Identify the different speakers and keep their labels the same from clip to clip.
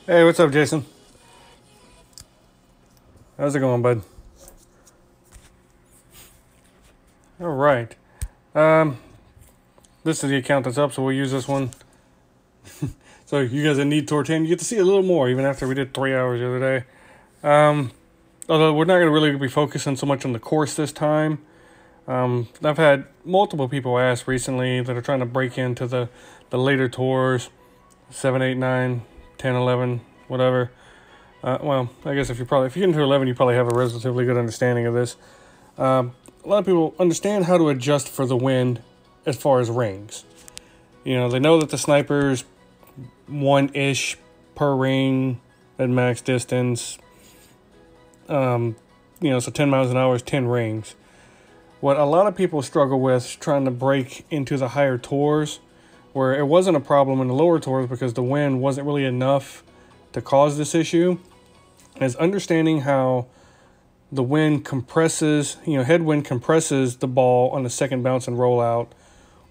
Speaker 1: Hey, what's up, Jason? How's it going, bud? All right. Um, this is the account that's up, so we'll use this one. So you guys that need Tour 10, you get to see a little more, even after we did 3 hours the other day. Although we're not going to really be focusing so much on the course this time. I've had multiple people ask recently that are trying to break into the later tours, 7, 8, 9, 10, 11, whatever. Well, I guess if you get into 11, you probably have a relatively good understanding of this. A lot of people understand how to adjust for the wind as far as rings. You know, they know that the sniper's 1-ish per ring at max distance. So 10 miles an hour is 10 rings. What a lot of people struggle with is trying to break into the higher tours, where it wasn't a problem in the lower tours because the wind wasn't really enough to cause this issue, is understanding how the wind compresses, headwind compresses the ball on the second bounce and rollout,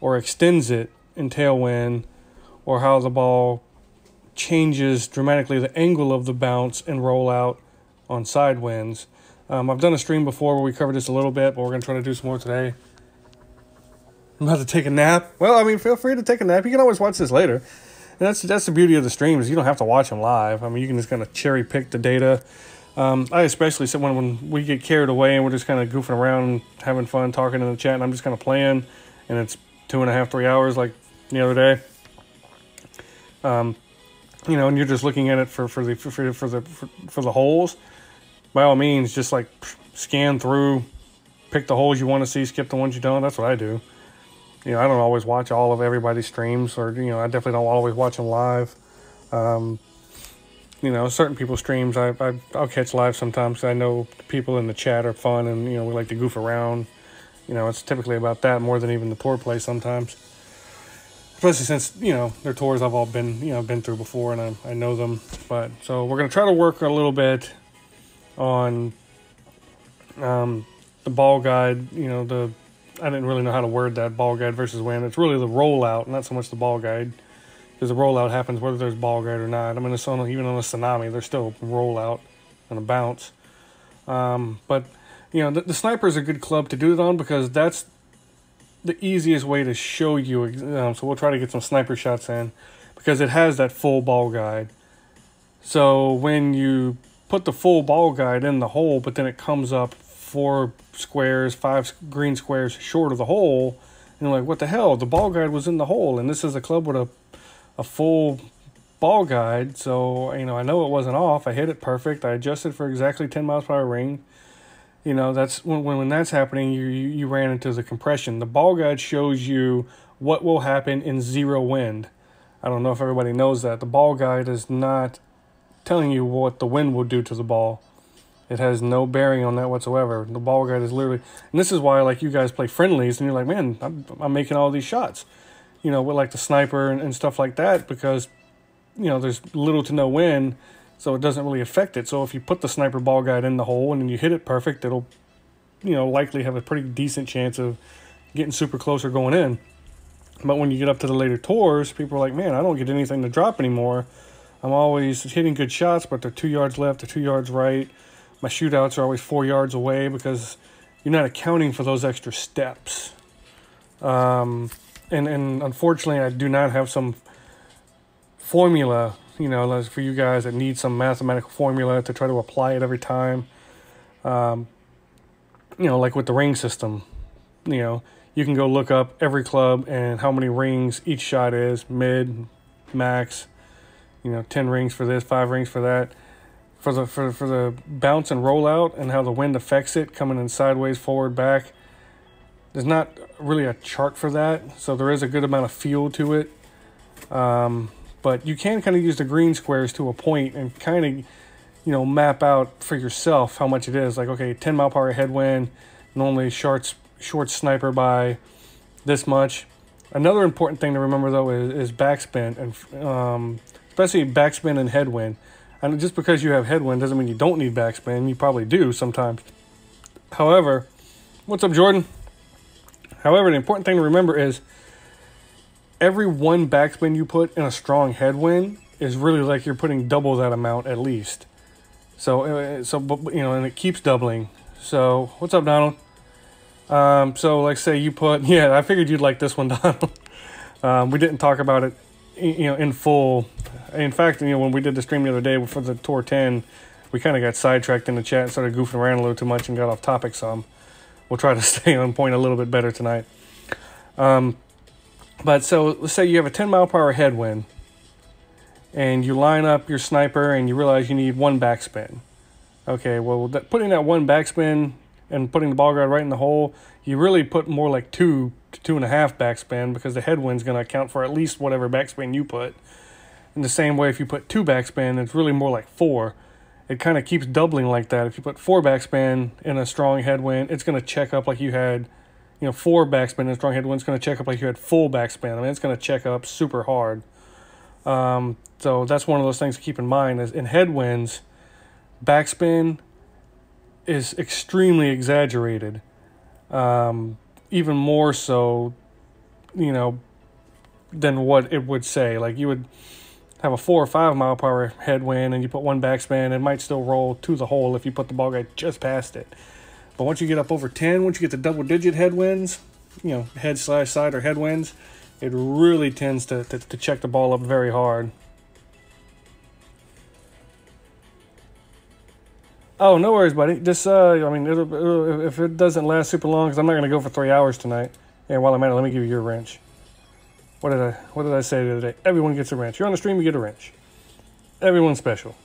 Speaker 1: or extends it in tailwind, or how the ball changes dramatically the angle of the bounce and rollout on side winds. I've done a stream before where we covered this a little bit, but we're going to try to do some more today. I'm about to take a nap. Well, I mean, feel free to take a nap. You can always watch this later. And that's the beauty of the stream, is you don't have to watch them live. I mean, you can just kind of cherry pick the data. I especially said when we get carried away and we're just kind of goofing around and having fun talking in the chat, and I'm just kind of playing, and it's 2.5, 3 hours like the other day. And you're just looking at it for the holes. By all means, just like scan through, pick the holes you want to see, skip the ones you don't. That's what I do. I don't always watch all of everybody's streams, or I definitely don't always watch them live. Certain people's streams I'll catch live sometimes. I know people in the chat are fun, and we like to goof around. It's typically about that more than even the tour play sometimes. Especially since their tours I've all been through before, and I know them. But so we're gonna try to work a little bit on the ball guide. I didn't really know how to word that, ball guide versus wind. It's really the rollout, not so much the ball guide, because the rollout happens whether there's ball guide or not. I mean, even on a tsunami, there's still a rollout and a bounce. But the sniper is a good club to do it on, because that's the easiest way to show you. So we'll try to get some sniper shots in, because it has that full ball guide. So when you put the full ball guide in the hole, but then it comes up 5 green squares short of the hole, and you're like, what the hell? The ball guide was in the hole, and this is a club with a full ball guide. So I know it wasn't off. I hit it perfect. I adjusted for exactly 10 miles per hour ring. That's when that's happening, you ran into the compression. The ball guide shows you what will happen in zero wind. I don't know if everybody knows that. The ball guide is not telling you what the wind will do to the ball. It has no bearing on that whatsoever. The ball guide is literally, and this is why like you guys play friendlies and you're like, man, I'm making all these shots, with like the sniper and stuff like that, because there's little to no wind, so it doesn't really affect it. So if you put the sniper ball guide in the hole and then you hit it perfect, it'll likely have a pretty decent chance of getting super close or going in. But when you get up to the later tours, people are like, man, I don't get anything to drop anymore. I'm always hitting good shots, but they're 2 yards left or 2 yards right. My shootouts are always 4 yards away, because you're not accounting for those extra steps. And unfortunately, I do not have some formula, for you guys that need some mathematical formula to try to apply it every time. Like with the ring system, you can go look up every club and how many rings each shot is, mid, max, 10 rings for this, 5 rings for that. For the bounce and rollout and how the wind affects it, coming in sideways, forward, back, there's not really a chart for that. So there is a good amount of feel to it. But you can kind of use the green squares to a point and kind of, map out for yourself how much it is. Like, okay, 10 mile per hour headwind, normally short sniper by this much. Another important thing to remember, though, is backspin, and especially backspin and headwind. And just because you have headwind doesn't mean you don't need backspin. You probably do sometimes. However, what's up, Jordan? However, the important thing to remember is every one backspin you put in a strong headwind is really like you're putting double that amount at least. So, but, you know, and it keeps doubling. So, what's up, Donald? So, like, say you put, yeah, I figured you'd like this one, Donald. We didn't talk about it, you know, in full. In fact, you know, when we did the stream the other day for the Tour 10, we kind of got sidetracked in the chat and started goofing around a little too much and got off topic some. We'll try to stay on point a little bit better tonight. But so, let's say you have a 10-mile-per-hour headwind, and you line up your sniper and you realize you need 1 backspin. Okay, well, putting that 1 backspin and putting the ball guard right in the hole, you really put more like 2 to 2.5 backspin, because the headwind's going to account for at least whatever backspin you put. In the same way, if you put 2 backspin, it's really more like 4. It kind of keeps doubling like that. If you put 4 backspin in a strong headwind, it's going to check up like you had, you know, 4 backspin in a strong headwind. It's going to check up like you had full backspin. I mean, it's going to check up super hard. So that's one of those things to keep in mind, is in headwinds, backspin is extremely exaggerated. Even more so, you know, than what it would say. Like, you would have a 4 or 5 mile per hour headwind and you put 1 backspin, it might still roll to the hole if you put the ball guy just past it. But once you get up over 10, once you get to double-digit headwinds, you know, head/side or headwinds, it really tends to check the ball up very hard. Oh, no worries, buddy. Just, I mean, if it doesn't last super long, because I'm not going to go for 3 hours tonight. And while I'm at it, let me give you your wrench. What did I say the other day? Everyone gets a wrench. You're on the stream, you get a wrench. Everyone's special.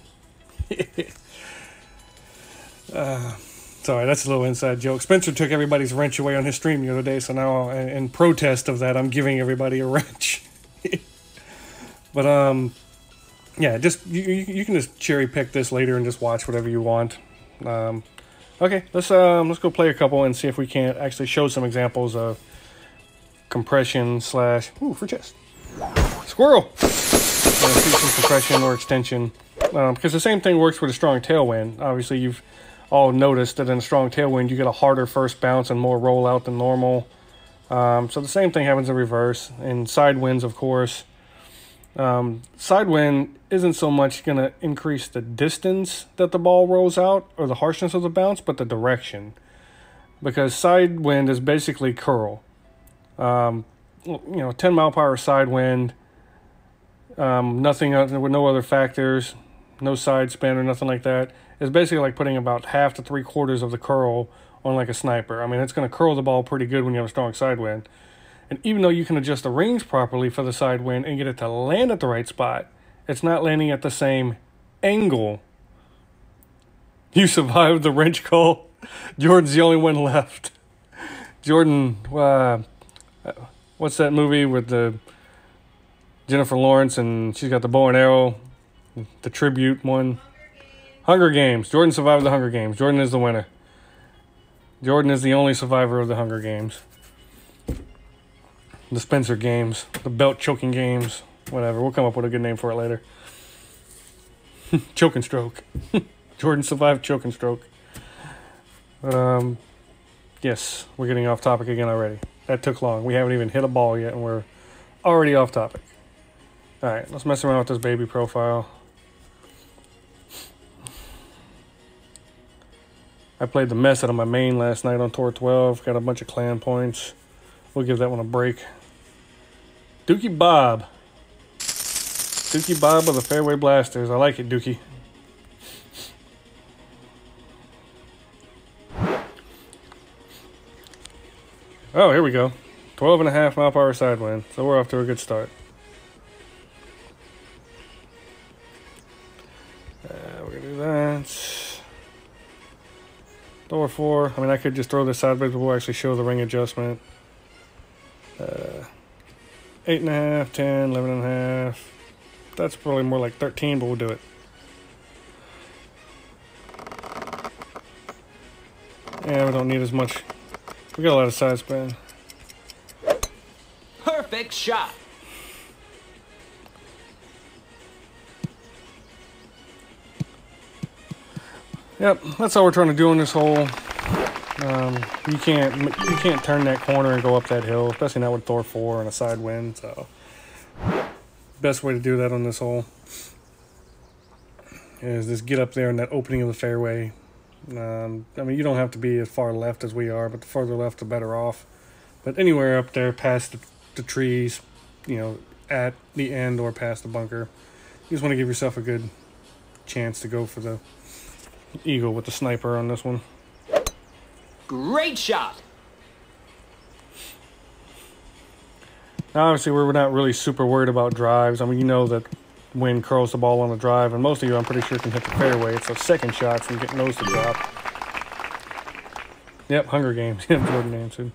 Speaker 1: Sorry, that's a little inside joke. Spencer took everybody's wrench away on his stream the other day, so now, in protest of that, I'm giving everybody a wrench. But, yeah, just you can just cherry pick this later and just watch whatever you want. Okay, let's go play a couple and see if we can't actually show some examples of compression slash for chest squirrel. See some compression or extension, because the same thing works with a strong tailwind. Obviously, you've all noticed that in a strong tailwind you get a harder first bounce and more rollout than normal. So the same thing happens in reverse. In side winds, of course. Side wind isn't so much going to increase the distance that the ball rolls out or the harshness of the bounce, but the direction. Because side wind is basically curl. You know, 10 mile per hour side wind, nothing with no other factors, no side spin or nothing like that. It's basically like putting about 1/2 to 3/4 of the curl on like a sniper. I mean, it's going to curl the ball pretty good when you have a strong side wind. And even though you can adjust the range properly for the side wind and get it to land at the right spot, it's not landing at the same angle. You survived the wrench call. Jordan's the only one left. Jordan, what's that movie with the Jennifer Lawrence and she's got the bow and arrow, the tribute one? Hunger Games. Jordan survived the Hunger Games. Jordan is the winner. Jordan is the only survivor of the Hunger Games. The Spencer Games, the belt choking games, whatever. We'll come up with a good name for it later. Choke and stroke. Jordan survived choke and stroke. Yes, we're getting off topic again already. That took long. We haven't even hit a ball yet, and we're already off topic. All right, let's mess around with this baby profile. I played the mess out of my main last night on Tour 12. Got a bunch of clan points. We'll give that one a break. Dookie Bob. Dookie Bob of the Fairway Blasters. I like it, Dookie. Oh, here we go. 12.5 mile per hour side wind. So we're off to a good start. We're going to do that. Door 4. I mean, I could just throw this sideways, but we'll actually show the ring adjustment. 8.5, 10, 11.5. That's probably more like 13, but we'll do it. Yeah, we don't need as much. We got a lot of side spin.
Speaker 2: Perfect shot.
Speaker 1: Yep, that's all we're trying to do on this hole. You can't turn that corner and go up that hill, especially not with Thor 4 and a side wind. So best way to do that on this hole is just get up there in that opening of the fairway. I mean, you don't have to be as far left as we are, but the further left, the better off. But anywhere up there past the trees, you know, at the end or past the bunker, you just want to give yourself a good chance to go for the eagle with the sniper on this one.
Speaker 2: Great shot.
Speaker 1: Now, obviously, we're not really super worried about drives. I mean, you know that wind curls the ball on the drive, and most of you, I'm pretty sure, can hit the fairway. It's those second shots and getting those to drop. Yep, Hunger Games. Yep, Jordan answered.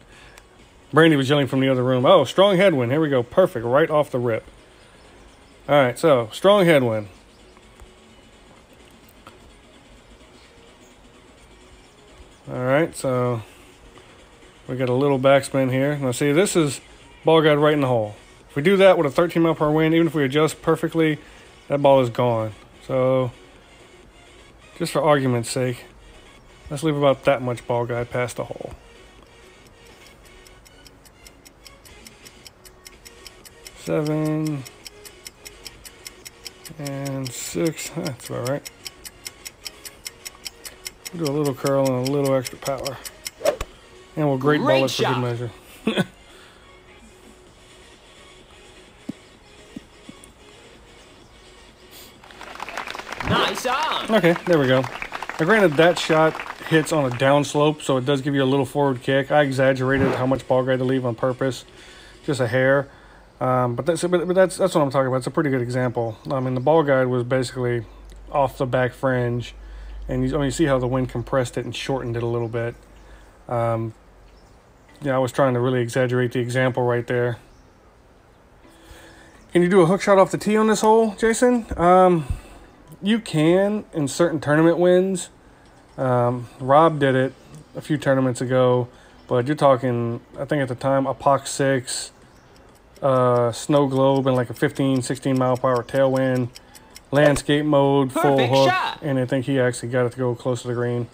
Speaker 1: Brandy was yelling from the other room. Oh, strong headwind. Here we go. Perfect. Right off the rip. All right, so strong headwind. All right, so we got a little backspin here. Now, see, this is ball guide right in the hole. If we do that with a 13 mile per hour wind, even if we adjust perfectly, that ball is gone. So, just for argument's sake, let's leave about that much ball guide past the hole. 7 and 6. That's about right. We'll do a little curl and a little extra power. And we'll great ball it for good measure.
Speaker 2: Nice on.
Speaker 1: Okay, there we go. Now, granted, that shot hits on a downslope, so it does give you a little forward kick. I exaggerated how much ball guide to leave on purpose, just a hair. But that's what I'm talking about. It's a pretty good example. I mean, the ball guide was basically off the back fringe, and you see how the wind compressed it and shortened it a little bit. Yeah, I was trying to really exaggerate the example right there. Can you do a hook shot off the tee on this hole, Jason? You can in certain tournament wins. Rob did it a few tournaments ago, but you're talking, I think at the time, a POC 6, snow globe, and like a 15, 16 mile per hour tailwind, landscape mode, full hook, and I think he actually got it to go close to the green.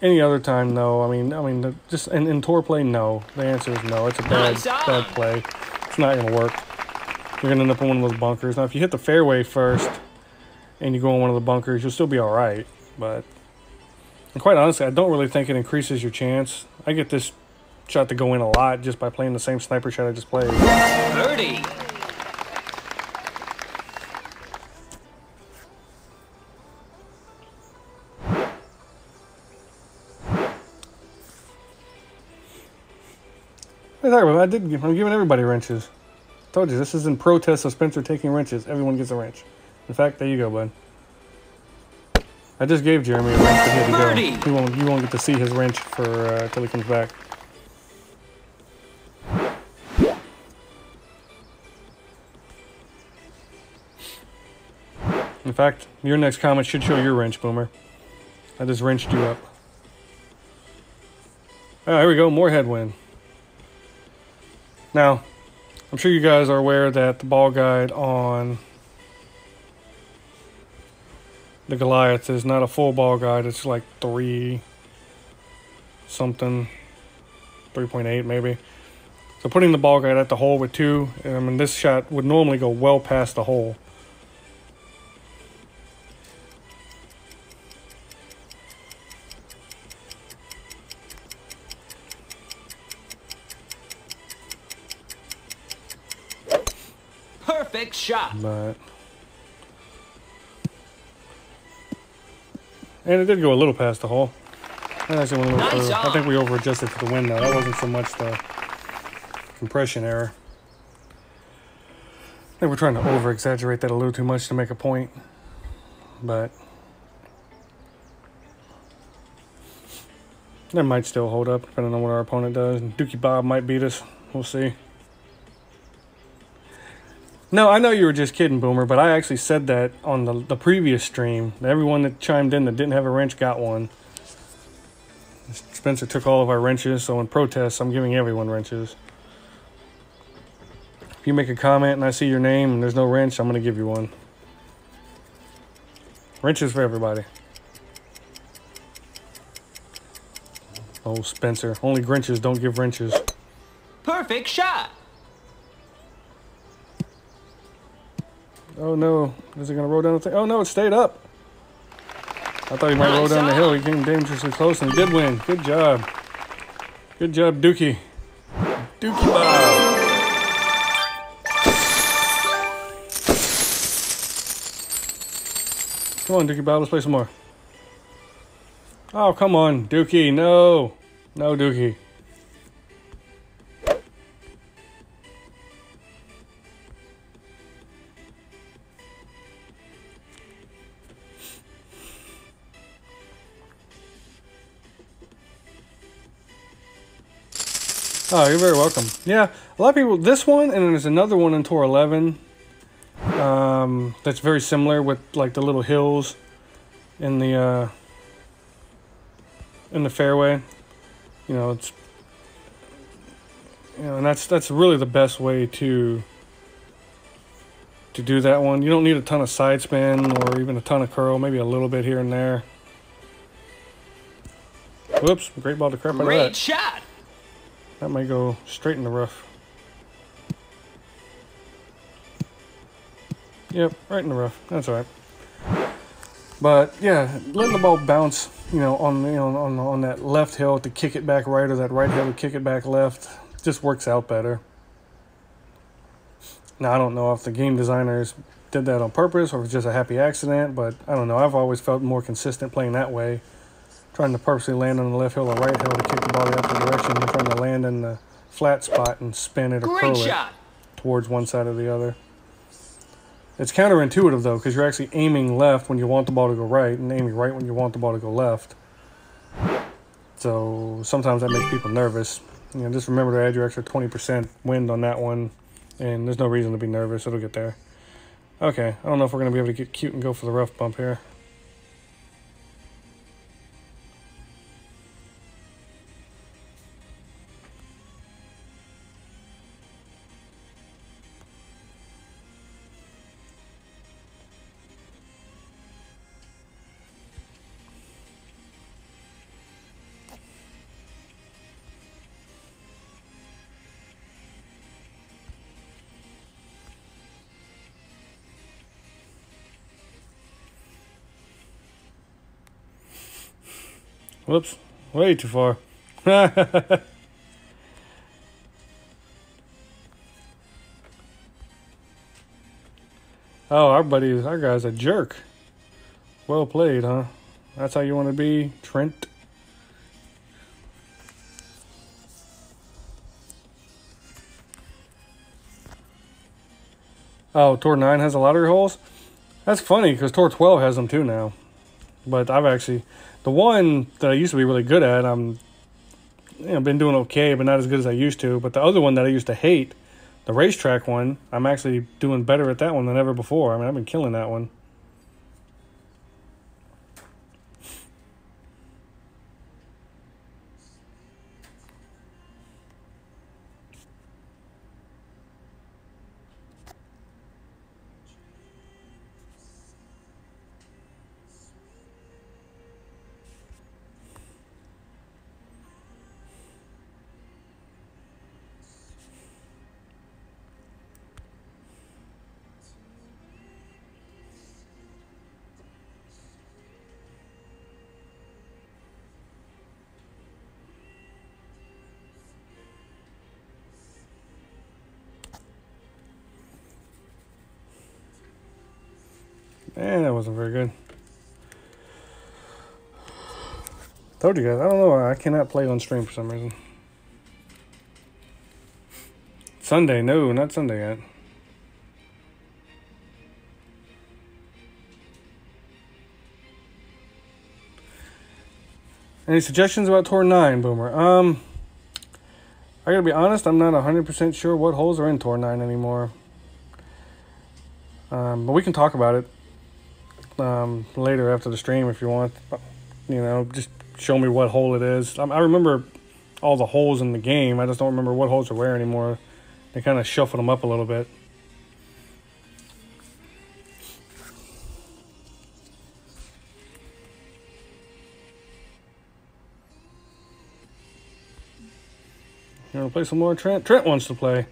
Speaker 1: Any other time, no. I mean, just in tour play, no. The answer is no. It's a bad play. It's not going to work. You're going to end up in one of those bunkers. Now, if you hit the fairway first and you go in one of the bunkers, you'll still be all right. But and quite honestly, I don't really think it increases your chance. I get this shot to go in a lot just by playing the same sniper shot I just played.
Speaker 2: Birdie.
Speaker 1: I'm giving everybody wrenches. Told you, this is in protest of Spencer taking wrenches. Everyone gets a wrench. In fact, there you go, bud. I just gave Jeremy a wrench, but he had to go. You won't get to see his wrench for till he comes back. In fact, your next comment should show your wrench, Boomer. I just wrenched you up. Oh, here we go, more headwind. Now, I'm sure you guys are aware that the ball guide on the Goliath is not a full ball guide. It's like 3 something, 3.8 maybe. So putting the ball guide at the hole with 2, I mean, this shot would normally go well past the hole.
Speaker 2: Perfect shot.
Speaker 1: And it did go a little past the hole. I actually went a little further. I think we over-adjusted for the wind now. That wasn't so much the compression error. I think we're trying to over-exaggerate that a little too much to make a point. But that might still hold up, depending on what our opponent does. And Dookie Bob might beat us. We'll see. No, I know you were just kidding, Boomer, but I actually said that on the previous stream. Everyone that chimed in that didn't have a wrench got one. Spencer took all of our wrenches, so in protest, I'm giving everyone wrenches. If you make a comment and I see your name and there's no wrench, I'm going to give you one. Wrenches for everybody. Oh, Spencer. Only Grinches don't give wrenches.
Speaker 2: Perfect shot.
Speaker 1: Oh no, is it gonna roll down the thing? Oh no, it stayed up. I thought he might roll down the hill. He came dangerously close and he did win. Good job. Good job, Dookie. Dookie Bob. Come on, Dookie Bob, let's play some more. Oh, come on, Dookie. No. No, Dookie. Oh, you're very welcome. Yeah, a lot of people, this one, and then there's another one in Tour 11 that's very similar with like the little hills in the fairway. You know, it's, you know, and that's really the best way to do that one. You don't need a ton of side spin or even a ton of curl, maybe a little bit here and there. Whoops, great ball to crap out of that.
Speaker 2: Great shot.
Speaker 1: That might go straight in the rough. Yep, right in the rough. That's all right. But yeah, letting the ball bounce, you know, on that left hill to kick it back right, or that right hill to kick it back left, just works out better. Now I don't know if the game designers did that on purpose or if it's just a happy accident, but I don't know. I've always felt more consistent playing that way. Trying to purposely land on the left hill or right hill to kick the ball the opposite direction. You're trying to land in the flat spot and spin it or curl it towards one side or the other. It's counterintuitive, though, because you're actually aiming left when you want the ball to go right and aiming right when you want the ball to go left. So sometimes that makes people nervous. You know, just remember to add your extra 20% wind on that one, and there's no reason to be nervous. It'll get there. Okay, I don't know if we're going to be able to get cute and go for the rough bump here. Whoops, way too far. Oh, our guy's a jerk. Well played, huh? That's how you want to be, Trent? Oh, Tour 9 has a lottery holes? That's funny, because Tour 12 has them too now. But I've actually... The one that I used to be really good at, been doing okay, but not as good as I used to. But the other one that I used to hate, the racetrack one, I'm actually doing better at that one than ever before. I mean, I've been killing that one. And that wasn't very good. Told you guys, I don't know, I cannot play on stream for some reason. Sunday, no, not Sunday yet. Any suggestions about Tour 9, Boomer? I gotta be honest, I'm not 100% sure what holes are in Tour 9 anymore. But we can talk about it later after the stream if you want. You know, just show me what hole it is. I remember all the holes in the game. I just don't remember what holes are where anymore. They kind of shuffled them up a little bit. You want to play some more, Trent? Trent wants to play.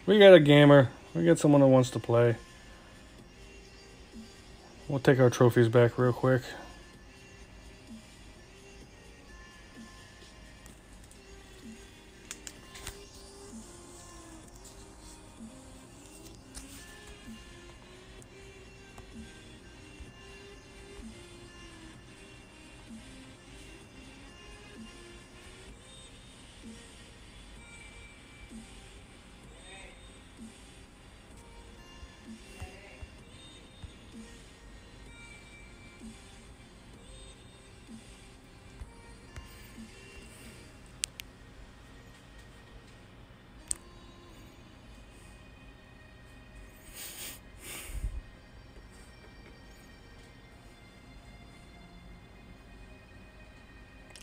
Speaker 1: We got a gamer. We got someone who wants to play. We'll take our trophies back real quick.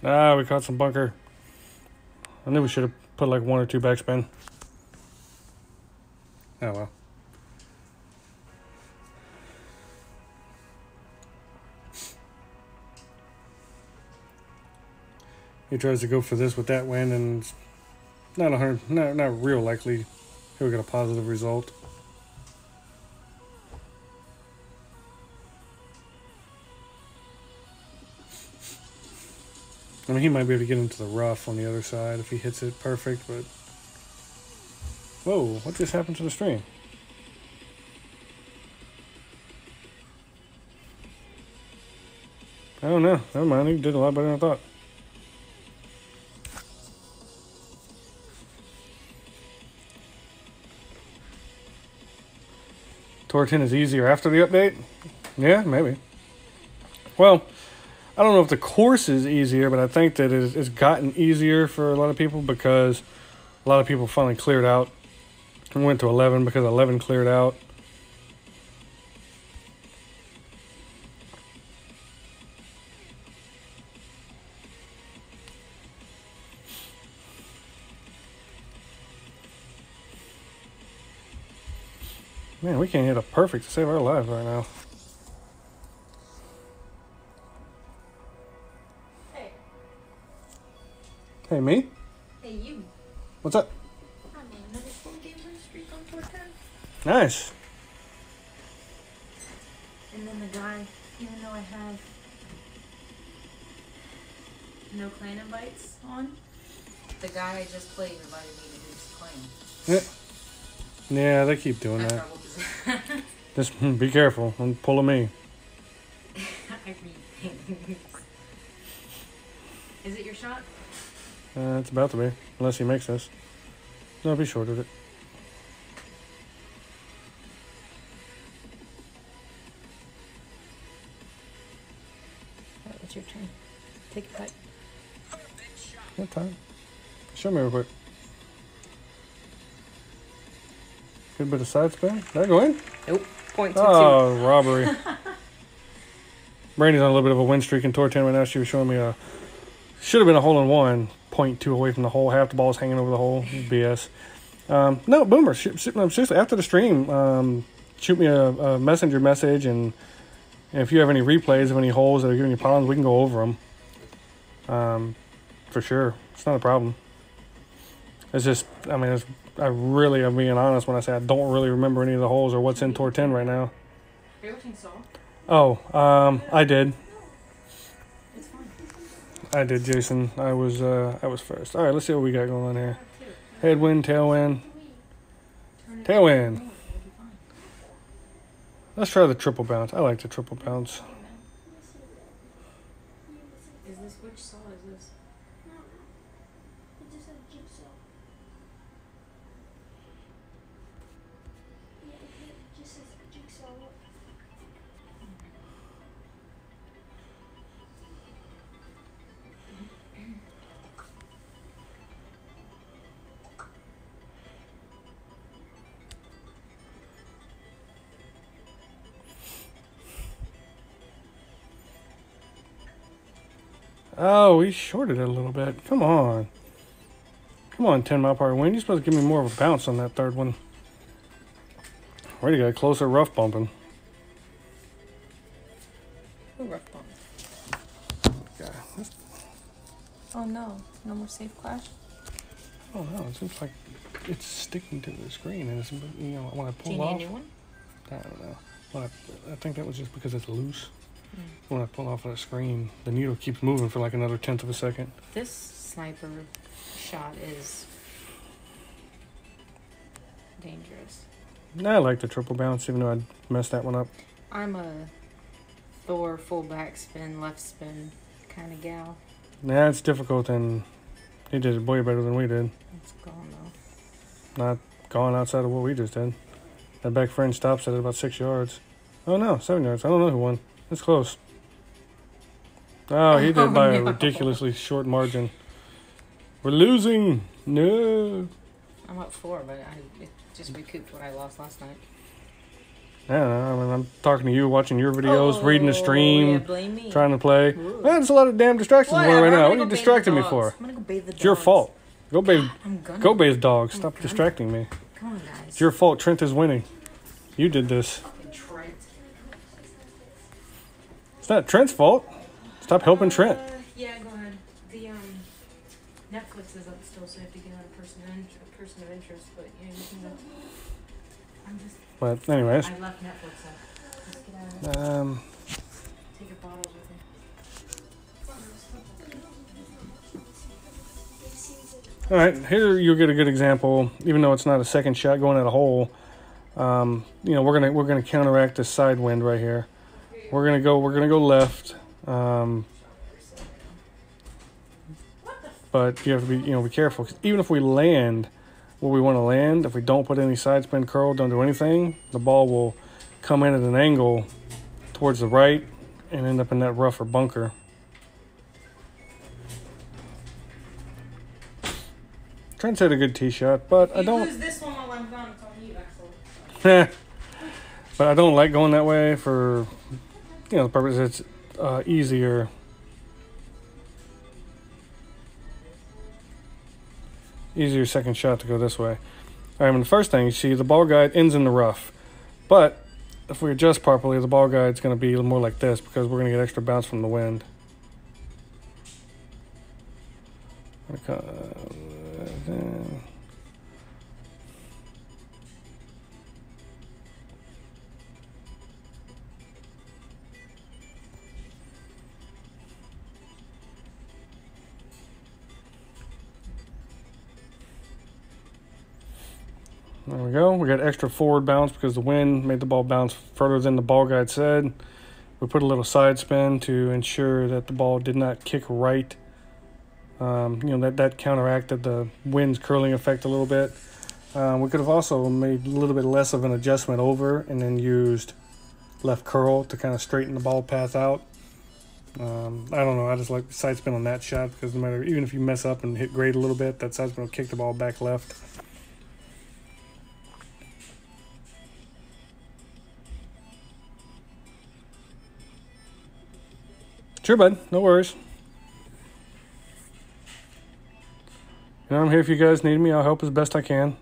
Speaker 1: Ah, we caught some bunker. I knew we should have put like 1 or 2 backspin. Oh well. He tries to go for this with that wind, and it's not real likely he'll get a positive result. I mean, he might be able to get into the rough on the other side if he hits it perfect, but... Whoa, what just happened to the stream? I don't know. Never mind, he did a lot better than I thought. Tour 10 is easier after the update? Yeah, maybe. Well... I don't know if the course is easier, but I think that it's gotten easier for a lot of people because a lot of people finally cleared out and went to 11 because 11 cleared out. Man, we can't hit a perfect to save our lives right now. Hey, me?
Speaker 3: Hey, you.
Speaker 1: What's up?
Speaker 3: I'm on another full game win streak on tour 10.
Speaker 1: Nice.
Speaker 3: And then the guy, even though I have no clan invites on, the guy I just played invited me to his clan.
Speaker 1: Yeah, they keep doing that. Just be careful. Don't pull a me.
Speaker 3: I read things. Is it your shot?
Speaker 1: It's about to be, unless he makes this. No, be short of it.
Speaker 3: Alright, it's your turn. Take a cut.
Speaker 1: What time? Show me real quick. Good bit of side spin. Did I go in?
Speaker 3: Nope. 0.22.
Speaker 1: Oh, robbery. Brandy's on a little bit of a win streak in Tour 10 right now. She was showing me a... Should have been a hole-in-one. 0.2 away from the hole. Half the ball's hanging over the hole. BS. No, Boomer. Seriously, after the stream, shoot me a messenger message, and if you have any replays of any holes that are giving you problems, we can go over them. For sure. It's not a problem. It's just, I mean, I'm being honest when I say I don't really remember any of the holes or what's in Tour 10 right now.
Speaker 3: Are you watching Saw?
Speaker 1: Oh, I did.
Speaker 3: It's fine.
Speaker 1: I did, Jason. I was first. All right, let's see what we got going on here. Headwind, tailwind. Tailwind. Let's try the triple bounce. I like the triple bounce.
Speaker 3: Is this, which Saw is this?
Speaker 4: It just said jigsaw. Yeah, it just says jigsaw.
Speaker 1: Oh, he shorted it a little bit. Come on. Come on, 10 mile per hour wind. You're supposed to give me more of a bounce on that third one. Already got closer rough bumping.
Speaker 3: Who rough bump?
Speaker 1: Yeah.
Speaker 3: Oh no. No more safe clash?
Speaker 1: Oh no, it seems like it's sticking to the screen and it's, you know, when I
Speaker 3: Do you
Speaker 1: pull
Speaker 3: need
Speaker 1: off.
Speaker 3: a new one?
Speaker 1: I don't know. Well, I think that was just because it's loose. When I pull off of the screen, the needle keeps moving for like another 1/10 of a second.
Speaker 3: This sniper shot is dangerous.
Speaker 1: I like the triple bounce, even though I messed that one up.
Speaker 3: I'm a Thor full back spin, left spin kind of gal.
Speaker 1: Yeah, it's difficult, and he did it way better than we did.
Speaker 3: It's gone though.
Speaker 1: Not going outside of what we just did. That back French stops at about 6 yards. Oh no, 7 yards. I don't know who won. It's close. Oh, he did by a ridiculously short margin. We're losing. No.
Speaker 3: I'm up 4, but it just recouped what I lost last night.
Speaker 1: I don't know. I mean, I'm talking to you, watching your videos, reading the stream,
Speaker 3: Yeah, blame me.
Speaker 1: trying to play.
Speaker 3: Ooh.
Speaker 1: Man, there's a lot of damn distractions going
Speaker 3: Whatever,
Speaker 1: right
Speaker 3: I'm
Speaker 1: now.
Speaker 3: gonna
Speaker 1: What are
Speaker 3: go
Speaker 1: you
Speaker 3: bathe
Speaker 1: distracting
Speaker 3: the
Speaker 1: me for?
Speaker 3: dogs. I'm gonna go bathe the
Speaker 1: It's your
Speaker 3: dogs.
Speaker 1: fault. Go bathe.
Speaker 3: I'm gonna.
Speaker 1: Go bathe dogs. Stop
Speaker 3: gonna.
Speaker 1: distracting me.
Speaker 3: Come on, guys.
Speaker 1: It's your fault. Trent is winning. You did this.
Speaker 3: Fucking Trent.
Speaker 1: It's not Trent's fault. Stop helping Trent.
Speaker 3: Yeah, go ahead. The Netflix is up still, so you have to get on a person of interest. But yeah, you can go. I'm just.
Speaker 1: But anyways,
Speaker 3: I left Netflix up. Just get out of it. Take your bottles with you.
Speaker 1: all right. Here you'll get a good example. Even though it's not a second shot going at a hole, you know we're gonna counteract this side wind right here. We're gonna go left. But you have to be careful. 'Cause even if we land where we want to land, if we don't put any side spin curl, don't do anything, the ball will come in at an angle towards the right and end up in that rough or bunker. Trent's had a good tee shot, but I don't.
Speaker 3: Lose this one while I'm gone. It's on you, Axel.
Speaker 1: But I don't like going that way for the purpose. It's easier. Easier second shot to go this way. All right, I mean, the first thing you see, the ball guide ends in the rough. But if we adjust properly, the ball guide's going to be more like this because we're going to get extra bounce from the wind. There we go. We got extra forward bounce because the wind made the ball bounce further than the ball guide said. We put a little side spin to ensure that the ball did not kick right. That counteracted the wind's curling effect a little bit. We could have also made a little bit less of an adjustment over and then used left curl to kind of straighten the ball path out. I don't know. I just like the side spin on that shot because no matter, even if you mess up and hit grade a little bit, that side spin will kick the ball back left. Sure, bud. No worries. I'm here if you guys need me. I'll help as best I can.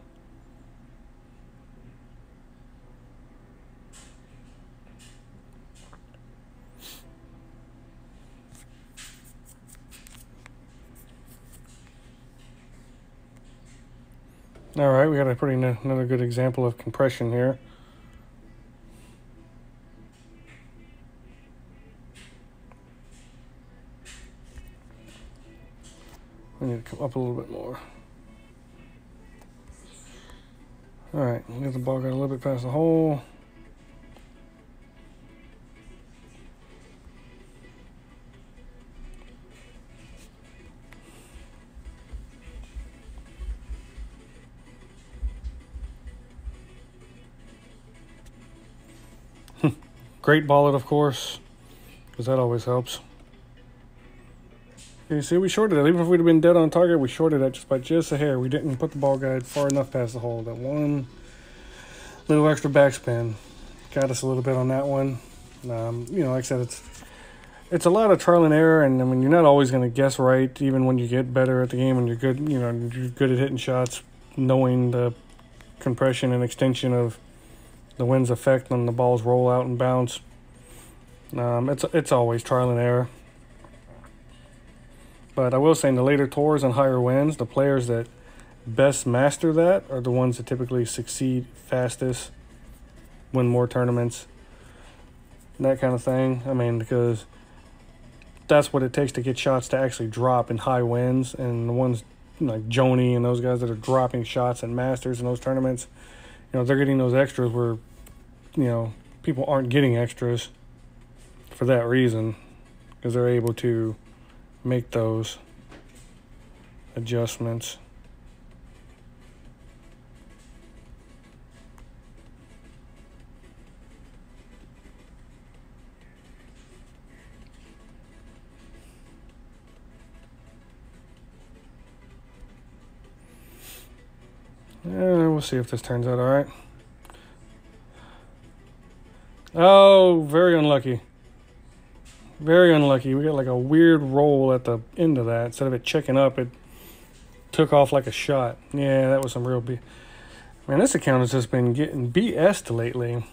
Speaker 1: All right, we got another good example of compression here. I need to come up a little bit more. All right, get the ball got a little bit past the hole. Great ball it, of course, because that always helps. You see, we shorted it. Even if we'd have been dead on target, we shorted it just a hair. We didn't put the ball guide far enough past the hole. That one little extra backspin got us a little bit on that one. Like I said, it's a lot of trial and error, and I mean, you're not always going to guess right, even when you get better at the game and you're good. You're good at hitting shots, knowing the compression and extension of the wind's effect on the ball's roll out and bounce. It's always trial and error. But I will say in the later tours and higher winds, the players that best master that are the ones that typically succeed fastest, win more tournaments. that kind of thing. I mean, because that's what it takes to get shots to actually drop in high winds. And the ones like Joni and those guys that are dropping shots in Masters and those tournaments, they're getting those extras where, people aren't getting extras for that reason, because they're able to make those adjustments. We'll see if this turns out all right. Oh, very unlucky. Very unlucky. We got like a weird roll at the end of that. Instead of it checking up, it took off like a shot. Yeah, that was some real Man, this account has just been getting BS'd lately.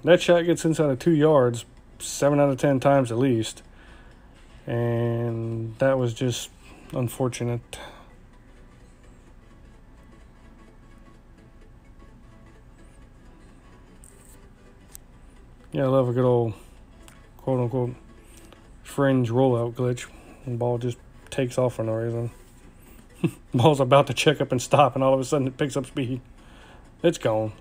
Speaker 1: That shot gets inside of 2 yards 7 out of 10 times at least. And that was just unfortunate. Yeah, I love a good old quote-unquote fringe rollout glitch. The ball just takes off for no reason. Ball's about to check up and stop, and all of a sudden it picks up speed. It's gone.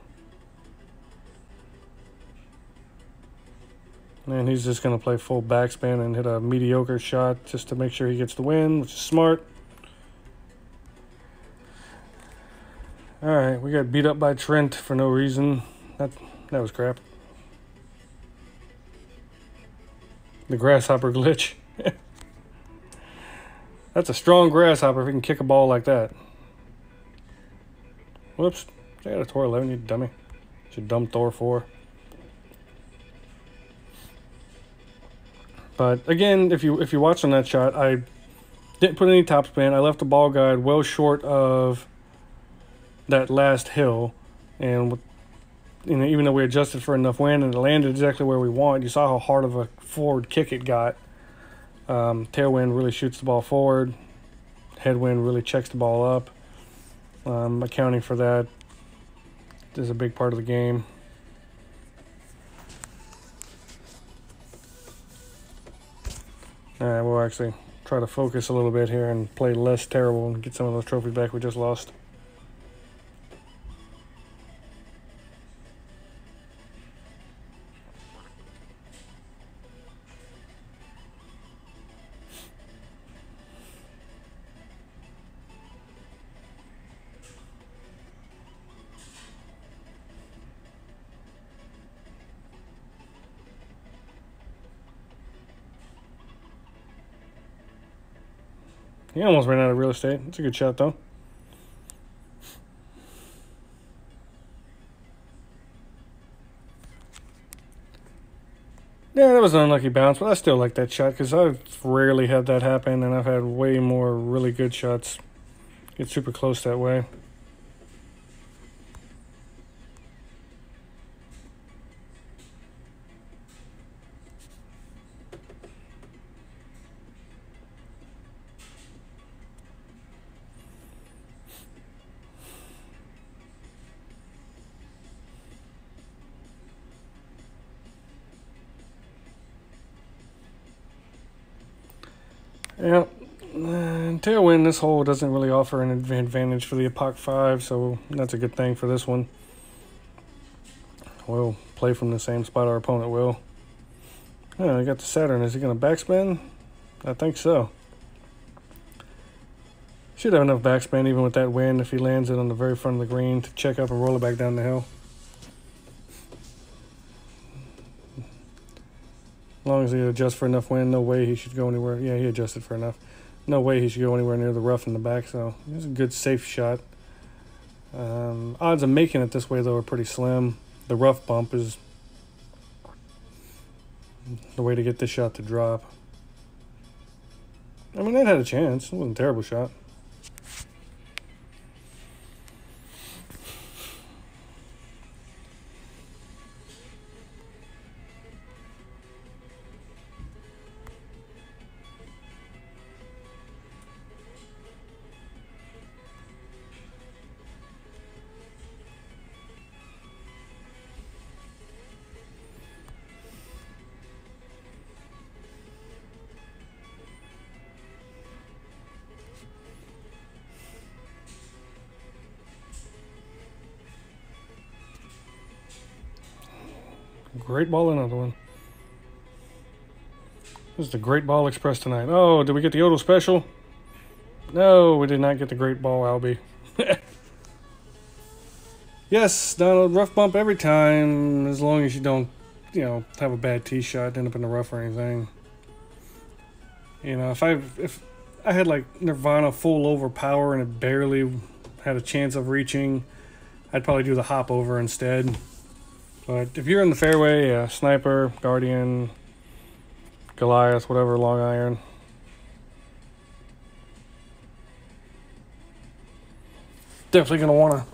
Speaker 1: And he's just going to play full backspin and hit a mediocre shot just to make sure he gets the win, which is smart. Alright, we got beat up by Trent for no reason. That was crap. The grasshopper glitch. That's a strong grasshopper if he can kick a ball like that. Whoops. I got a Thor 11, you dummy. Should dumb Thor 4. But again, if you watch on that shot, I didn't put any topspin. I left the ball guide well short of that last hill. And even though we adjusted for enough wind and it landed exactly where we want, you saw how hard of a forward kick it got. Tailwind really shoots the ball forward. Headwind really checks the ball up. Accounting for that is a big part of the game. Alright, we'll actually try to focus a little bit here and play less terrible and get some of those trophies back we just lost. He almost ran out of real estate. It's a good shot, though. Yeah, that was an unlucky bounce, but I still like that shot because I've rarely had that happen, and I've had way more really good shots get super close that way. Yeah, and tailwind, this hole doesn't really offer an advantage for the Epoch 5, so that's a good thing for this one. We'll play from the same spot our opponent will. Yeah, I got the Saturn. Is he going to backspin? I think so. Should have enough backspin even with that wind if he lands it on the very front of the green to check up and roll it back down the hill. As long as he adjusts for enough wind, no way he should go anywhere. Yeah, he adjusted for enough. No way he should go anywhere near the rough in the back, so it's a good, safe shot. Odds of making it this way, though, are pretty slim. The rough bump is the way to get this shot to drop. I mean, that had a chance. It wasn't a terrible shot. Great Ball, another one. This is the Great Ball Express tonight. Oh, did we get the Yodel special? No, we did not get the Great Ball Albie. Yes, Donald, rough bump every time, as long as you don't, you know, have a bad tee shot, end up in the rough or anything. You know, if I had like Nirvana full overpower and it barely had a chance of reaching, I'd probably do the hop over instead. But if you're in the fairway, yeah, Sniper, Guardian, Goliath, whatever, long iron. Definitely gonna wanna.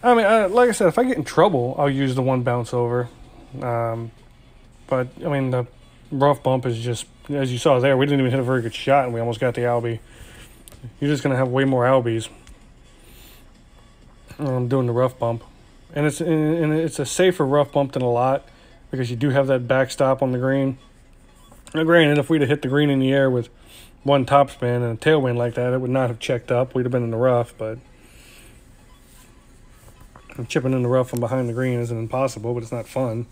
Speaker 1: I mean, like I said, if I get in trouble, I'll use the one bounce over. But I mean, the rough bump is just, as you saw there, we didn't even hit a very good shot, and we almost got the Albie. You're just gonna have way more Albies doing the rough bump, and it's a safer rough bump than a lot because you do have that backstop on the green. Now, granted, if we'd have hit the green in the air with one topspin and a tailwind like that, it would not have checked up. We'd have been in the rough, but chipping in the rough from behind the green isn't impossible, but it's not fun.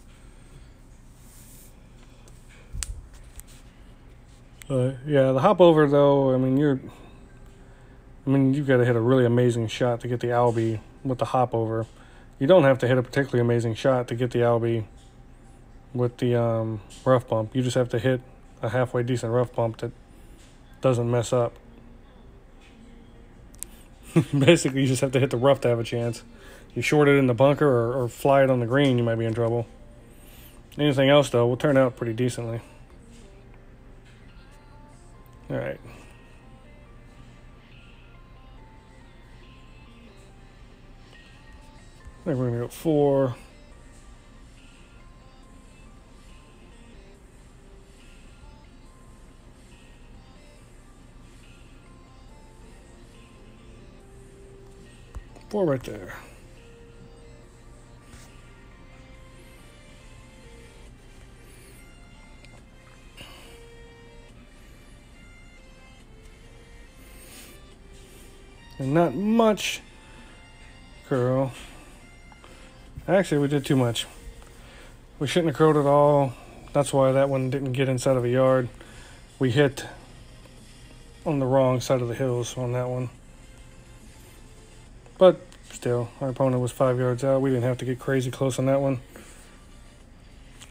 Speaker 1: Yeah, the hop over though, I mean you've got to hit a really amazing shot to get the Albie with the hop over. You don't have to hit a particularly amazing shot to get the Albie with the rough bump. You just have to hit a halfway decent rough bump that doesn't mess up. Basically, you just have to hit the rough to have a chance. You short it in the bunker or fly it on the green, you might be in trouble. Anything else, though, will turn out pretty decently. All right. I think we're going to go 4. Four right there. And not much curl. Actually, we did too much. We shouldn't have curled at all. That's why that one didn't get inside of a yard. We hit on the wrong side of the hills on that one. But still, our opponent was 5 yards out. We didn't have to get crazy close on that one.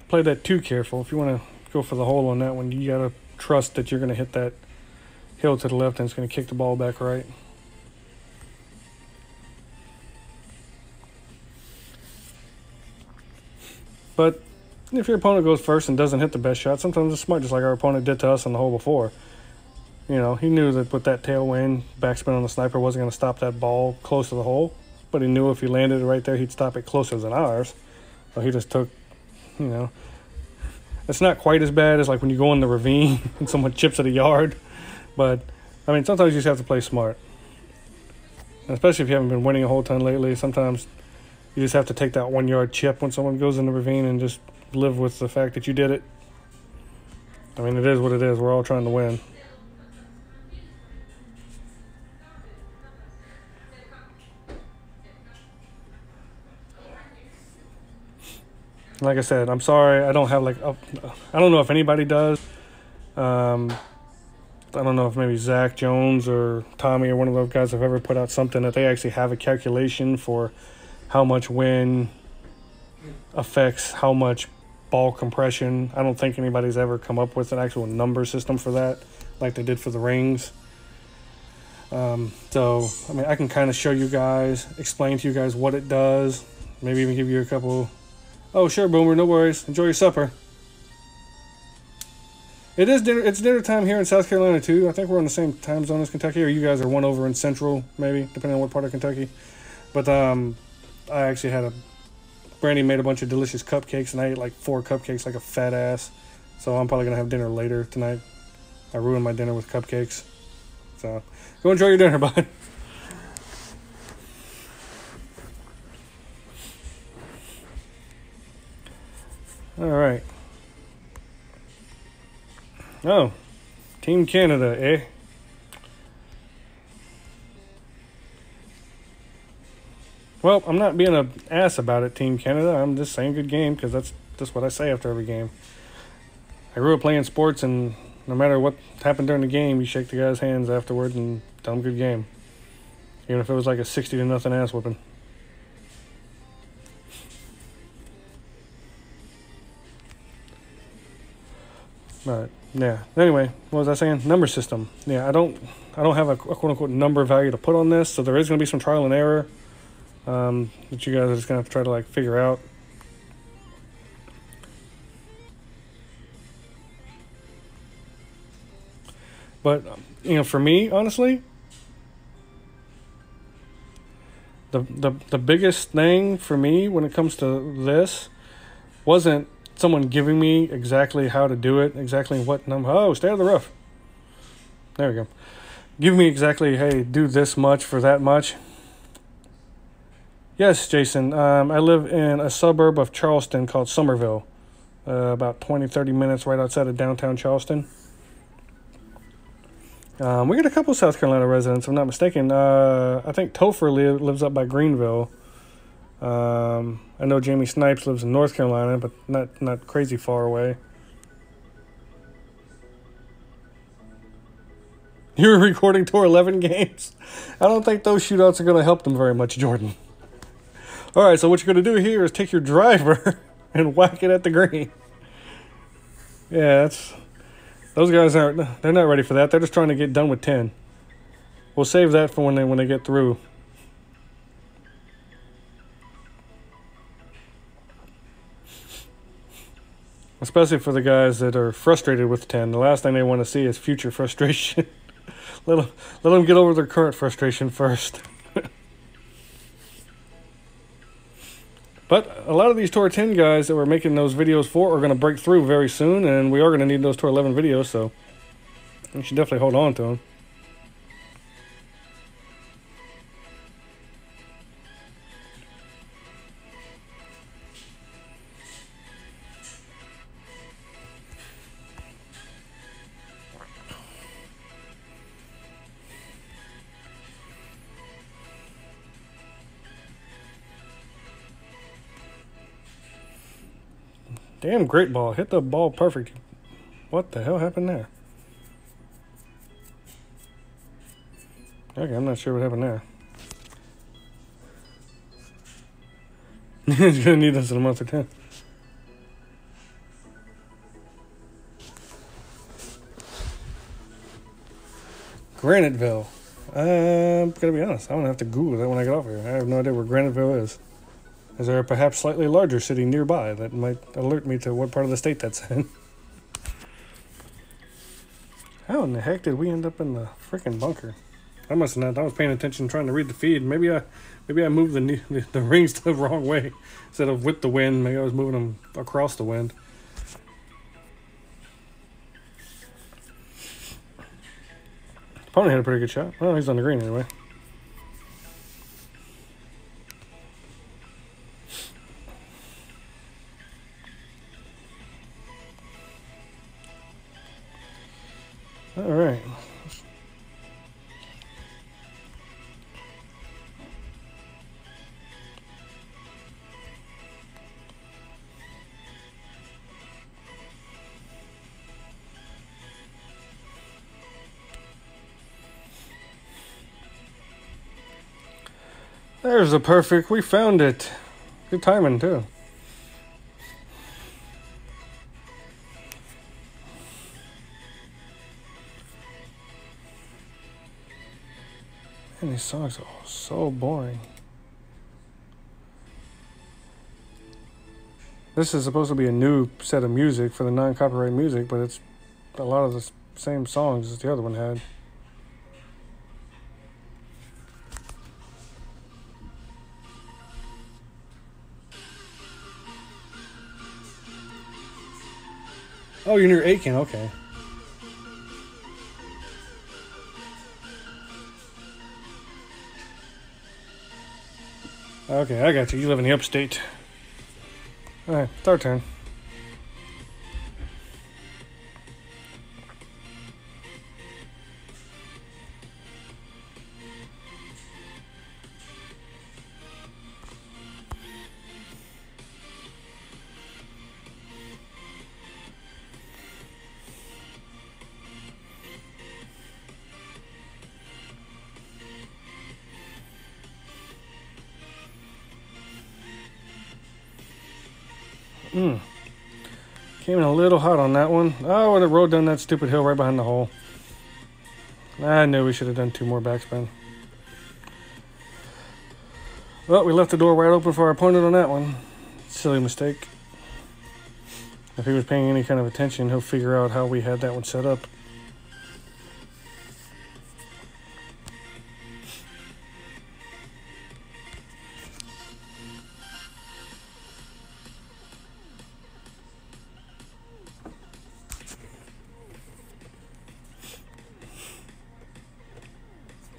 Speaker 1: Played that too careful. If you want to go for the hole on that one, you got to trust that you're going to hit that hill to the left and it's going to kick the ball back right. But if your opponent goes first and doesn't hit the best shot, sometimes it's smart, just like our opponent did to us on the hole before. You know, he knew that with that tailwind, backspin on the sniper wasn't going to stop that ball close to the hole. But he knew if he landed it right there, he'd stop it closer than ours. So he just took, you know. It's not quite as bad as like when you go in the ravine and someone chips at a yard. But, I mean, sometimes you just have to play smart. And especially if you haven't been winning a whole ton lately, sometimes you just have to take that 1 yard chip when someone goes in the ravine and just live with the fact that you did it. I mean, it is what it is. We're all trying to win. Like I said, I'm sorry. I don't have like I don't know if anybody does. I don't know if maybe Zach Jones or Tommy or one of those guys have ever put out something that they actually have a calculation for how much wind affects how much ball compression. I don't think anybody's ever come up with an actual number system for that like they did for the rings. So, I mean, I can kind of show you guys, explain to you guys what it does, maybe even give you a couple. Oh, sure, Boomer, no worries. Enjoy your supper. It's dinner time here in South Carolina, too. I think we're on the same time zone as Kentucky, or you guys are one over in Central, maybe, depending on what part of Kentucky. But I actually had Brandy made a bunch of delicious cupcakes, and I ate like 4 cupcakes like a fat ass. So I'm probably going to have dinner later tonight. I ruined my dinner with cupcakes. So go enjoy your dinner, bud. All right. Oh, Team Canada, eh? Well, I'm not being an ass about it, Team Canada. I'm just saying good game because that's just what I say after every game. I grew up playing sports, and no matter what happened during the game, you shake the guy's hands afterward and tell him good game. Even if it was like a 60-0 ass whooping. But yeah. Anyway, what was I saying? Number system. Yeah, I don't have a quote unquote number value to put on this, so there is going to be some trial and error that you guys are just going to have to try to like figure out. But you know, for me, honestly, the biggest thing for me when it comes to this wasn't someone giving me exactly how to do it, exactly what number. Oh, stay out of the roof. There we go. Give me exactly, hey, do this much for that much. Yes, Jason. I live in a suburb of Charleston called Somerville. About 20-30 minutes right outside of downtown Charleston. We got a couple South Carolina residents, if I'm not mistaken. I think Topher lives up by Greenville. I know Jamie Snipes lives in North Carolina, but not crazy far away. You're recording Tour 11 games? I don't think those shootouts are going to help them very much, Jordan. All right, so what you're going to do here is take your driver and whack it at the green. Yeah, those guys they're not ready for that. They're just trying to get done with 10. We'll save that for when they get through. Especially for the guys that are frustrated with 10. The last thing they want to see is future frustration. let them get over their current frustration first. But a lot of these Tour 10 guys that we're making those videos for are going to break through very soon, and we are going to need those Tour 11 videos, so you should definitely hold on to them. Damn, great ball. Hit the ball perfect. What the hell happened there? Okay, I'm not sure what happened there. He's going to need this in a month or 10. Graniteville. I'm going to be honest. I'm going to have to Google that when I get off here. I have no idea where Graniteville is. Is there a perhaps slightly larger city nearby that might alert me to what part of the state that's in? How in the heck did we end up in the freaking bunker? I must have not. I was paying attention trying to read the feed. Maybe I moved the rings the wrong way. Instead of with the wind, maybe I was moving them across the wind. Opponent had a pretty good shot. Well, he's on the green anyway. All right. There's the perfect. We found it. Good timing, too. Man, these songs are all so boring. This is supposed to be a new set of music for the non-copyright music, but it's a lot of the same songs as the other one had. Oh, you're near Aiken, okay. Okay, I got you. You live in the upstate. Alright, it's our turn. Came in a little hot on that one. Oh, and it rode down that stupid hill right behind the hole. I knew we should have done 2 more backspin. Well, we left the door wide open for our opponent on that one. Silly mistake. If he was paying any kind of attention, he'll figure out how we had that one set up.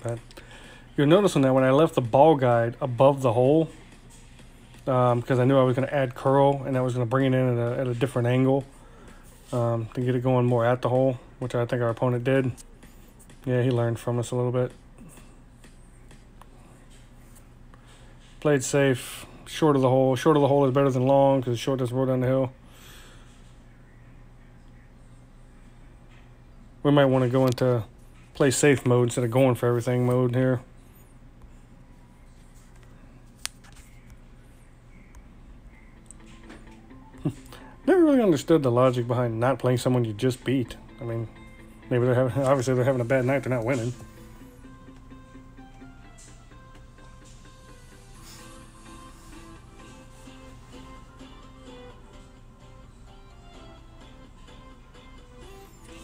Speaker 1: But you'll notice on that when I left the ball guide above the hole, because I knew I was going to add curl and I was going to bring it in at a different angle to get it going more at the hole, which I think our opponent did. Yeah, he learned from us a little bit. Played safe, short of the hole. Short of the hole is better than long because short doesn't roll down the hill. We might want to go into play safe mode instead of going for everything mode here. Never really understood the logic behind not playing someone you just beat. I mean, maybe obviously they're having a bad night, they're not winning.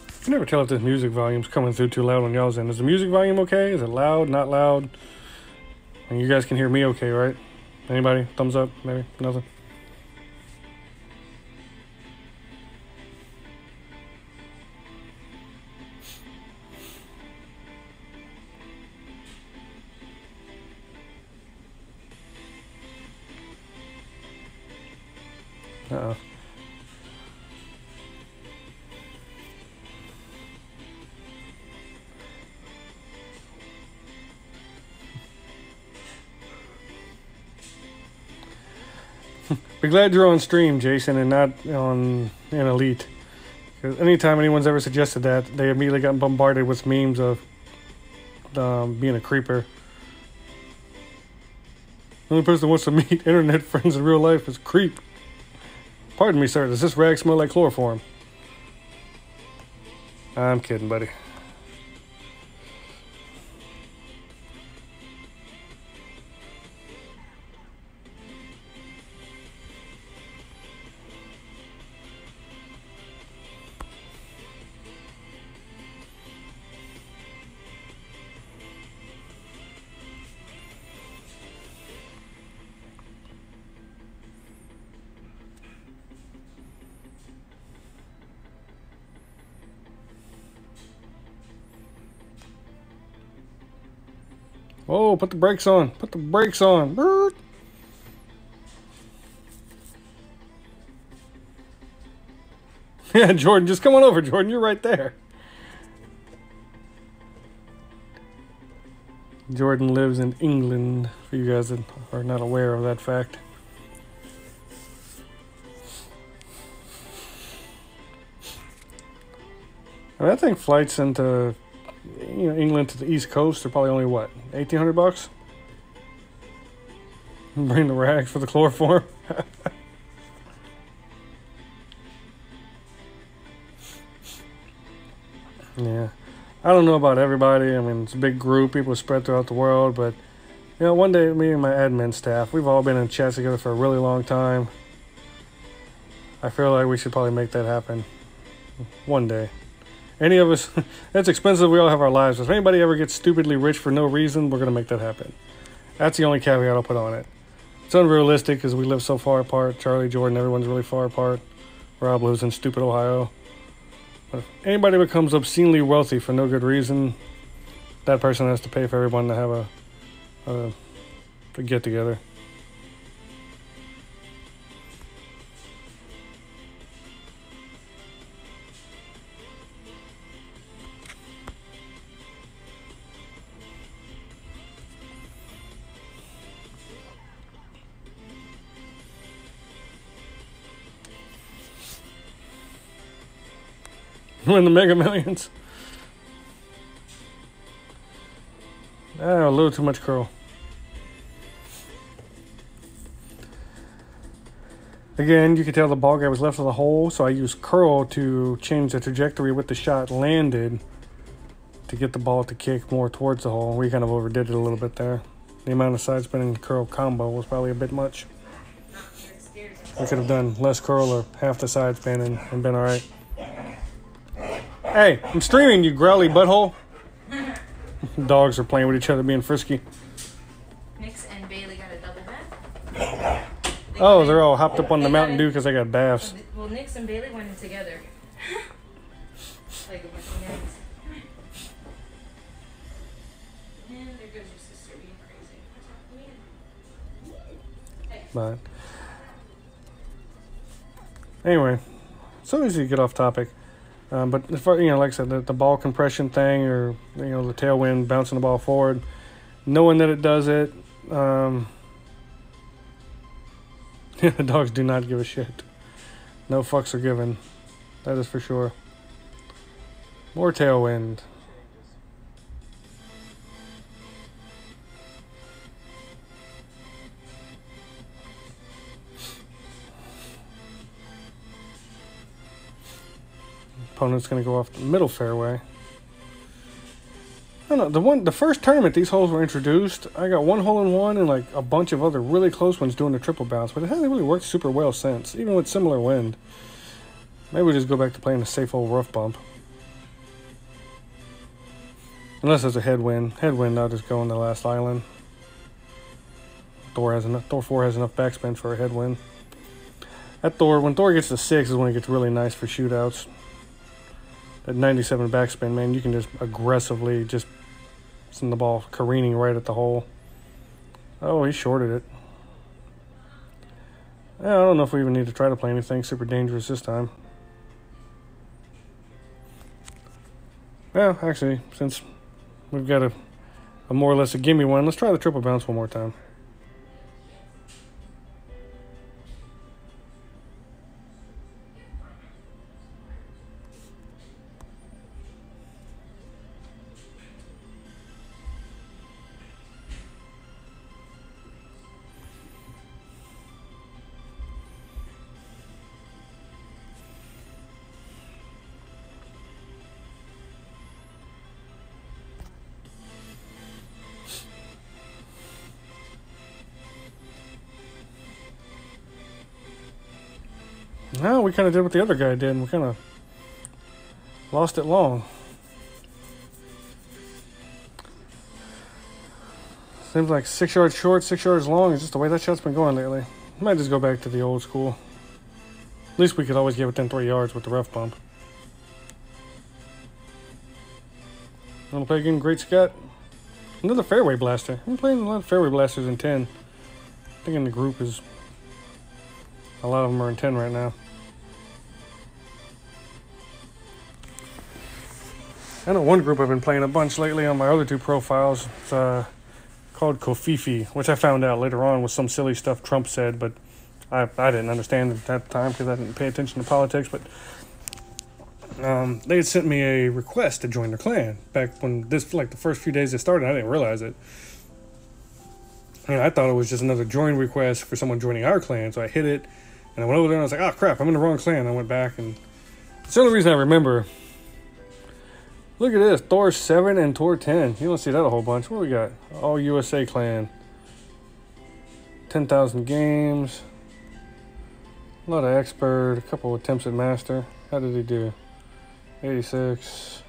Speaker 1: I can never tell if this music volume's coming through too loud on y'all's end. Is the music volume okay? Is it loud, not loud? And you guys can hear me okay, right? Anybody? Thumbs up? Maybe? Nothing? Uh-oh. Be glad you're on stream, Jason, and not on an Elite. Because anytime anyone's ever suggested that, they immediately got bombarded with memes of being a creeper. The only person who wants to meet internet friends in real life is creep. Pardon me, sir. Does this rag smell like chloroform? I'm kidding, buddy. Oh, put the brakes on. Put the brakes on. Brrr. Yeah, Jordan, just come on over, Jordan. You're right there. Jordan lives in England, for you guys that are not aware of that fact. I mean, I think flights into England to the East Coast are probably only what, $1,800? Bring the rags for the chloroform. Yeah, I don't know about everybody. I mean, it's a big group, people spread throughout the world, but one day me and my admin staff, we've all been in chats together for a really long time. I feel like we should probably make that happen one day. Any of us, that's expensive, we all have our lives. If anybody ever gets stupidly rich for no reason, we're going to make that happen. That's the only caveat I'll put on it. It's unrealistic because we live so far apart. Charlie, Jordan, everyone's really far apart. Rob lives in stupid Ohio. But if anybody becomes obscenely wealthy for no good reason, that person has to pay for everyone to have a get-together. Win the Mega Millions. A little too much curl. Again, you could tell the ball guy was left with a hole, so I used curl to change the trajectory with the shot landed to get the ball to kick more towards the hole. We kind of overdid it a little bit there. The amount of side spinning curl combo was probably a bit much. I could have done less curl or half the side spin and been alright. Hey, I'm streaming, you growly butthole. Dogs are playing with each other, being frisky.
Speaker 3: Nix and Bailey got a double bath.
Speaker 1: Oh, they're all hopped up on the Mountain Dew because they got baths.
Speaker 3: Well, Nix and Bailey went in together. Like a bunch of nags. And there goes your sister being crazy.
Speaker 1: But anyway, so easy to get off topic. But as far, like I said, the ball compression thing, or the tailwind bouncing the ball forward, knowing that it does it. The dogs do not give a shit. No fucks are given. That is for sure. More tailwind. Opponent's going to go off the middle fairway. I don't know, the first tournament these holes were introduced, I got one hole in one and like a bunch of other really close ones doing the triple bounce, but it hasn't really worked super well since, even with similar wind. Maybe we just go back to playing a safe old rough bump. Unless there's a headwind. Headwind, I'll just go on the last island. Thor 4 has enough backspin for a headwind. When Thor gets to 6 is when it gets really nice for shootouts. At 97 backspin, man, you can just aggressively just send the ball careening right at the hole. Oh, he shorted it. I don't know if we even need to try to play anything super dangerous this time. Well, actually, since we've got a more or less a gimme one, let's try the triple bounce one more time. No, we kind of did what the other guy did, and we kind of lost it long. Seems like 6 yards short, 6 yards long is just the way that shot's been going lately. Might just go back to the old school. At least we could always get within 3 yards with the rough bump. Want to play again, Great Scott? Another fairway blaster. I'm playing a lot of fairway blasters in 10. I think in the group is... a lot of them are in 10 right now. I know one group I've been playing a bunch lately on my other two profiles. It's called Kofifi, which I found out later on was some silly stuff Trump said, but I didn't understand at that time because I didn't pay attention to politics. But they had sent me a request to join their clan back when this, like the first few days it started. I didn't realize it. And I thought it was just another join request for someone joining our clan, so I hit it. And I went over there and I was like, oh crap, I'm in the wrong clan. I went back, and it's the only reason I remember. Look at this, Thor 7 and Thor 10. You don't see that a whole bunch. What do we got? All USA clan. 10,000 games. A lot of expert, a couple attempts at master. How did he do? 86.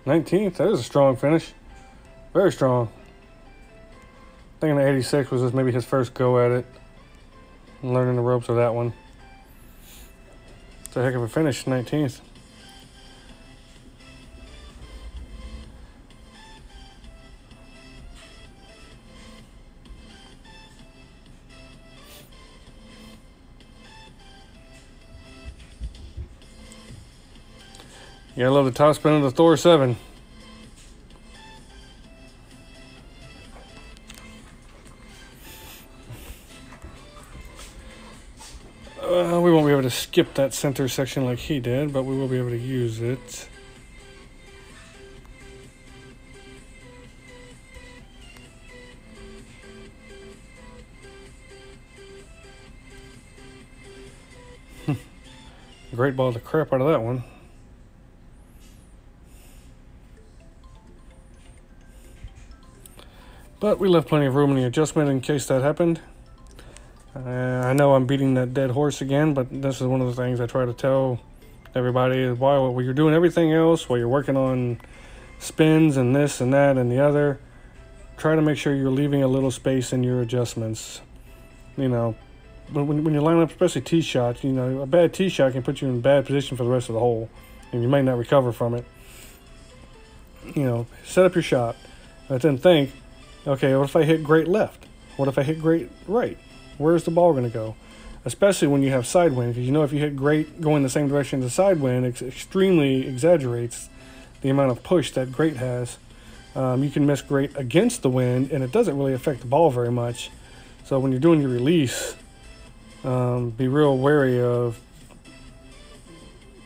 Speaker 1: 19th, that is a strong finish. Very strong. Thinking the 86 was just maybe his first go at it. Learning the ropes of that one. It's a heck of a finish, 19th. Yeah, I love the top spin of the Thor 7. We won't be able to skip that center section like he did, but we will be able to use it. Great ball the crap out of that one. But we left plenty of room in the adjustment in case that happened. I know I'm beating that dead horse again, but this is one of the things I try to tell everybody is while you're doing everything else, while you're working on spins and this and that and the other, try to make sure you're leaving a little space in your adjustments. You know, when you line up, especially tee shots, you know, a bad tee shot can put you in a bad position for the rest of the hole, and you might not recover from it. You know, set up your shot, but then think, okay, what if I hit great left? What if I hit great right? Where's the ball going to go? Especially when you have side wind, because you know if you hit great going the same direction as the side wind, it extremely exaggerates the amount of push that great has. You can miss great against the wind, and it doesn't really affect the ball very much. So when you're doing your release, be real wary of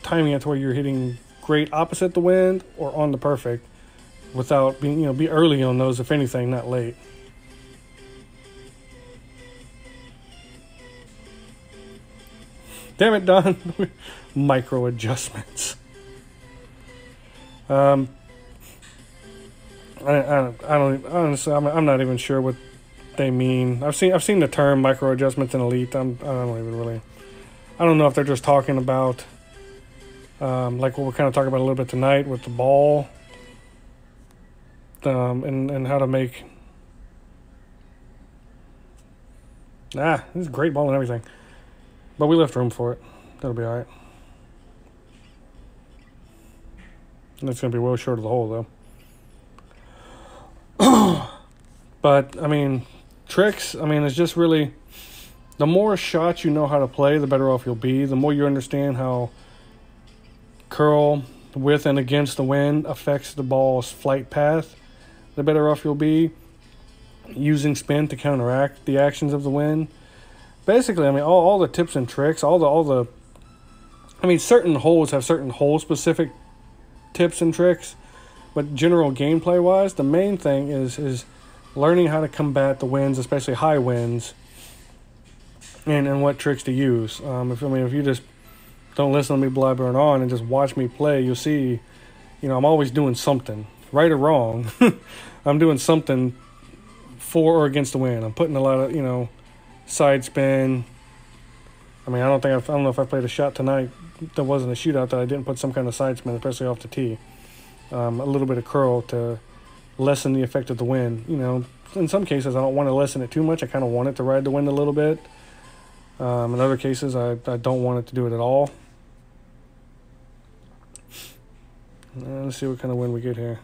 Speaker 1: timing it to where you're hitting great opposite the wind or on the perfect, without being, you know, be early on those, if anything, not late. Damn it, Don. Micro adjustments. I don't honestly. I'm not even sure what they mean. I've seen the term micro adjustments in Elite. I don't know if they're just talking about like what we're kind of talking about a little bit tonight with the ball, and how to make. This is a great ball and everything. But we left room for it. That'll be all right. And it's going to be well short of the hole, though. But, I mean, tricks, I mean, it's just really... The more shots you know how to play, the better off you'll be. The more you understand how curl with and against the wind affects the ball's flight path, the better off you'll be. Using spin to counteract the actions of the wind. Basically, I mean, all the tips and tricks, all the I mean, certain holes have certain hole-specific tips and tricks, but general gameplay-wise, the main thing is learning how to combat the winds, especially high winds, and what tricks to use. If you just don't listen to me blabbering on and just watch me play, you'll see, you know, I'm always doing something, right or wrong. I'm doing something for or against the wind. I'm putting a lot of, you know, side spin. I mean, I don't know if I played a shot tonight that wasn't a shootout that I didn't put some kind of side spin, especially off the tee. A little bit of curl to lessen the effect of the wind. You know, in some cases I don't want to lessen it too much. I kind of want it to ride the wind a little bit. In other cases I don't want it to do it at all. Let's see what kind of wind we get here.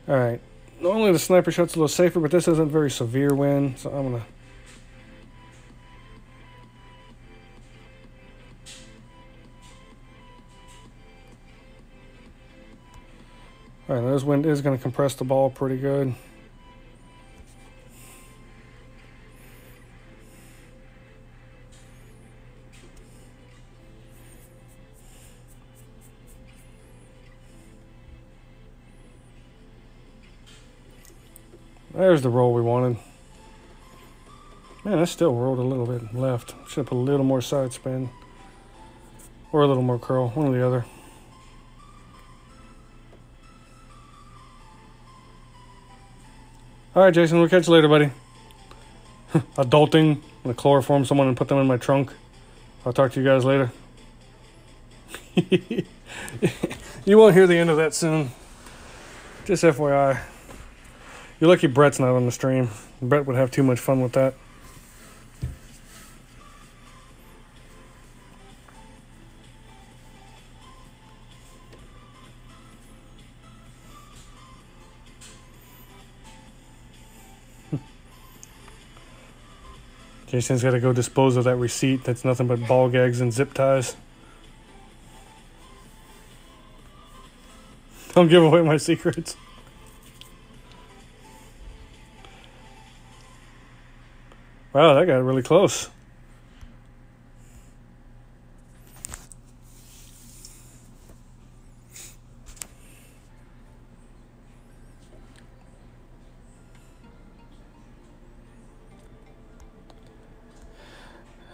Speaker 1: All right. Normally the sniper shot's a little safer, but this isn't very severe wind, so I'm going to... All right, this wind is going to compress the ball pretty good. There's the roll we wanted. Man, I still rolled a little bit left. Should have put a little more side spin. Or a little more curl, one or the other. Alright, Jason, we'll catch you later, buddy. Adulting. I'm going to chloroform someone and put them in my trunk. I'll talk to you guys later. You won't hear the end of that soon. Just FYI. You're lucky Brett's not on the stream. Brett would have too much fun with that. Jason's got to go dispose of that receipt. That's nothing but ball gags and zip ties. Don't give away my secrets. Wow, that got really close.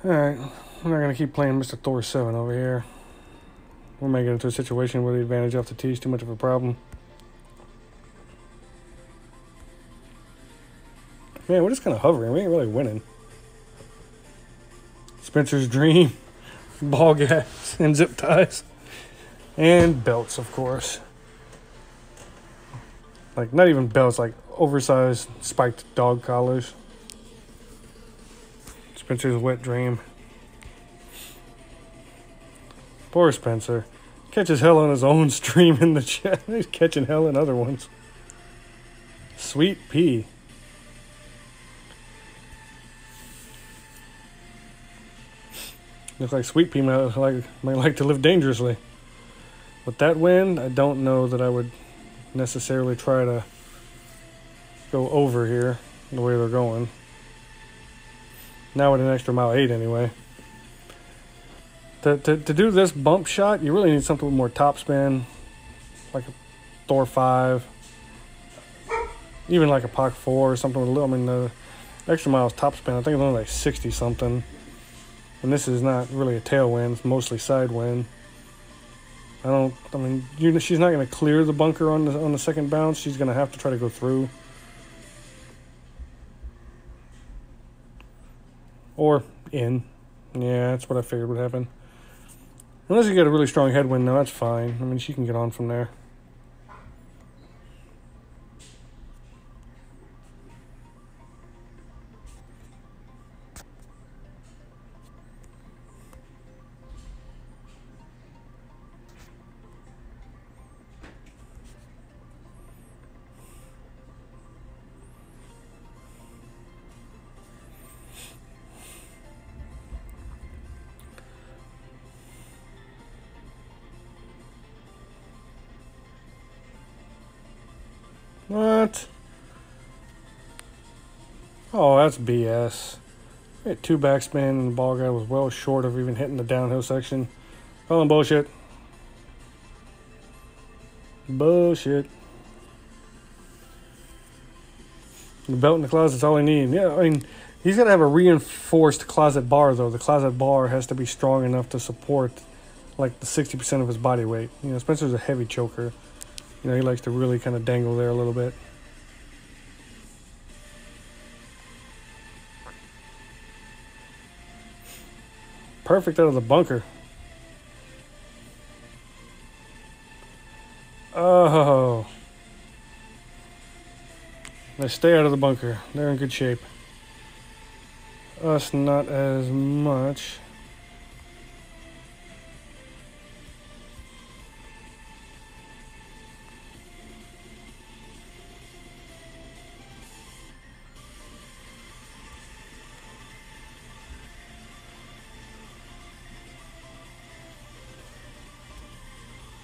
Speaker 1: Alright, I'm not going to keep playing Mr. Thor 7 over here. We might get into a situation where the advantage off the tee is too much of a problem. Man, we're just kind of hovering. We ain't really winning. Spencer's dream. Ball gags and zip ties. And belts, of course. Like, not even belts, like oversized spiked dog collars. Spencer's wet dream. Poor Spencer. Catches hell on his own stream in the chat. He's catching hell in other ones. Sweet pea. Looks like Sweet Pea might like to live dangerously. With that wind, I don't know that I would necessarily try to go over here the way they're going. Now with an extra mile 8 anyway. To do this bump shot, you really need something with more topspin, like a Thor 5, even like a Poc 4 or something with a little. I mean, the extra miles topspin, I think it's only like 60 something. And this is not really a tailwind; it's mostly side wind. She's not going to clear the bunker on the second bounce. She's going to have to try to go through. Or in. Yeah, that's what I figured would happen. Unless you get a really strong headwind, no, that's fine. I mean, she can get on from there. What? Oh, that's BS. We had 2 backspin and the ball guy was well short of even hitting the downhill section. Calling bullshit. Bullshit. The belt in the closet's all I need. Yeah, I mean, he's got to have a reinforced closet bar, though. The closet bar has to be strong enough to support, like, the 60% of his body weight. You know, Spencer's a heavy choker. You know, he likes to really kind of dangle there a little bit. Perfect out of the bunker. Oh. They stay out of the bunker. They're in good shape. Us not as much.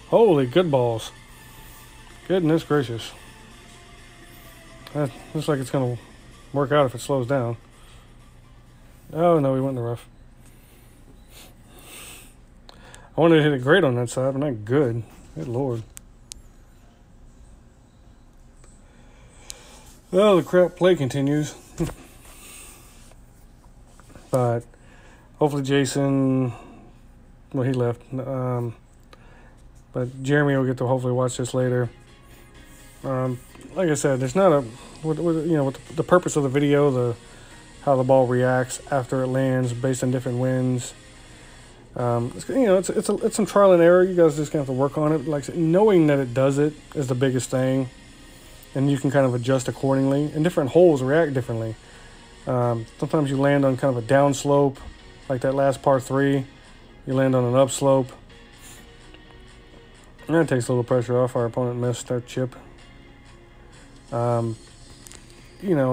Speaker 1: Holy good balls. Goodness gracious. That looks like it's going to work out if it slows down. Oh, no, he went in the rough. I wanted to hit it great on that side, but not good. Good Lord. Well, the crap play continues. But hopefully Jason... Well, he left. But Jeremy will get to hopefully watch this later. Like I said, there's not a... With the purpose of the video, how the ball reacts after it lands based on different winds. It's some trial and error. You guys just gonna have to work on it. Like, knowing that it does it is the biggest thing, and you can kind of adjust accordingly. And different holes react differently. Sometimes you land on kind of a down slope, like that last par 3. You land on an up slope. And that takes a little pressure off. Our opponent missed our chip. And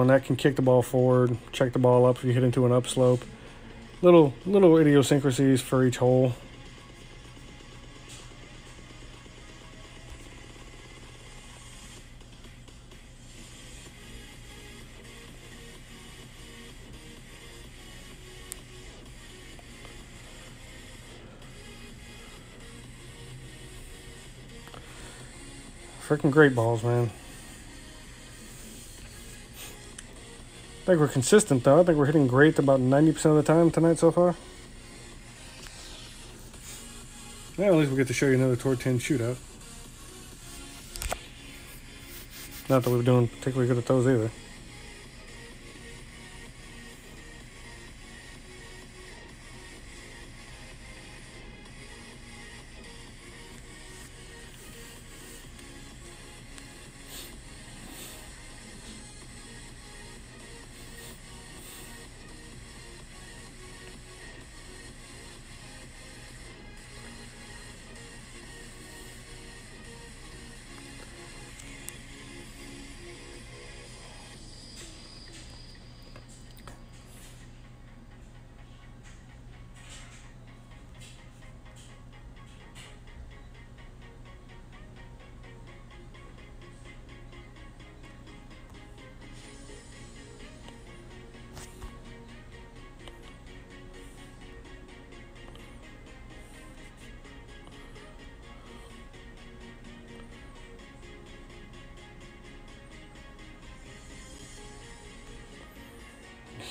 Speaker 1: that can kick the ball forward, check the ball up if you hit into an upslope. Little idiosyncrasies for each hole. Freaking great balls, man. I think we're consistent, though. I think we're hitting great about 90% of the time tonight so far. Yeah, at least we'll get to show you another Tour 10 shootout. Not that we're doing particularly good at those either.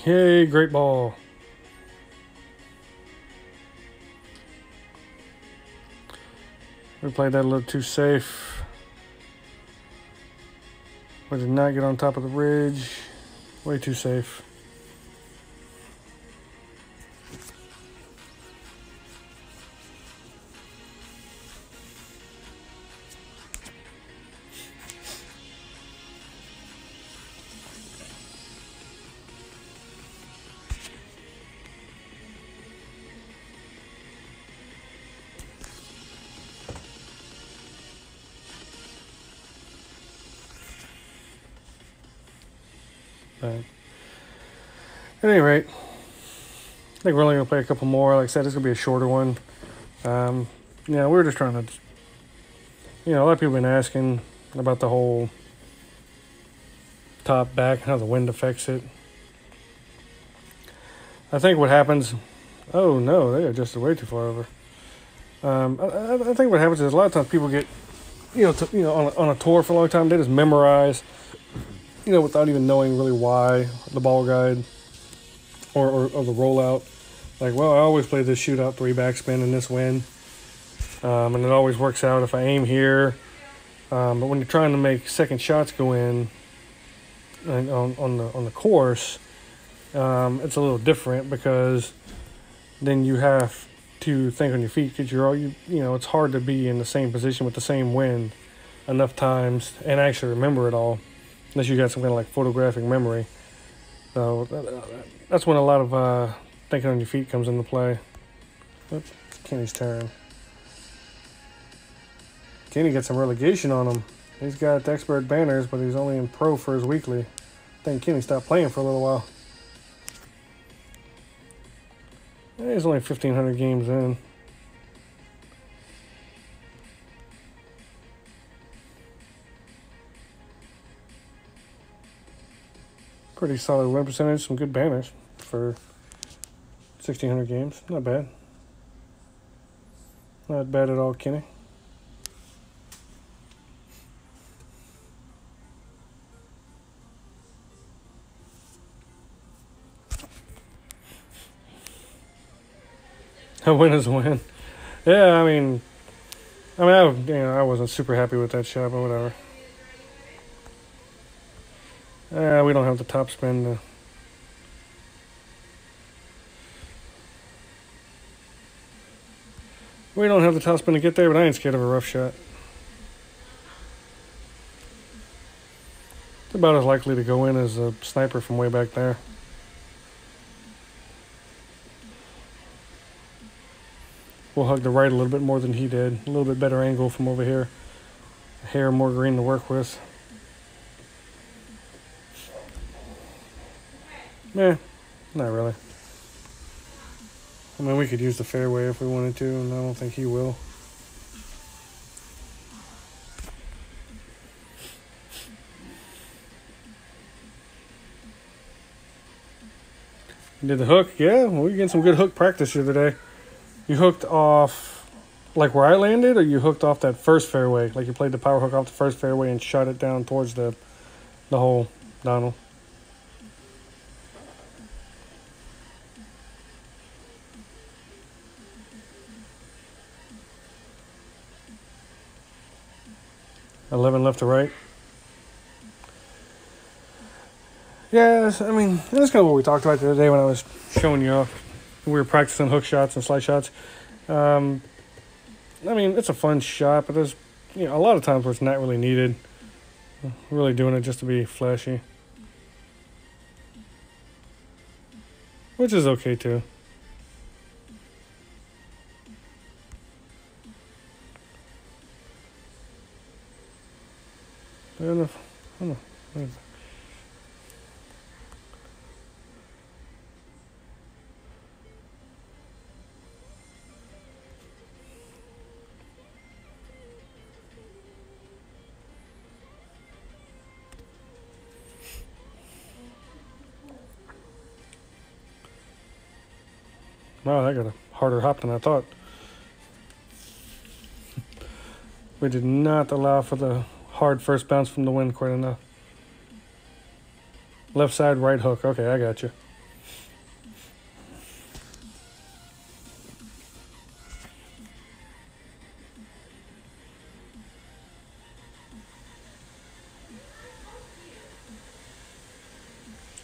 Speaker 1: Yay, great ball. We played that a little too safe. We did not get on top of the ridge. Way too safe. But at any rate, I think we're only going to play a couple more. Like I said, this is going to be a shorter one. Yeah, we're just trying to, a lot of people have been asking about the whole top back, how the wind affects it. I think what happens, oh no, they adjusted way too far over. I think what happens is a lot of times people get, on a tour for a long time, they just memorize, without even knowing really why the ball guide or the rollout. Like, well, I always play this shootout 3 backspin in this wind. And it always works out if I aim here. But when you're trying to make second shots go in on the course, it's a little different because then you have to think on your feet because it's hard to be in the same position with the same wind enough times and actually remember it all. Unless you got some kind of like photographic memory. So that's when a lot of thinking on your feet comes into play. Oops, Kenny's turn. Kenny gets some relegation on him. He's got expert banners, but he's only in pro for his weekly. I think Kenny stopped playing for a little while. He's only 1,500 games in. Pretty solid win percentage, some good banners for 1,600 games. Not bad. Not bad at all, Kenny. A win is a win. Yeah, I wasn't super happy with that shot, but whatever. We don't have the top spin. We don't have the top spin to get there, but I ain't scared of a rough shot. It's about as likely to go in as a sniper from way back there. We'll hug the right a little bit more than he did. A little bit better angle from over here. Hair more green to work with. Nah, not really. I mean, we could use the fairway if we wanted to, and I don't think he will. You did the hook? Yeah, well, you're getting some good hook practice the other day. You hooked off, like where I landed, or you hooked off that first fairway? Like you played the power hook off the first fairway and shot it down towards the hole, Donald? 11 left to right. Yeah, I mean, that's kind of what we talked about the other day when I was showing you off. We were practicing hook shots and slide shots. I mean, it's a fun shot, but there's a lot of times where it's not really needed. We're really doing it just to be flashy. Which is okay too. I don't know. Wow, that got a harder hop than I thought. We did not allow for the hard first bounce from the wind quite enough. Left side, right hook. Okay, I got you.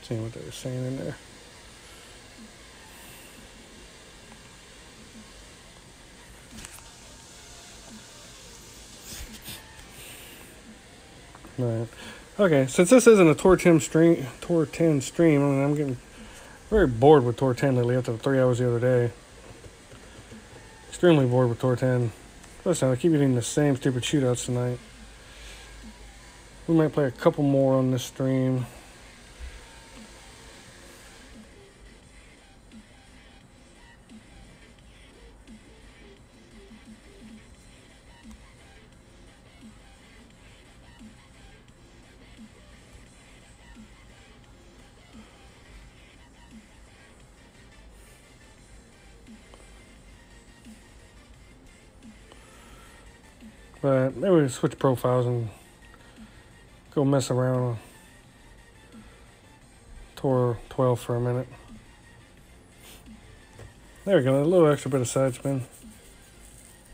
Speaker 1: Seeing what they were saying in there. Right. Okay, since this isn't a Tour 10 stream, I mean, I'm getting very bored with Tour 10 lately after the 3 hours the other day. Extremely bored with Tour 10. Listen, I keep getting the same stupid shootouts tonight. We might play a couple more on this stream. But maybe we switch profiles and go mess around on Tour 12 for a minute. There we go, a little extra bit of side spin.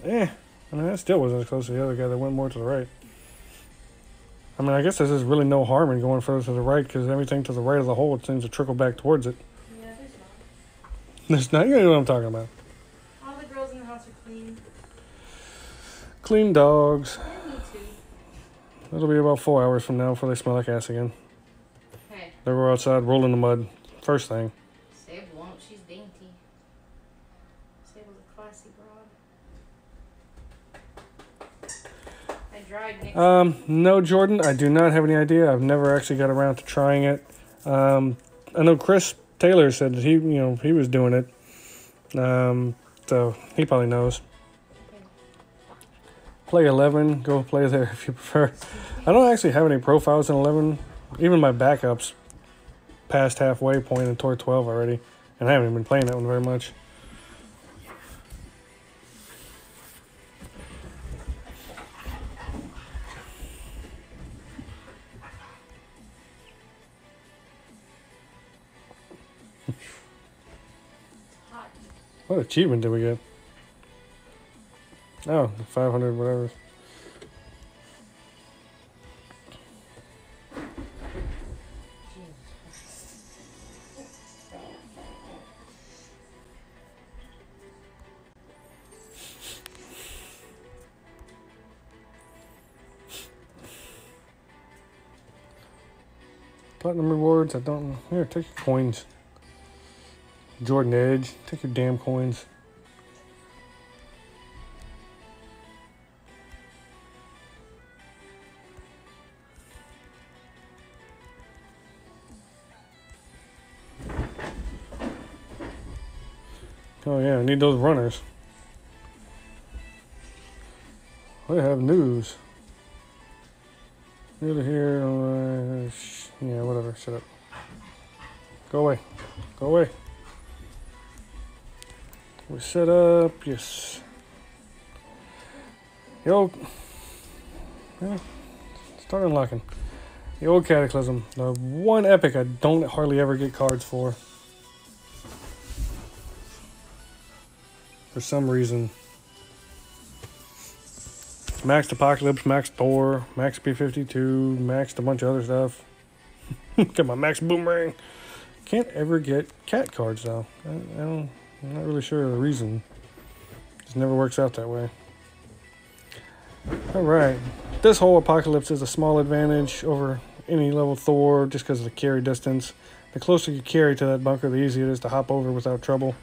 Speaker 1: I mean, that still wasn't as close as the other guy that went more to the right. I mean, I guess there's just really no harm in going further to the right because everything to the right of the hole seems to trickle back towards it.
Speaker 3: Yeah, there's not.
Speaker 1: There's not, you know what I'm talking about.
Speaker 3: All the girls in the house are clean.
Speaker 1: Clean dogs.
Speaker 3: Yeah, me too.
Speaker 1: It'll be about 4 hours from now before they smell like ass again.
Speaker 3: Hey,
Speaker 1: They were outside rolling in the mud. First thing.
Speaker 3: Sable won't. She's dainty. Sable's a classy broad. I dried Nick's.
Speaker 1: No, Jordan, I do not have any idea. I've never actually got around to trying it. I know Chris Taylor said that he was doing it. So he probably knows. Play 11, go play there if you prefer. I don't actually have any profiles in 11. Even my backups past halfway point in Tour 12 already. And I haven't even been playing that one very much. What achievement did we get? Oh, 500 whatever. Platinum rewards, I don't know. Here, take your coins. Jordan Edge, take your damn coins. Oh yeah, I need those runners. I have news. Over here, yeah, whatever, shut up. Go away. Go away. We set up, yes. Yo, yeah, start unlocking. The old Cataclysm, the one epic I don't hardly ever get cards for some reason. Maxed Apocalypse, maxed Thor, maxed B-52, maxed a bunch of other stuff. Got my max Boomerang. Can't ever get cat cards though. I'm not really sure of the reason. Just never works out that way. Alright. This whole Apocalypse is a small advantage over any level Thor just because of the carry distance. The closer you carry to that bunker, the easier it is to hop over without trouble.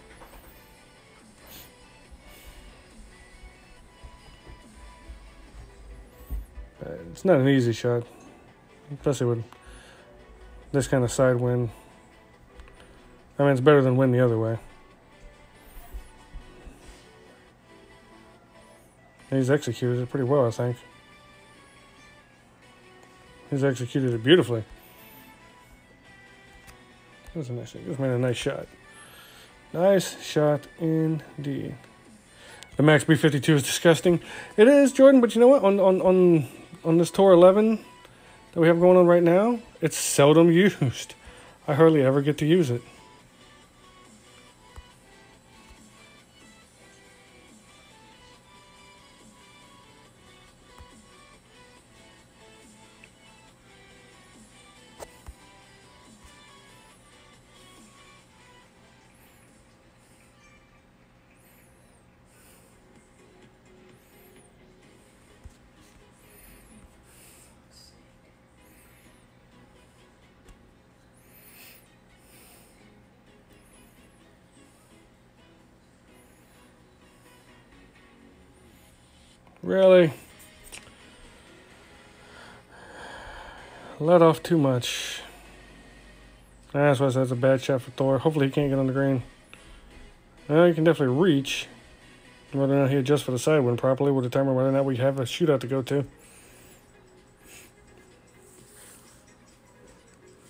Speaker 1: It's not an easy shot, especially with this kind of side wind. I mean, it's better than wind the other way. He's executed it pretty well, I think. He's executed it beautifully. That was a nice thing. Just made a nice shot. Nice shot indeed. The max B-52 is disgusting. It is, Jordan, but you know what? On this Tor 11 that we have going on right now, it's seldom used. I hardly ever get to use it. Really? Let off too much. That's why that's a bad shot for Thor. Hopefully he can't get on the green. Well, he can definitely reach. Whether or not he adjusts for the side wind properly will determine whether or not we have a shootout to go to.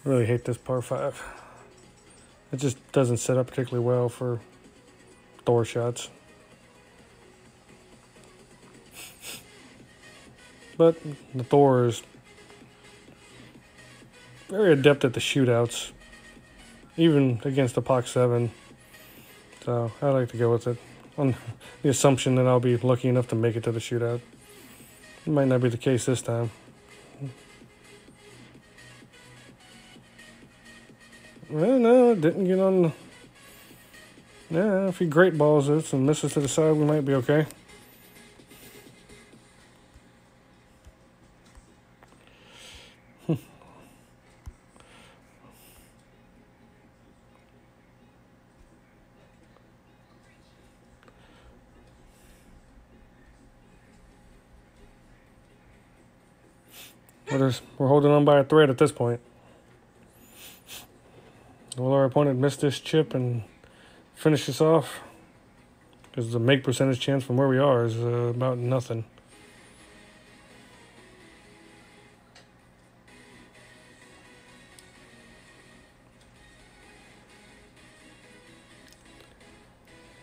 Speaker 1: Really hate this par 5. It just doesn't set up particularly well for Thor shots. But the Thor is very adept at the shootouts, even against the POC 7. So I like to go with it on the assumption that I'll be lucky enough to make it to the shootout. It might not be the case this time. Well, no, it didn't get on the... Yeah, if he great balls this and misses to the side, we might be okay. We're holding on by a thread at this point. Will our opponent miss this chip and finish this off? Because the make percentage chance from where we are is about nothing.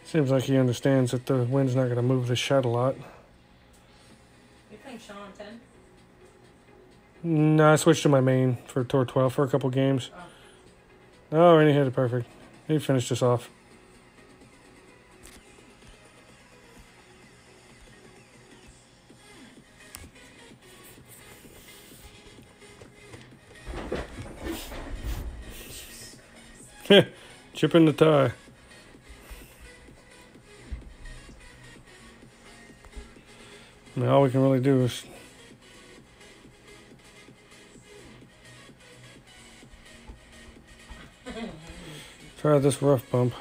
Speaker 1: Seems like he understands that the wind's not going to move this shot a lot.
Speaker 3: You're playing Sean on 10?
Speaker 1: No, I switched to my main for Tor 12 for a couple games. Oh, and he hit it perfect. He finished us off. Chip in the tie. I mean, all we can really do is try this rough bump.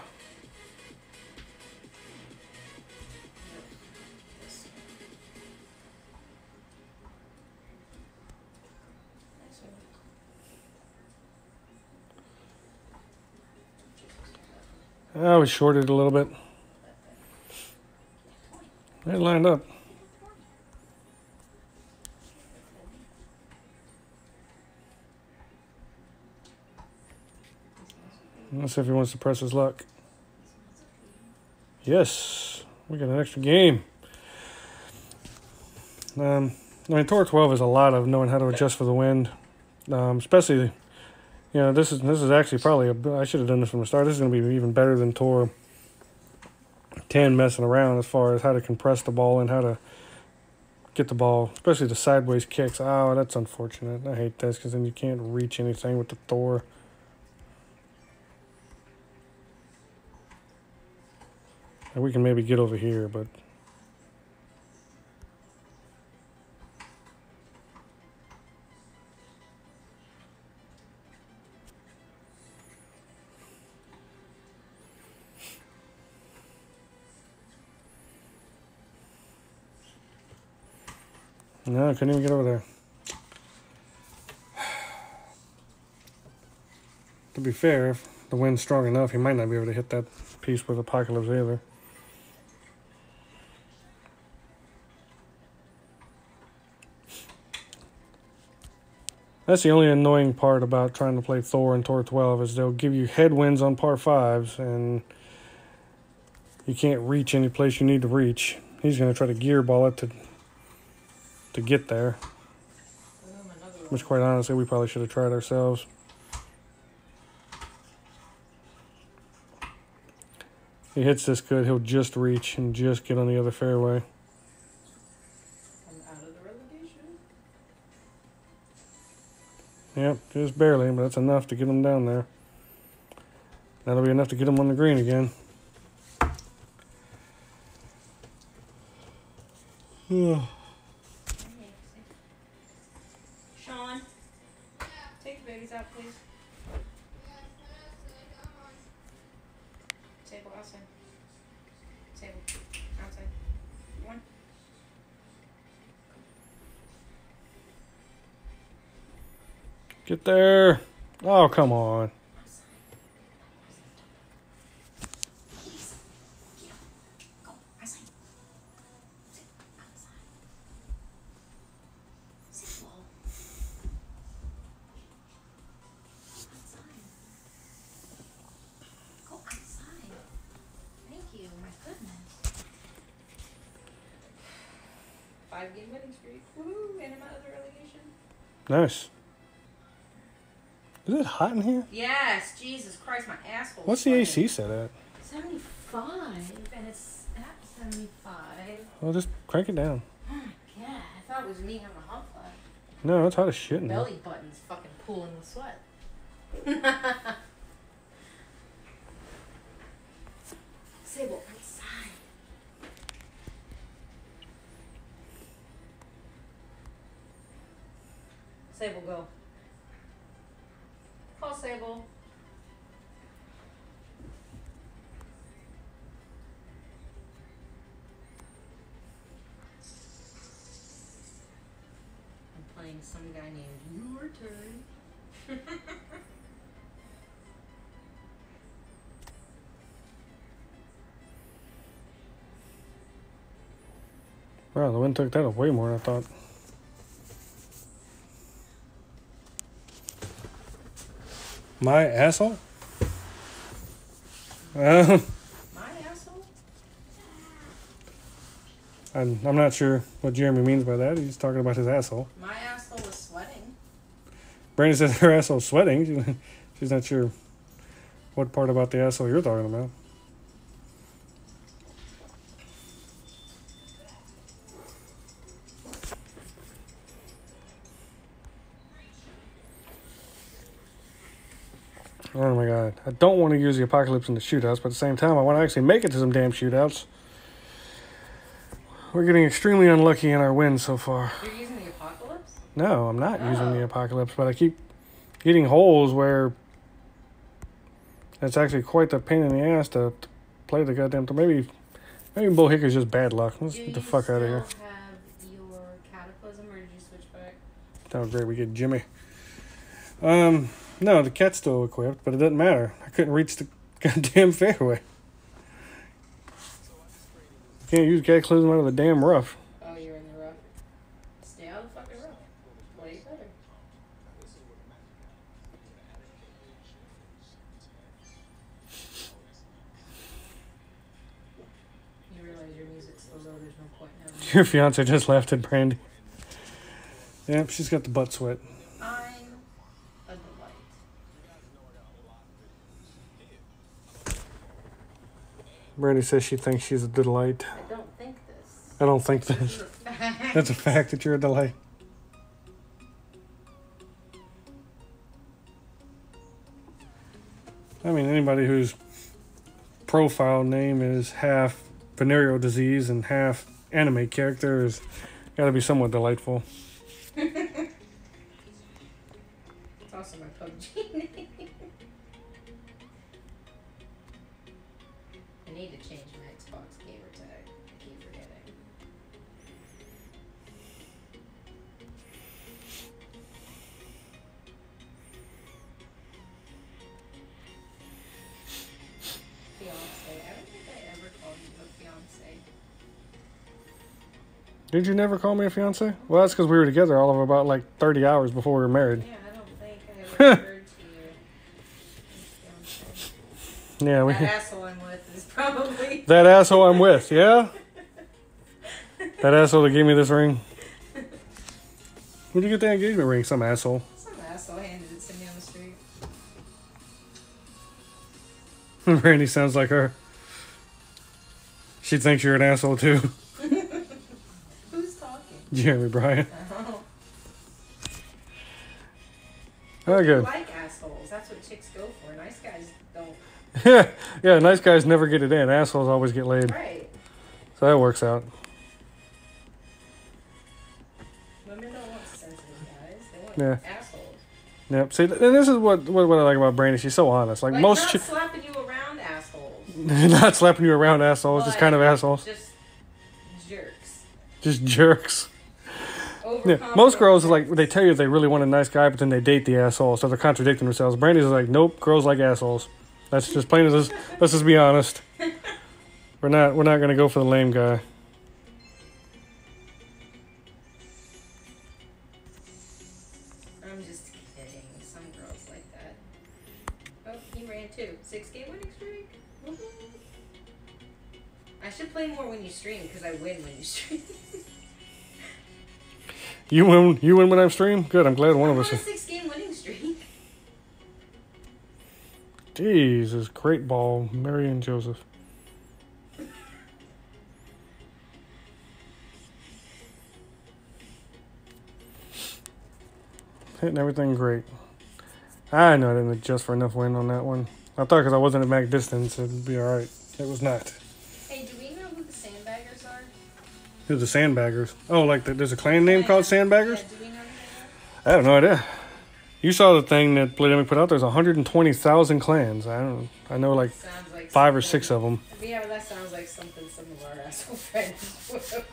Speaker 1: I was shorted a little bit. It lined up. Let's see if he wants to press his luck. Yes, we got an extra game. I mean, Tor 12 is a lot of knowing how to adjust for the wind, especially. You know, this is actually probably I should have done this from the start. This is going to be even better than Tor 10 messing around as far as how to compress the ball and how to get the ball, especially the sideways kicks. Oh, that's unfortunate. I hate this because then you can't reach anything with the Thor. And we can maybe get over here, but... No, I couldn't even get over there. To be fair, if the wind's strong enough, he might not be able to hit that piece with Apocalypse either. That's the only annoying part about trying to play Thor and Tor 12 is they'll give you headwinds on par 5s and you can't reach any place you need to reach. He's going to try to gear ball it to get there. Which, quite honestly, we probably should have tried ourselves. He hits this good, he'll just reach and just get on the other fairway.
Speaker 3: I'm out of the relegation.
Speaker 1: Yep, just barely, but that's enough to get him down there. That'll be enough to get him on the green again.
Speaker 3: Sean, take the babies out, please. Table outside. Table outside. One.
Speaker 1: Get there. Oh, come on.
Speaker 3: Five-game winning streak. Woohoo! And I'm out of the relegation.
Speaker 1: Nice. Is it hot in here?
Speaker 3: Yes, Jesus Christ, my asshole.
Speaker 1: What's the AC set at?
Speaker 3: 75, and it's at 75.
Speaker 1: Well, just crank it down.
Speaker 3: Oh my god, I thought it was me having a hot flash.
Speaker 1: No, it's hot as shit in here.
Speaker 3: Belly button's fucking pooling with sweat. Sable, outside. Sable, go. Call Sable. I'm playing some guy named Your Turn.
Speaker 1: Wow, the wind took that way more than I thought. My asshole?
Speaker 3: My asshole?
Speaker 1: I'm not sure what Jeremy means by that. He's talking about his asshole.
Speaker 3: My asshole was sweating.
Speaker 1: Brandy says her asshole's sweating. She's not sure what part about the asshole you're talking about. Oh my god. I don't want to use the Apocalypse in the shootouts, but at the same time, I want to actually make it to some damn shootouts. We're getting extremely unlucky in our wins so far.
Speaker 3: You're using the Apocalypse?
Speaker 1: No, I'm not using the Apocalypse, but I keep hitting holes where it's actually quite the pain in the ass to play the goddamn... Maybe Bull Hickory's just bad luck. Let's get the fuck out of here.
Speaker 3: Do you have your Cataclysm, or did you switch back?
Speaker 1: Oh, great, we get Jimmy. No, the cat's still equipped, but it doesn't matter. I couldn't reach the goddamn fairway. Can't use Cataclysm out of the damn rough.
Speaker 3: Oh, you're in the rough. Stay out of the fucking rough. Way better. You realize your music's so low, there's no point in having
Speaker 1: Your fiance just laughed at Brandy. Yep, she's got the butt sweat.
Speaker 3: I'm a delight.
Speaker 1: Brandy says she thinks she's a delight.
Speaker 3: I don't think this.
Speaker 1: I don't think this.
Speaker 3: This is a fact.
Speaker 1: That's a fact that you're a delight. I mean, anybody whose profile name is half venereal disease and half anime character has got to be somewhat delightful.
Speaker 3: It's also my PUBG name. I need to change my Xbox gamer tag. I keep forgetting. Fiance. I don't think I ever called you a fiance.
Speaker 1: Did you never call me a fiance? Well, that's because we were together all of about like 30 hours before we were married.
Speaker 3: Yeah, I don't think I ever referred to you as fiance.
Speaker 1: Yeah,
Speaker 3: That asshole I'm with is probably.
Speaker 1: that asshole I'm with, yeah? That asshole that gave me this ring. Where'd you get that engagement ring? Some asshole.
Speaker 3: Some asshole handed it to me on the street.
Speaker 1: Randy sounds like her. She thinks you're an asshole too.
Speaker 3: Who's talking?
Speaker 1: Jeremy Bryan.
Speaker 3: Oh.
Speaker 1: Oh, good.
Speaker 3: I like assholes. That's what chicks go for. Nice guys don't.
Speaker 1: Yeah, nice guys never get it in. Assholes always get laid.
Speaker 3: Right.
Speaker 1: So that works out.
Speaker 3: Women don't want sensitive guys. They want
Speaker 1: Yeah.
Speaker 3: assholes.
Speaker 1: Yep. See, and this is what I like about Brandy. She's so honest. Like most
Speaker 3: not slapping you around assholes.
Speaker 1: not slapping you around assholes, just kind of assholes.
Speaker 3: Just jerks.
Speaker 1: Just jerks. Yeah. Most girls are like, they tell you they really want a nice guy, but then they date the asshole, so they're contradicting themselves. Brandy's like, nope, girls like assholes. That's just plain as this. Let's just be honest. We're not gonna go for the lame guy.
Speaker 3: I'm just kidding. Some girls like that. Oh, he ran too. 6-game winning streak. Woohoo. I should play more when you stream because I win when you stream.
Speaker 1: You win when I stream? Good, I'm glad one of us
Speaker 3: I'm
Speaker 1: is.
Speaker 3: on a 6-game winning streak.
Speaker 1: Jesus, great ball, Mary and Joseph. Hitting everything great. I know I didn't adjust for enough wind on that one. I thought because I wasn't at back distance, it'd be alright. It was not.
Speaker 3: Hey, do we know who the Sandbaggers are?
Speaker 1: Who's the Sandbaggers? Oh, like there's a clan name called Sandbaggers?
Speaker 3: Yeah, do we know who
Speaker 1: I have no idea. You saw the thing that Blademic put out. There's 120,000 clans. I know like
Speaker 3: they are? Sounds like
Speaker 1: 5 or
Speaker 3: something-
Speaker 1: 6 of them.
Speaker 3: Yeah, but that sounds like something some of our asshole friends would have done.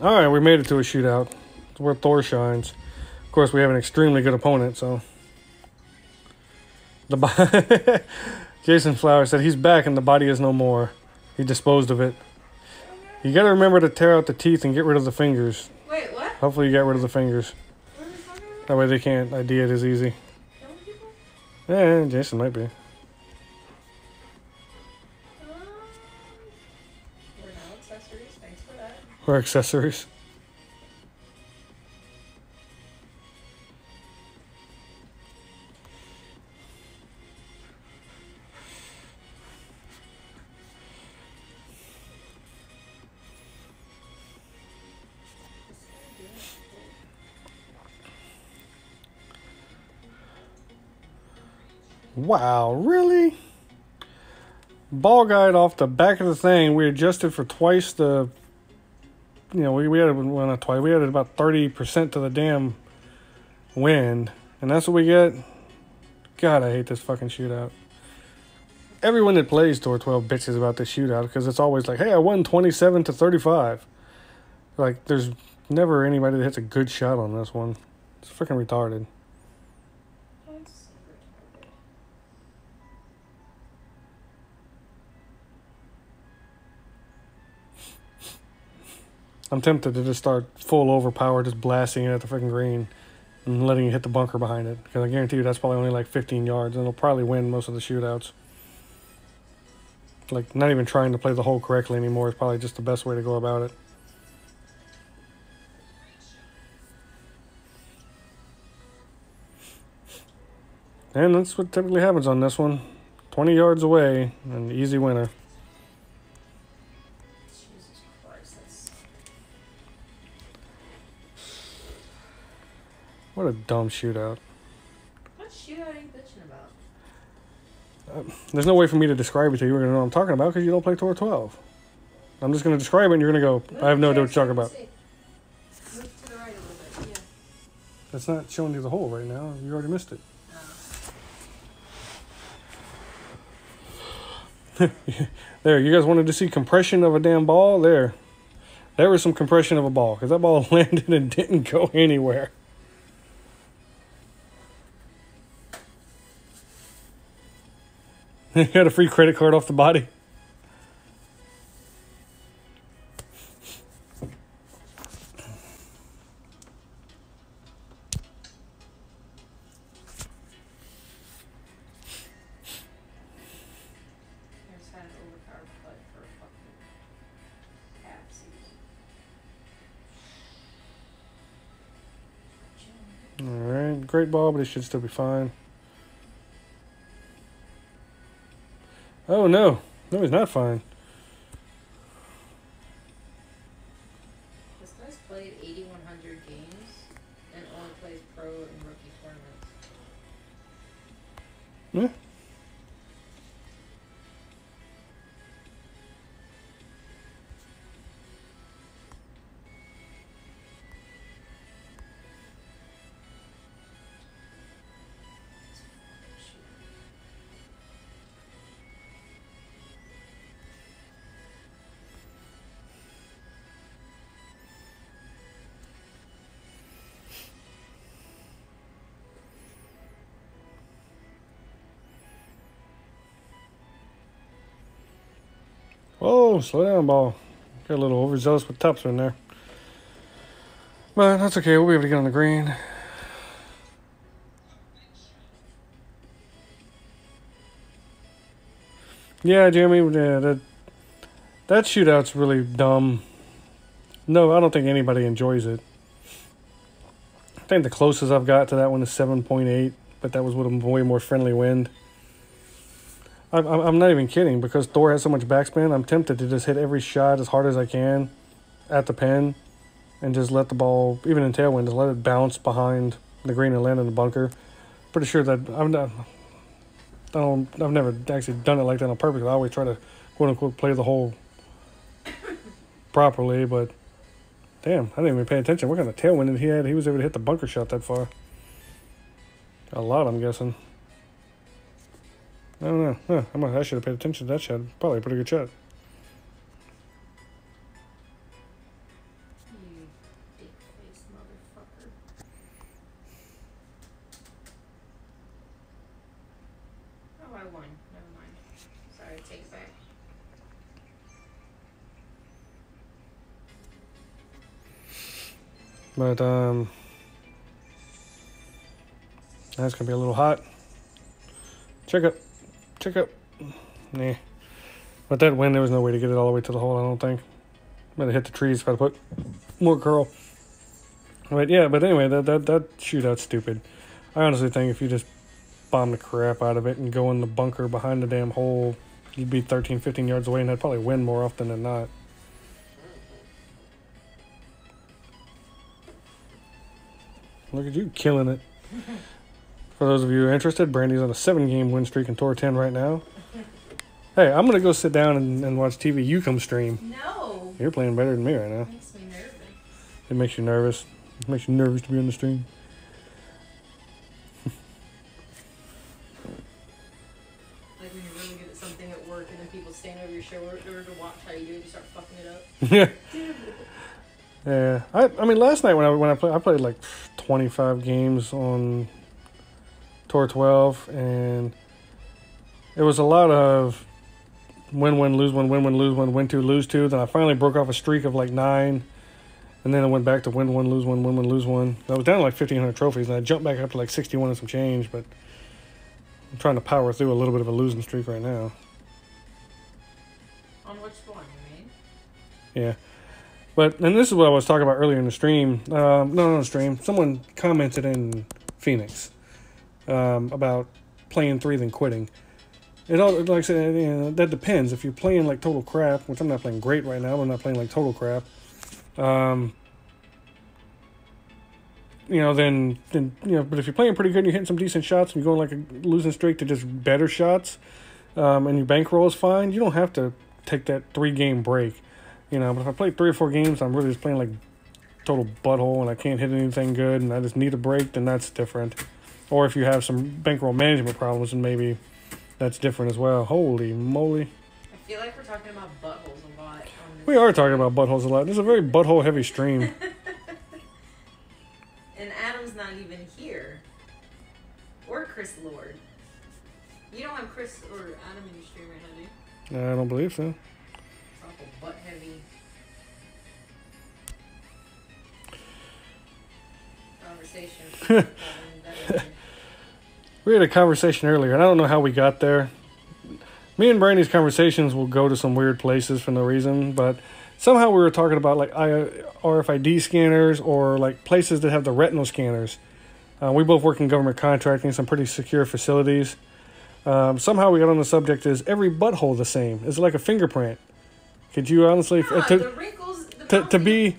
Speaker 1: All right, we made it to a shootout. It's where Thor shines. Of course, we have an extremely good opponent, so. Jason Flower said he's back and the body is no more. He disposed of it. You got to remember to tear out the teeth and get rid of the fingers.
Speaker 3: Wait, what?
Speaker 1: Hopefully, you get rid of the fingers.
Speaker 3: What are we talking about?
Speaker 1: That way, they can't ID it as easy.
Speaker 3: Killing people?
Speaker 1: Yeah, Jason might be.
Speaker 3: We're now accessories. Thanks for that.
Speaker 1: Or accessories. Wow, really? Ball guide off the back of the thing. We adjusted for twice the. We added, well, not twice. We added about 30% to the damn wind, and that's what we get. God, I hate this fucking shootout. Everyone that plays Tor 12 bitches about this shootout because it's always like, hey, I won 27-35. Like, there's never anybody that hits a good shot on this one. It's freaking retarded. I'm tempted to just start full overpower, just blasting it at the freaking green and letting it hit the bunker behind it. Because I guarantee you that's probably only like 15 yards, and it'll probably win most of the shootouts. Like, not even trying to play the hole correctly anymore is probably just the best way to go about it. And that's what typically happens on this one. 20 yards away, an easy winner.
Speaker 3: Jesus Christ, that's...
Speaker 1: What a dumb shootout.
Speaker 3: What shootout are you bitching about?
Speaker 1: There's no way for me to describe it to you. You're going to know what I'm talking about because you don't play Tour 12. I'm just going to describe it and you're going to go, I have no idea what you're talking about.
Speaker 3: Move to the right a little bit,
Speaker 1: That's not showing you the hole right now. You already missed it. There, you guys wanted to see compression of a damn ball? There was some compression of a ball because that ball landed and didn't go anywhere. You got a free credit card off the body. Alright, great ball, but it should still be fine. Oh no, no he's not fine.
Speaker 3: This guy's played 8,100 games and only plays pro and rookie tournaments.
Speaker 1: Yeah. Whoa, slow down, ball. Got a little overzealous with topspin there. But that's okay. We'll be able to get on the green. Yeah, Jeremy, yeah, that shootout's really dumb. No, I don't think anybody enjoys it. I think the closest I've got to that one is 7.8, but that was with a way more friendly wind. I'm not even kidding, because Thor has so much backspin, I'm tempted to just hit every shot as hard as I can at the pin and just let the ball, even in tailwind, just let it bounce behind the green and land in the bunker. Pretty sure that I've never actually done it like that on purpose. I always try to, quote unquote, play the hole properly, but damn, I didn't even pay attention. What kind of tailwind did he had? He was able to hit the bunker shot that far. A lot, I'm guessing. I don't know. Huh, I should have paid attention to that shot. Probably a pretty good shot.
Speaker 3: You dick-faced motherfucker. Oh, I won. Never mind. Sorry, take it back.
Speaker 1: But, that's going to be a little hot. Check up. Check up. Nah. But that wind, there was no way to get it all the way to the hole, I don't think. Might have hit the trees if I put more curl. But yeah, but anyway, that shootout's stupid. I honestly think if you just bomb the crap out of it and go in the bunker behind the damn hole, you'd be 13, 15 yards away and that'd probably win more often than not. Look at you killing it. For those of you who are interested, Brandy's on a 7-game win streak in Tour 10 right now. Hey, I'm going to go sit down and watch TV. You come stream.
Speaker 3: No!
Speaker 1: You're playing better than me right now.
Speaker 3: It makes me nervous.
Speaker 1: It makes you nervous. It makes you nervous to be on the stream.
Speaker 3: Like when you're really good at something at work and then people stand over your shoulder to watch how you do it, you start fucking it up.
Speaker 1: Yeah. Yeah. I mean, last night when I played like 25 games on Tour 12, and it was a lot of win, lose one, win, lose one, win 2, lose 2. Then I finally broke off a streak of like 9, and then I went back to win 1, lose 1, win 1, lose 1. I was down to like 1,500 trophies, and I jumped back up to like 61 and some change, but I'm trying to power through a little bit of a losing streak right now.
Speaker 3: On which one, you mean?
Speaker 1: Yeah. But, and this is what I was talking about earlier in the stream. No, not on the stream. Someone commented in Phoenix about playing 3 then quitting. It all, like I said, you know, that depends. If you're playing like total crap, which I'm not playing great right now, but I'm not playing like total crap. You know, then you know. But if you're playing pretty good, and you're hitting some decent shots, and you're going like a losing streak to just better shots, and your bankroll is fine, you don't have to take that 3-game break. You know, but if I play 3 or 4 games, I'm really just playing like total butthole, and I can't hit anything good, and I just need a break, then that's different. Or if you have some bankroll management problems, then maybe that's different as well. Holy moly.
Speaker 3: I feel like we're talking about buttholes a lot. On this
Speaker 1: We are talking about buttholes a lot. This is a very butthole-heavy stream.
Speaker 3: And Adam's not even here. Or Chris Lord. You don't have Chris or Adam in your stream right now, do you?
Speaker 1: I don't believe so.
Speaker 3: It's awful butt heavy conversation.
Speaker 1: We had a conversation earlier, and I don't know how we got there. Me and Brandy's conversations will go to some weird places for no reason, but somehow we were talking about like RFID scanners or like places that have the retinal scanners. We both work in government contracting, some pretty secure facilities. Somehow we got on the subject, is every butthole the same? Is it like a fingerprint? Could you honestly...
Speaker 3: the wrinkles...
Speaker 1: to be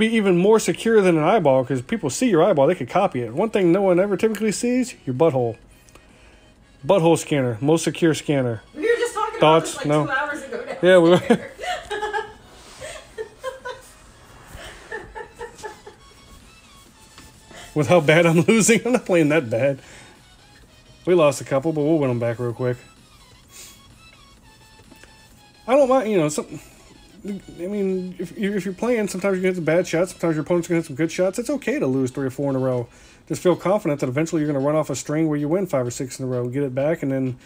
Speaker 1: even more secure than an eyeball, because people see your eyeball, they could copy it. One thing no one ever typically sees, your butthole. Butthole scanner, most secure scanner.
Speaker 3: We were just talking
Speaker 1: Thoughts?
Speaker 3: about this like
Speaker 1: No.
Speaker 3: 2 hours ago downstairs.
Speaker 1: Yeah, we were. With how bad I'm losing, I'm not playing that bad. We lost a couple, but we'll win them back real quick. I don't mind, you know, I mean, if you're playing, sometimes you get some bad shots, sometimes your opponent's going to hit some good shots. It's okay to lose 3 or 4 in a row. Just feel confident that eventually you're going to run off a string where you win 5 or 6 in a row, get it back, and then,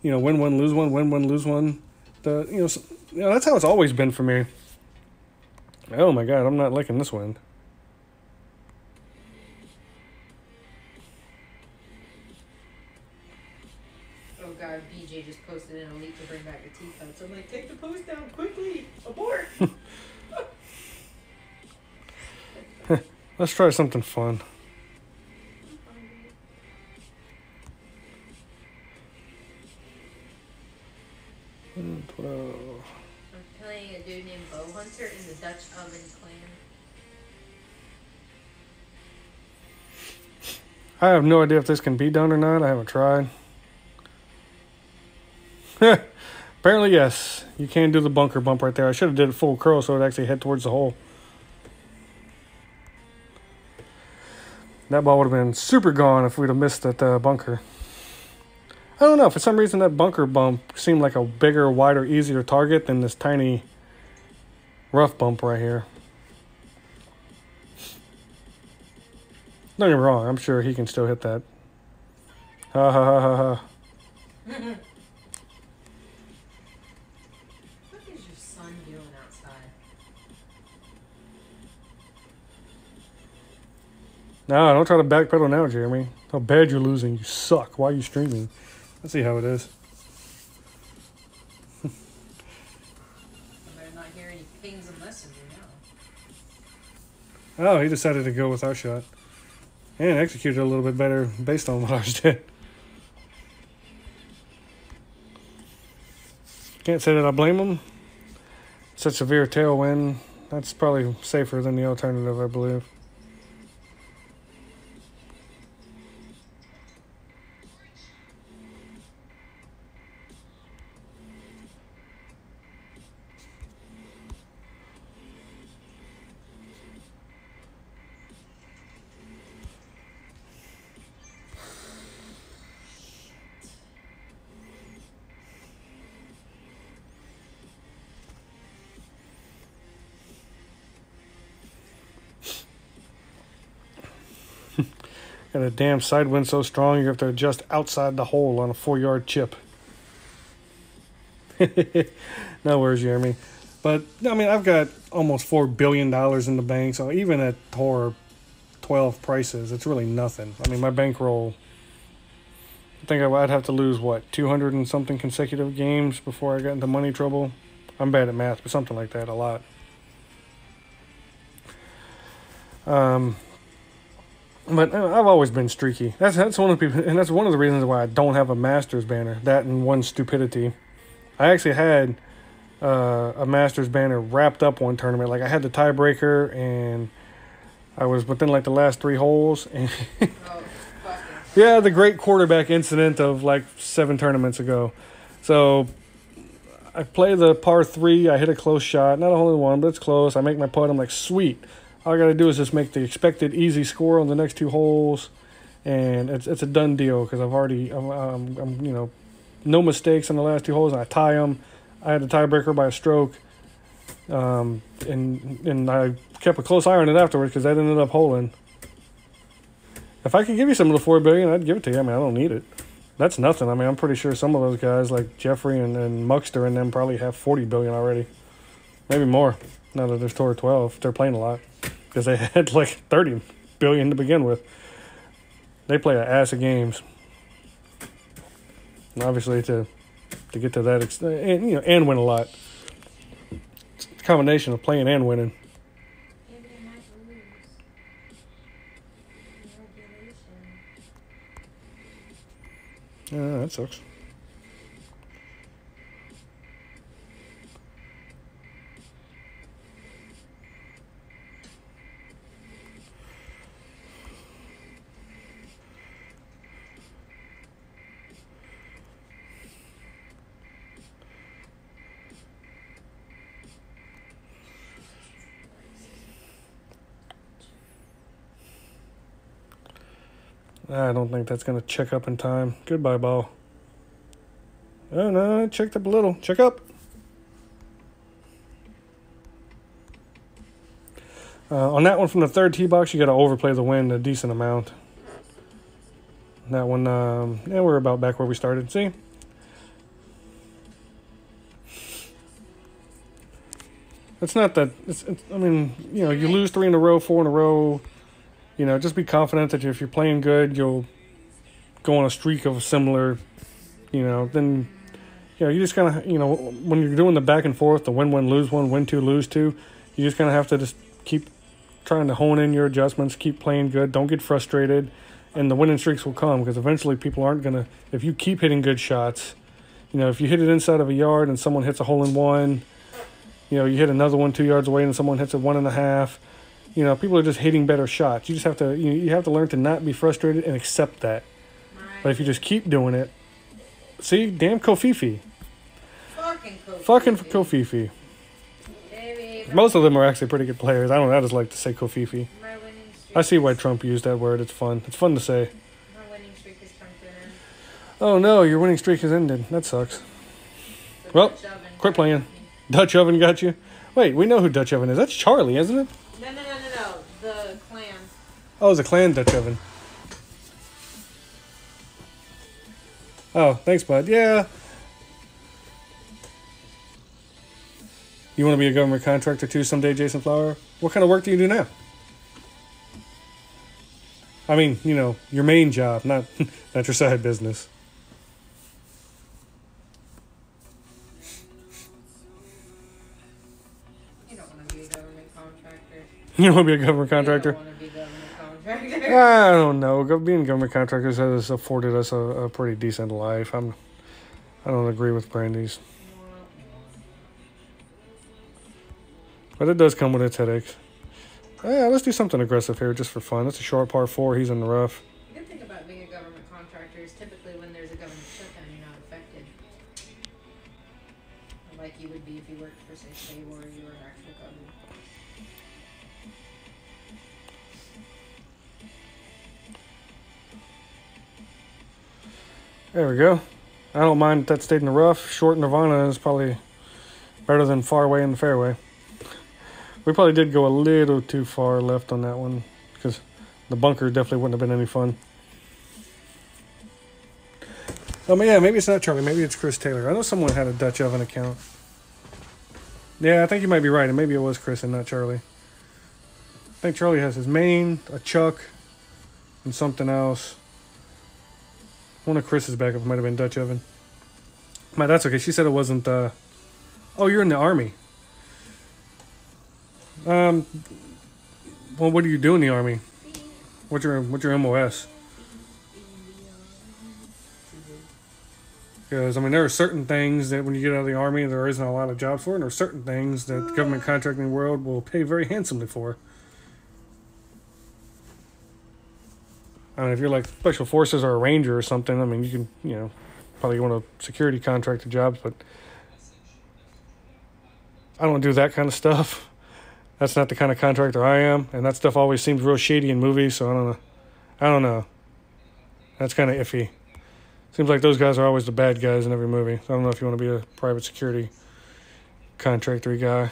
Speaker 1: you know, win one, lose one, win one, lose one. You know, that's how it's always been for me. Oh my God, I'm not liking this wind.
Speaker 3: Oh God, BJ just posted an elite to bring back the teacups. I'm like, take the post down quickly, abort.
Speaker 1: Let's try something fun.
Speaker 3: I'm playing a dude named Bow Hunter in the Dutch Oven clan.
Speaker 1: I have no idea if this can be done or not. I haven't tried. Apparently, yes. You can do the bunker bump right there. I should have did it full curl so it actually head towards the hole. That ball would have been super gone if we'd have missed that bunker. I don't know. For some reason, that bunker bump seemed like a bigger, wider, easier target than this tiny rough bump right here. Don't get me wrong. I'm sure he can still hit that. Ha ha ha ha ha.
Speaker 3: What is your son doing outside?
Speaker 1: No, don't try to backpedal now, Jeremy. How bad you're losing. You suck. Why are you streaming? Let's see how it is.
Speaker 3: I better not hear any pings and messenger now.
Speaker 1: Oh, he decided to go with our shot. And executed a little bit better based on what ours did. Can't say that I blame him. Such severe tailwind. That's probably safer than the alternative, I believe. Got a damn side wind so strong you have to adjust outside the hole on a 4-yard chip. No worries, Jeremy. But, I mean, I've got almost $4 billion in the bank, so even at Tor 12 prices, it's really nothing. I mean, my bankroll, I think I'd have to lose, what, 200 and something consecutive games before I got into money trouble? I'm bad at math, but something like that, a lot. But I've always been streaky. That's one of the people, and that's one of the reasons why I don't have a Masters banner. That and one stupidity. I actually had a Masters banner wrapped up one tournament. Like I had the tiebreaker, and I was within like the last 3 holes. And
Speaker 3: Oh, fucking.
Speaker 1: yeah, the great quarterback incident of like 7 tournaments ago. So I play the par 3. I hit a close shot, not a hole in one, but it's close. I make my putt. I'm like, sweet. All I got to do is just make the expected easy score on the next 2 holes, and it's a done deal because I'm you know, no mistakes on the last 2 holes, and I tie them. I had a tiebreaker by a stroke, and I kept a close eye on it afterwards because that ended up holing. If I could give you some of the $4 billion, I'd give it to you. I mean, I don't need it. That's nothing. I mean, I'm pretty sure some of those guys like Jeffrey and Muckster and them probably have $40 billion already, maybe more. Now that there's tour 12, they're playing a lot. Because they had like 30 billion to begin with. They play an ass of games. And obviously to get to that extent, and, you know, and win a lot. It's a combination of playing and winning.
Speaker 3: Yeah, but they might lose. Regulation.
Speaker 1: Yeah, that sucks. I don't think that's going to check up in time. Goodbye, ball. Oh, no, it checked up a little. Check up. On that one from the 3rd tee box, you got to overplay the wind a decent amount. That one, yeah, we're about back where we started. See? It's not that, I mean, you know, you lose 3 in a row, 4 in a row. You know, just be confident that if you're playing good, you'll go on a streak of a similar, you know, then, you know, you just kind of, you know, when you're doing the back and forth, the win 1, lose 1, win 2, lose 2, you just kind of have to just keep trying to hone in your adjustments, keep playing good, don't get frustrated, and the winning streaks will come because eventually people aren't going to, if you keep hitting good shots, you know, if you hit it inside of a yard and someone hits a hole in one, you know, you hit another one 2 yards away and someone hits a 1.5. You know, people are just hitting better shots. You just have to, you have to learn to not be frustrated and accept that.
Speaker 3: Right.
Speaker 1: But if you just keep doing it, see, damn Kofifi.
Speaker 3: Fucking Kofifi.
Speaker 1: Fucking Kofifi.
Speaker 3: Baby,
Speaker 1: Most of them are actually pretty good players. I don't know, I just like to say Kofifi.
Speaker 3: my winning streak.
Speaker 1: I see why Trump used that word. It's fun. It's fun to say.
Speaker 3: My winning streak has come to an end.
Speaker 1: Oh no, your winning streak has ended. That sucks.
Speaker 3: The
Speaker 1: Well,
Speaker 3: Dutch oven
Speaker 1: quit
Speaker 3: got
Speaker 1: playing.
Speaker 3: me.
Speaker 1: Dutch Oven got you? Wait, we know who Dutch Oven is. That's Charlie, isn't it?
Speaker 3: No. The clan.
Speaker 1: Oh, it's a clan Dutch Oven. Oh, thanks, bud. Yeah. You want to be a government contractor too someday, Jason Flower? What kind of work do you do now? I mean, you know, your main job, not your side business.
Speaker 3: You don't want to be a government contractor.
Speaker 1: You don't want to be a government contractor?
Speaker 3: You don't want to be a government contractor.
Speaker 1: I don't know. Being government contractors has afforded us a pretty decent life. I don't agree with Brandy's. But it does come with its headaches. Yeah, let's do something aggressive here just for fun. That's a short par 4. He's in the rough.
Speaker 3: The good thing about being a government contractor is typically when there's a government shutdown, you're not affected. Like you would be if you worked for, say, state or you were an actual government.
Speaker 1: There we go. I don't mind that stayed in the rough. Short Nirvana is probably better than far away in the fairway. We probably did go a little too far left on that one because the bunker definitely wouldn't have been any fun. Oh, yeah, maybe it's not Charlie. Maybe it's Chris Taylor. I know someone had a Dutch Oven account. Yeah, I think you might be right. And maybe it was Chris and not Charlie. I think Charlie has his main, a Chuck, and something else. One of Chris's backups might have been Dutch Oven. But that's okay. She said it wasn't... Oh, you're in the Army. Well, what do you do in the Army? What's your MOS? Because, I mean, there are certain things that when you get out of the Army, there isn't a lot of jobs for, and there are certain things that the government contracting world will pay very handsomely for. I mean, if you're like Special Forces or a Ranger or something, I mean, you can, probably go into security contracted jobs, but I don't do that kind of stuff. That's not the kind of contractor I am, and that stuff always seems real shady in movies, so I don't know. That's kind of iffy. Seems like those guys are always the bad guys in every movie. So I don't know if you want to be a private security contractor guy.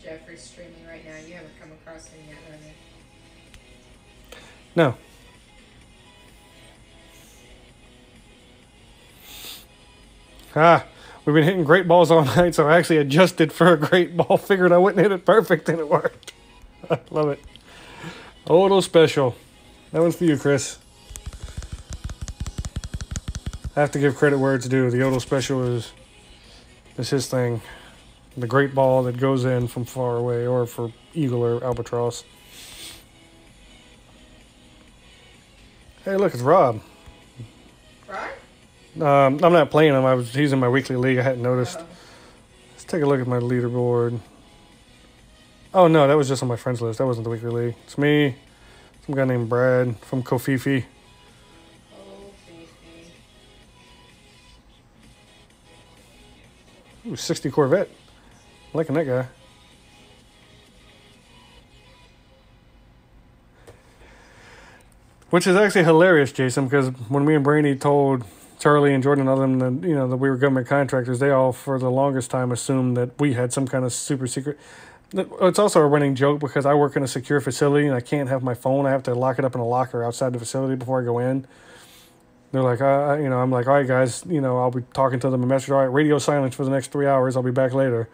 Speaker 3: Jeffrey's streaming right now. You haven't come across him yet, have you?
Speaker 1: No. We've been hitting great balls all night, so I actually adjusted for a great ball. Figured I wouldn't hit it perfect, and it worked. I love it. Auto special. That one's for you, Chris. I have to give credit where it's due. The auto special is his thing. The great ball that goes in from far away, or for eagle or albatross. Hey, look, it's Rob.
Speaker 3: Right?
Speaker 1: I'm not playing him. He's in my weekly league. I hadn't noticed. Let's take a look at my leaderboard. Oh, no, that was just on my friends list. That wasn't the weekly league. It's me, some guy named Brad from Kofifi. Ooh, 60 Corvette. Liking that guy. Which is actually hilarious, Jason, because when me and Brainy told Charlie and Jordan and all them that, that we were government contractors, they all, for the longest time, assumed that we had some kind of super secret. It's also a running joke because I work in a secure facility and I can't have my phone. I have to lock it up in a locker outside the facility before I go in. They're like, I'm like, all right, guys, I'll be talking to them a message. All right, radio silence for the next 3 hours. I'll be back later.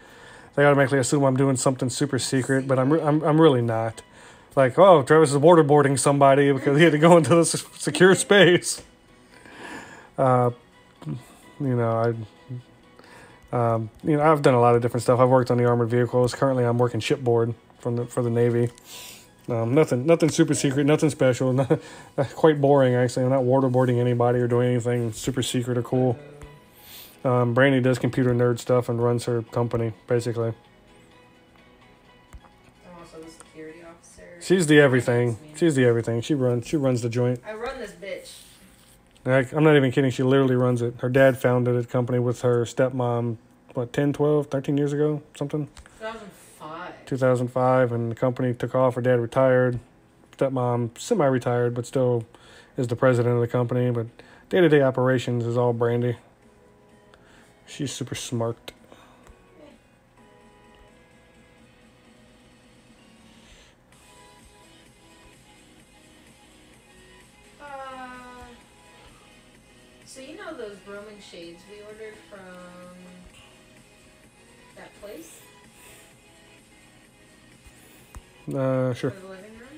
Speaker 1: They automatically assume I'm doing something super secret, but I'm really not. Like, oh, Travis is waterboarding somebody because he had to go into the secure space. I've done a lot of different stuff. I've worked on the armored vehicles. Currently, I'm working shipboard for the Navy. Nothing super secret, nothing special. Quite boring, actually. I'm not waterboarding anybody or doing anything super secret or cool. Brandy does computer nerd stuff and runs her company, basically.
Speaker 3: I'm also the security officer.
Speaker 1: She's the everything. She's the everything. She runs the joint.
Speaker 3: I run this bitch.
Speaker 1: I'm not even kidding. She literally runs it. Her dad founded a company with her stepmom, 10, 12, 13 years ago? Something? 2005, and the company took off. Her dad retired. Stepmom, semi-retired, but still is the president of the company. But day-to-day operations is all Brandy. She's super smart.
Speaker 3: So you know those Roman shades we ordered from that place?
Speaker 1: Sure.
Speaker 3: For the living room?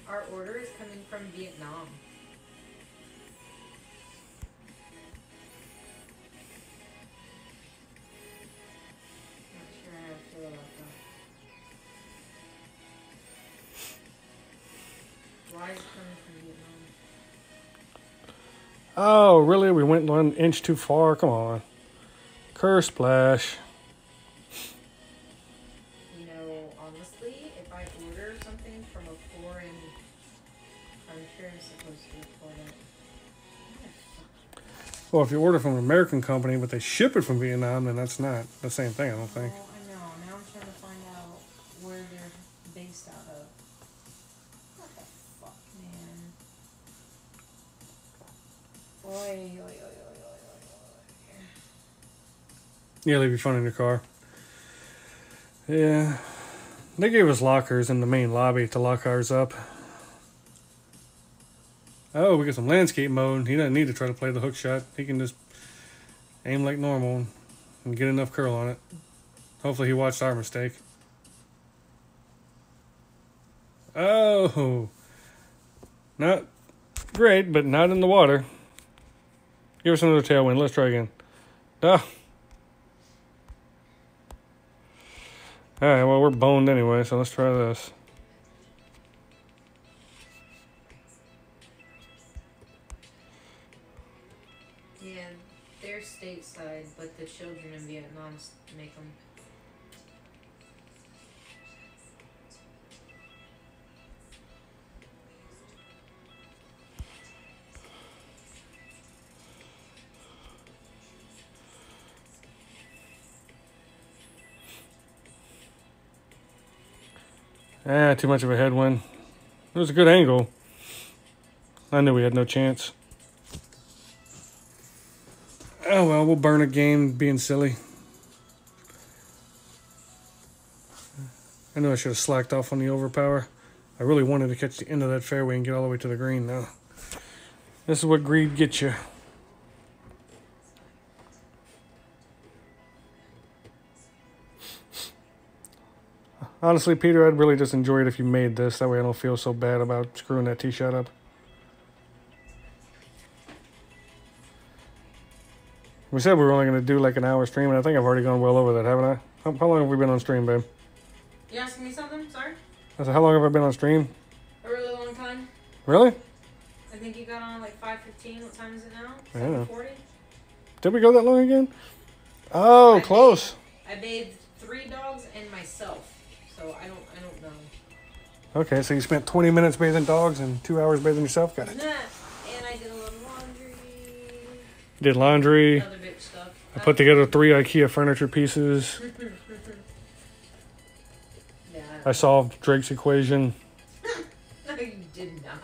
Speaker 3: Our order is coming from Vietnam. Not sure how I feel about that. Why is it coming from Vietnam?
Speaker 1: Oh, really? We went 1 inch too far? Come on. Curse splash.
Speaker 3: Honestly, if I order something from a foreign country, I'm supposed to report it.
Speaker 1: Well, if you order from an American company, but they ship it from Vietnam, then that's not the same thing, I don't think.
Speaker 3: Oh, I know. Now I'm trying to find out where they're based out of. What the fuck, man? Oi, oi, oi, oi, oi, oi, oi.
Speaker 1: Yeah, leave your phone in your car. Yeah. They gave us lockers in the main lobby to lock ours up. Oh, we got some landscape mode. He doesn't need to try to play the hook shot. He can just aim like normal and get enough curl on it. Hopefully he watched our mistake. Oh. Not great, but not in the water. Give us another tailwind. Let's try again. Ah. Alright, well, we're boned anyway, so let's try this.
Speaker 3: Yeah, they're stateside, but the children in Vietnam make them.
Speaker 1: Too much of a headwind. It was a good angle. I knew we had no chance. Oh well, we'll burn a game being silly. I knew I should have slacked off on the overpower. I really wanted to catch the end of that fairway and get all the way to the green now. This is what greed gets you. Honestly, Peter, I'd really just enjoy it if you made this. That way I don't feel so bad about screwing that tee shot up. We said we were only going to do like an hour stream, and I think I've already gone well over that, haven't I? How long have we been on stream, babe?
Speaker 3: You asking me something? Sorry?
Speaker 1: I said, how long have I been on stream?
Speaker 3: A really long time.
Speaker 1: Really?
Speaker 3: I think you got on like 5:15. What time is it now?
Speaker 1: Yeah.
Speaker 3: 7:40?
Speaker 1: Did we go that long again? Oh, close.
Speaker 3: I bathed 3 dogs and myself, so I don't know.
Speaker 1: Okay, so you spent 20 minutes bathing dogs and 2 hours bathing yourself? Got it.
Speaker 3: Nah, and I did a little laundry.
Speaker 1: Did laundry.
Speaker 3: Other bitch stuff.
Speaker 1: I put together 3 IKEA furniture pieces.
Speaker 3: Yeah.
Speaker 1: I solved Drake's equation.
Speaker 3: No, you did not.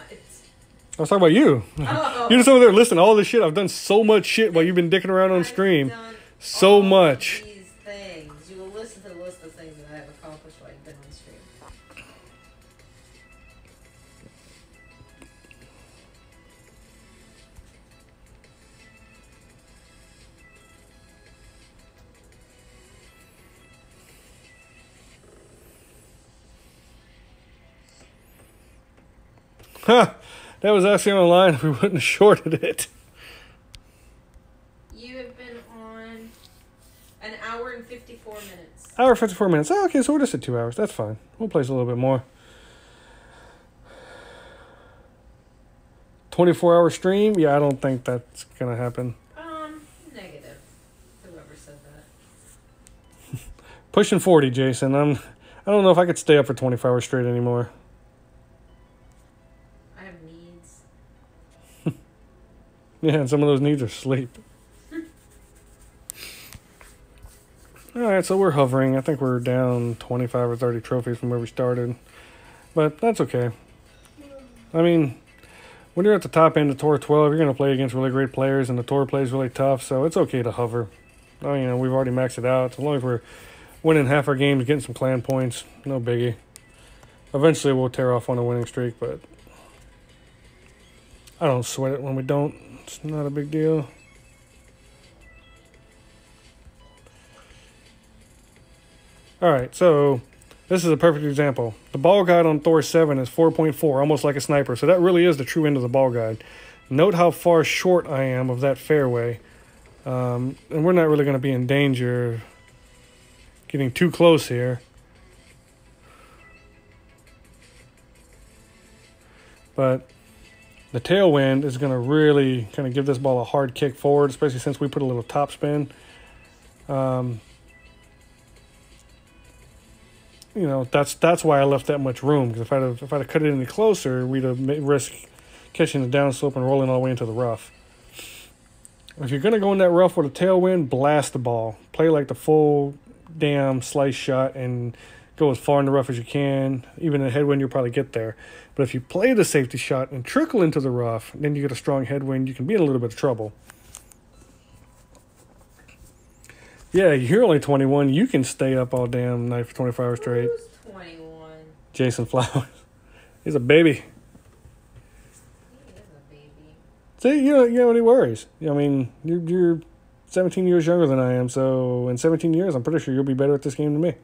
Speaker 1: I was talking about you.
Speaker 3: Oh.
Speaker 1: You're just over there listening to all this shit. I've done so much shit while you've been dicking around on stream.
Speaker 3: I've done
Speaker 1: So
Speaker 3: all
Speaker 1: much.
Speaker 3: of these things. You will listen to the list of things that I have accomplished while I've been on stream.
Speaker 1: Huh. That was actually on the line. We wouldn't have shorted it.
Speaker 3: You have been on an hour and 54 minutes.
Speaker 1: Hour 54 minutes. Oh, okay, so we're just at 2 hours. That's fine. We'll place a little bit more. 24-hour stream? Yeah, I don't think that's going to happen.
Speaker 3: Negative. Whoever said that.
Speaker 1: Pushing 40, Jason. I don't know if I could stay up for 24 hours straight anymore.
Speaker 3: I have needs.
Speaker 1: Yeah, and some of those needs are sleep. All right, so we're hovering. I think we're down 25 or 30 trophies from where we started. But that's okay. I mean, when you're at the top end of Tour 12, you're going to play against really great players, and the Tour plays really tough, so it's okay to hover. Oh, you know, we've already maxed it out. As long as we're winning half our games, getting some clan points, no biggie. Eventually, we'll tear off on a winning streak, but I don't sweat it when we don't. It's not a big deal. All right, so this is a perfect example. The ball guide on Thor 7 is 4.4, almost like a sniper. So that really is the true end of the ball guide. Note how far short I am of that fairway. And we're not really going to be in danger of getting too close here. But the tailwind is going to really kind of give this ball a hard kick forward, especially since we put a little top spin. You know, that's why I left that much room, because if I'd have cut it any closer, we'd have risked catching the downslope and rolling all the way into the rough. If you're going to go in that rough with a tailwind, blast the ball. Play like the full damn slice shot and go as far in the rough as you can. Even in a headwind, you'll probably get there. But if you play the safety shot and trickle into the rough, then you get a strong headwind, you can be in a little bit of trouble. Yeah, you're only 21. You can stay up all damn night for 24 hours straight.
Speaker 3: Who's 21?
Speaker 1: Jason Flowers. He's a baby.
Speaker 3: He is a baby.
Speaker 1: See, you know any worries. I mean, you're 17 years younger than I am, so in 17 years, I'm pretty sure you'll be better at this game than me.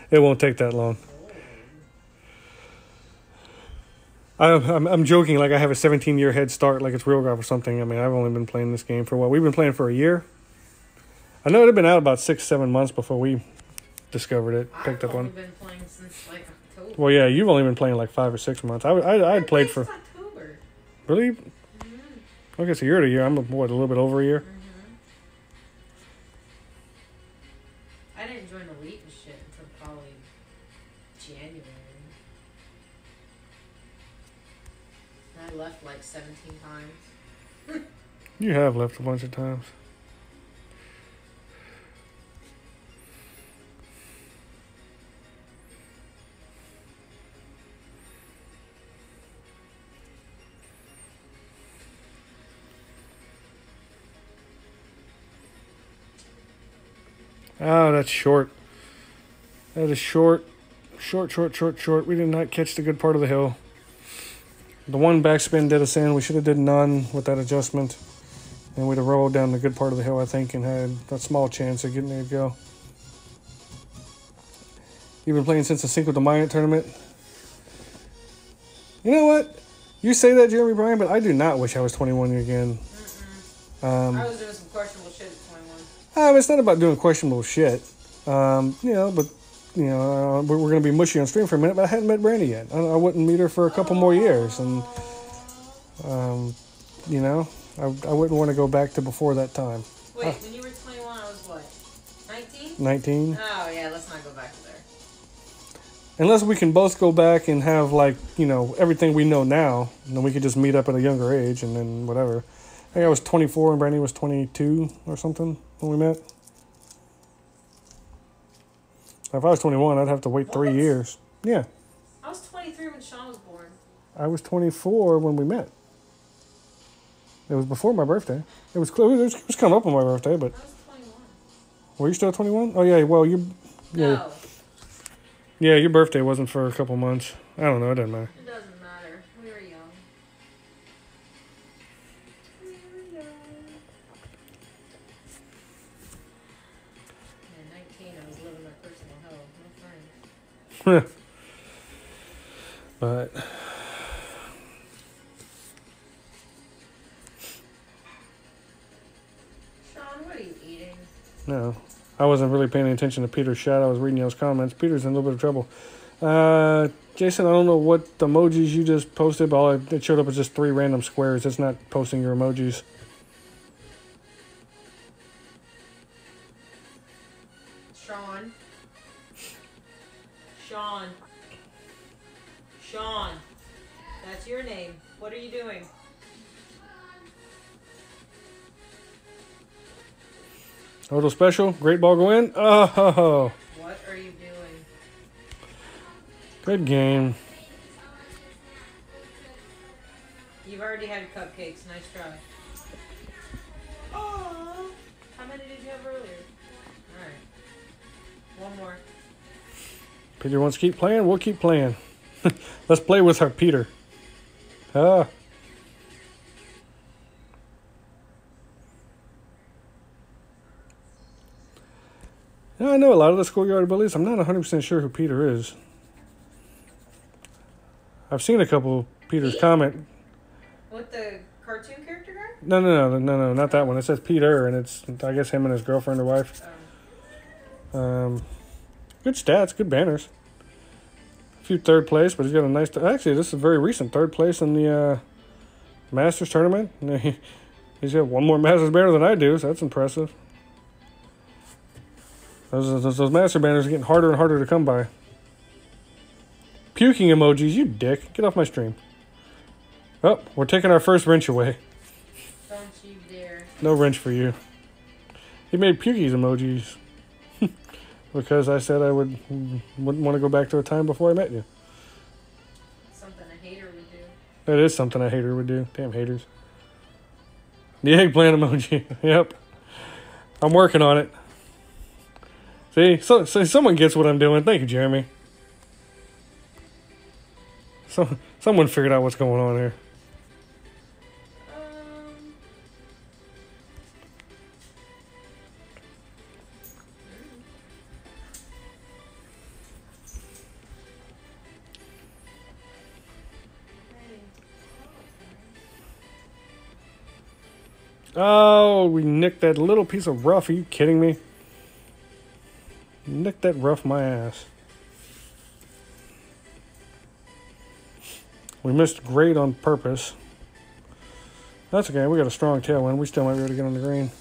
Speaker 1: It won't take that long. I'm joking like I have a 17-year head start, like it's real golf or something. I mean, I've only been playing this game for what? We've been playing for a year. I know it had been out about 6-7 months before we discovered it, picked up
Speaker 3: I've only
Speaker 1: on.
Speaker 3: been playing since like October.
Speaker 1: Well, yeah, you've only been playing like 5 or 6 months. I'd played for.
Speaker 3: October.
Speaker 1: Really?
Speaker 3: Mm-hmm.
Speaker 1: Okay, so you're at a year. I'm what, a little bit over a year.
Speaker 3: Mm-hmm. I didn't join Elite and shit until probably January. And I left like 17 times.
Speaker 1: You have left a bunch of times. Oh, that's short. That is short. Short. We did not catch the good part of the hill. The one backspin did us in. We should have did none with that adjustment. And we'd have rolled down the good part of the hill, I think, and had a small chance of getting there to go. You've been playing since the Cinco de Mayo tournament? You know what? You say that, Jeremy Bryan, but I do not wish I was 21 again.
Speaker 3: I was doing some questionable shit at 21.
Speaker 1: It's not about doing questionable shit. But we're going to be mushy on stream for a minute, but I hadn't met Brandy yet. I wouldn't meet her for a couple more years. And, I wouldn't want to go back to before that time.
Speaker 3: Wait, when you were 21, I was what? 19?
Speaker 1: 19.
Speaker 3: Oh, yeah, let's not go back to there.
Speaker 1: Unless we can both go back and have, everything we know now, and then we could just meet up at a younger age and then whatever. I think I was 24 and Brandy was 22 or something when we met. If I was 21, I'd have to wait 3 years. Yeah.
Speaker 3: I was 23 when Sean was born.
Speaker 1: I was 24 when we met. It was before my birthday. It was coming up on my birthday, but...
Speaker 3: I was 21.
Speaker 1: Were you still 21? Oh, yeah, well, you... Yeah.
Speaker 3: No.
Speaker 1: Yeah, your birthday wasn't for a couple months. I don't know, it doesn't matter.
Speaker 3: It doesn't matter. We were young. At 19, I was living my personal hell. No friends.
Speaker 1: But...
Speaker 3: Sean, what are you eating?
Speaker 1: No. I wasn't really paying attention to Peter's shot. I was reading those comments. Peter's in a little bit of trouble. Jason, I don't know what emojis you just posted, but it showed up as just 3 random squares. It's not posting your emojis.
Speaker 3: Sean. Sean. Sean. That's your name. What are you doing?
Speaker 1: Total special. Great ball go in. Oh,
Speaker 3: What are you doing?
Speaker 1: good game.
Speaker 3: You've already had cupcakes. Nice try. Oh. How many did you have earlier? Alright. One more.
Speaker 1: Peter wants to keep playing. We'll keep playing. Let's play with our Peter. Ah. I know a lot of the schoolyard bullies. I'm not 100% sure who Peter is. I've seen a couple Peter's comment.
Speaker 3: What, the cartoon character guy?
Speaker 1: No, not that one. It says Peter, and it's, I guess, him and his girlfriend or wife. Good stats, good banners. A few third place, but he's got a nice... Actually, this is a very recent third place in the Masters tournament. He's got one more Masters banner than I do, so that's impressive. Those Master banners are getting harder and harder to come by. Puking emojis, you dick. Get off my stream. Oh, we're taking our first wrench away.
Speaker 3: Don't you dare.
Speaker 1: No wrench for you. He made pukies emojis. Because I said I wouldn't want to go back to a time before I met you.
Speaker 3: Something a hater would do.
Speaker 1: That is something a hater would do. Damn haters. The eggplant emoji. Yep. I'm working on it. See? So someone gets what I'm doing. Thank you, Jeremy. Someone figured out what's going on here.
Speaker 3: Hey.
Speaker 1: Oh, we nicked that little piece of rough. Are you kidding me? Nicked that rough my ass. We missed great on purpose. That's okay. We got a strong tailwind. We still might be able to get on the green.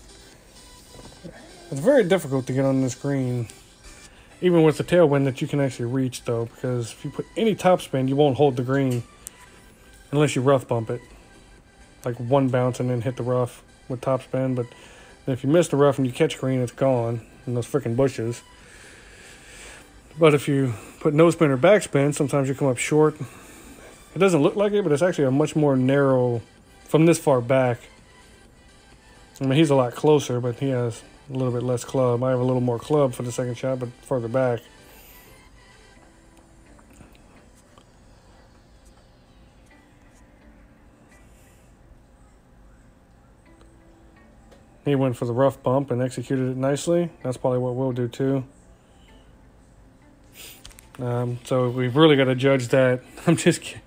Speaker 1: It's very difficult to get on this green. Even with the tailwind that you can actually reach, though. Because if you put any topspin, you won't hold the green. Unless you rough bump it. Like one bounce and then hit the rough with topspin. But if you miss the rough and you catch green, it's gone. In those freaking bushes. But if you put no spin or backspin, sometimes you come up short. It doesn't look like it, but it's actually a much more narrow from this far back. I mean, he's a lot closer, but he has a little bit less club. I have a little more club for the second shot, but further back. He went for the rough bump and executed it nicely. That's probably what we'll do too. So we've really got to judge that. I'm just kidding.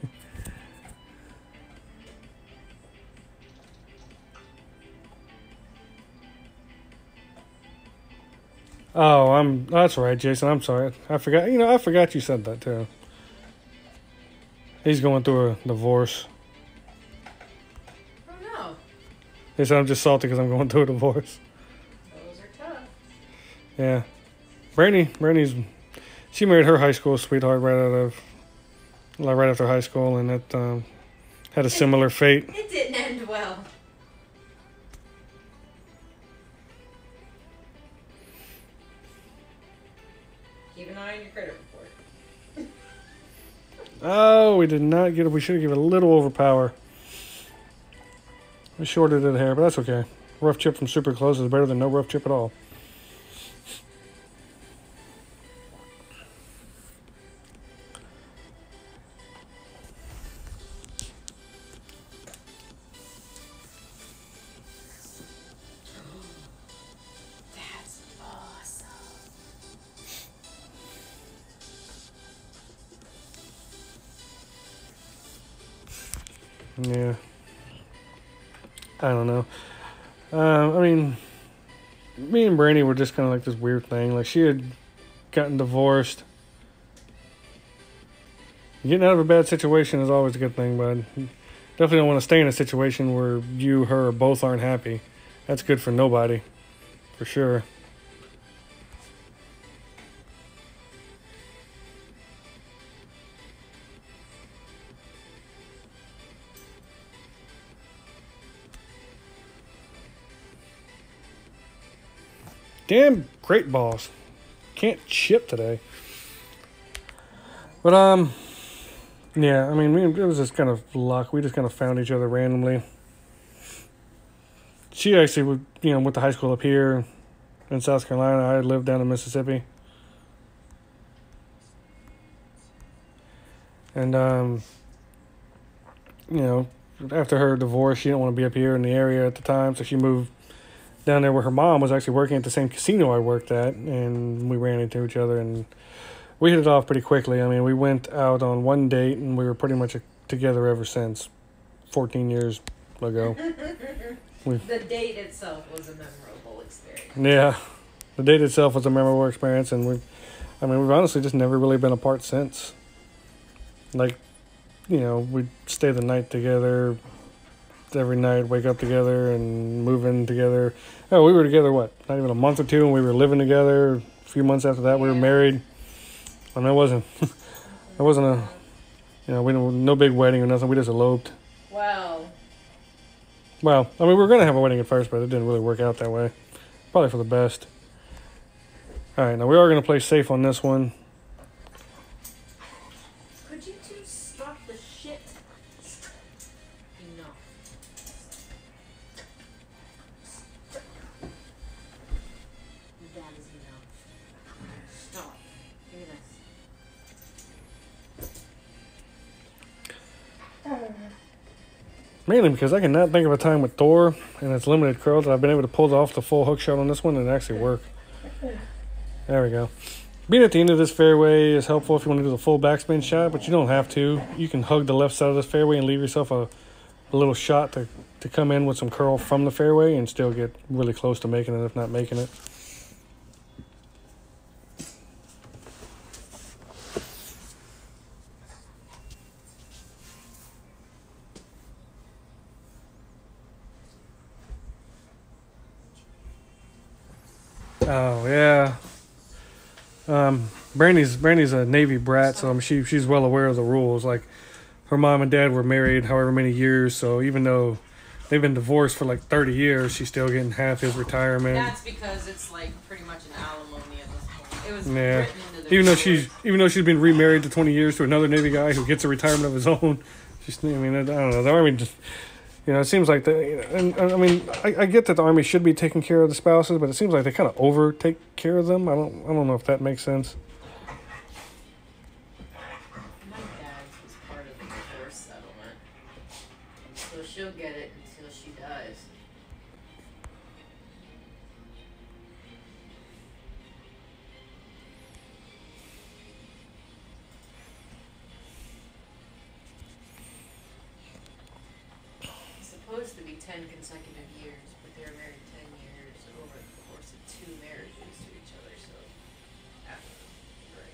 Speaker 1: Oh, that's right, Jason. I'm sorry. I forgot. You know, I forgot you said that too. He's going through a divorce.
Speaker 3: Oh no.
Speaker 1: He said I'm just salty because I'm going through a divorce.
Speaker 3: Those are tough.
Speaker 1: Yeah. Brandy's she married her high school sweetheart right after high school, and it had a similar fate.
Speaker 3: It didn't end well. Keep an eye on your credit report.
Speaker 1: Oh, we did not get it. We should have given a little overpower. We shorted it a hair, but that's okay. Rough chip from super close is better than no rough chip at all.
Speaker 3: That's awesome.
Speaker 1: Yeah. I don't know. I mean, me and Brandy were just kind of like this weird thing. Like, she had gotten divorced. Getting out of a bad situation is always a good thing, but definitely don't want to stay in a situation where you, her, both aren't happy. That's good for nobody. For sure. Damn great balls. Can't chip today. But, yeah, I mean, it was just kind of luck. We just kind of found each other randomly. She actually, went to high school up here in South Carolina. I lived down in Mississippi. And, after her divorce, she didn't want to be up here in the area at the time, so she moved down there where her mom was actually working at the same casino I worked at, and we ran into each other, and we hit it off pretty quickly. I mean, we went out on one date, and we were pretty much together ever since, 14 years ago.
Speaker 3: The date itself was a memorable experience.
Speaker 1: Yeah, the date itself was a memorable experience, and we've honestly just never really been apart since. Like, we'd stay the night together every night, wake up together, and move in together. Oh, we were together, what, not even a month or two, and we were living together. A few months after that, we were married. I mean, it wasn't a, we no big wedding or nothing. We just eloped.
Speaker 3: Wow.
Speaker 1: Well, I mean, we were going to have a wedding at first, but it didn't really work out that way. Probably for the best. All right, now we are going to play safe on this one.
Speaker 3: Could you two stop the shit? Enough. That is enough. Stop. Give me this.
Speaker 1: Mainly because I cannot think of a time with Thor and its limited curl that I've been able to pull off the full hook shot on this one and actually work. There we go. Being at the end of this fairway is helpful if you want to do the full backspin shot, but you don't have to. You can hug the left side of this fairway and leave yourself a a little shot to come in with some curl from the fairway and still get really close to making it, if not making it. Oh yeah. Brandy's a Navy brat, so she's well aware of the rules. Like, her mom and dad were married however many years, so even though they've been divorced for like 30 years, she's still getting half his retirement.
Speaker 3: That's because it's like pretty much an alimony at this point. It was
Speaker 1: Yeah.
Speaker 3: written into the
Speaker 1: Even though she's been remarried to 20 years to another Navy guy who gets a retirement of his own. I mean, I don't know. The Army just, it seems like and I mean, I get that the Army should be taking care of the spouses, but it seems like they kind of over take care of them. I don't know if that makes sense.
Speaker 3: My dad's was part of the divorce settlement, so she'll get it until she dies. It's supposed to be 10 consecutive years, but they were married 10 years over the course of 2 marriages to each other, so after the gray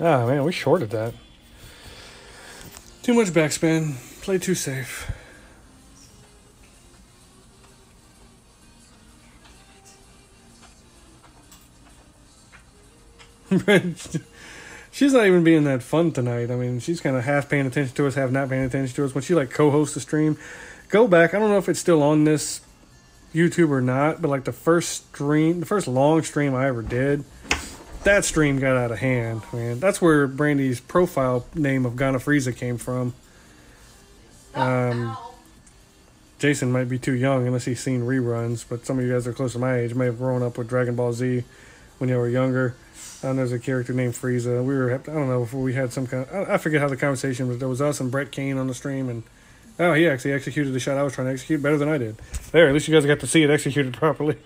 Speaker 3: area.
Speaker 1: Ah, man, we shorted that. Too much backspin. Play too safe. She's not even being that fun tonight. I mean, she's kind of half paying attention to us, half not paying attention to us. When she like co-hosts the stream, go back. I don't know if it's still on this YouTube or not, but like the first long stream I ever did, that stream got out of hand, man. That's where Brandy's profile name of Ghana Frieza came from. Jason might be too young unless he's seen reruns, but some of you guys are close to my age may have grown up with Dragon Ball Z when you were younger. And there's a character named Frieza. I don't know, before we had some kind of, I forget how the conversation was. There was us and Brett Kane on the stream, and he actually executed the shot I was trying to execute better than I did. There, at least you guys got to see it executed properly.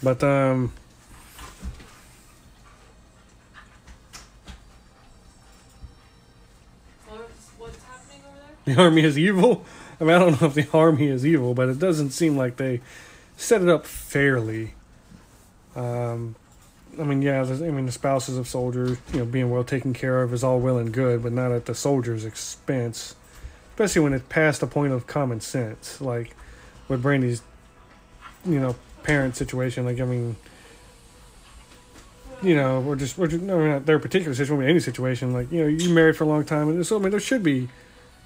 Speaker 1: But
Speaker 3: What's happening over there?
Speaker 1: the Army is evil. I mean, I don't know if the Army is evil, but it doesn't seem like they set it up fairly. I mean, the spouses of soldiers, being well taken care of is all well and good, but not at the soldier's expense. Especially when it's past the point of common sense, like with Brandy's, parent situation. Like, I mean, we're just not their particular situation, but any situation. Like, you married for a long time, and so I mean, there should be,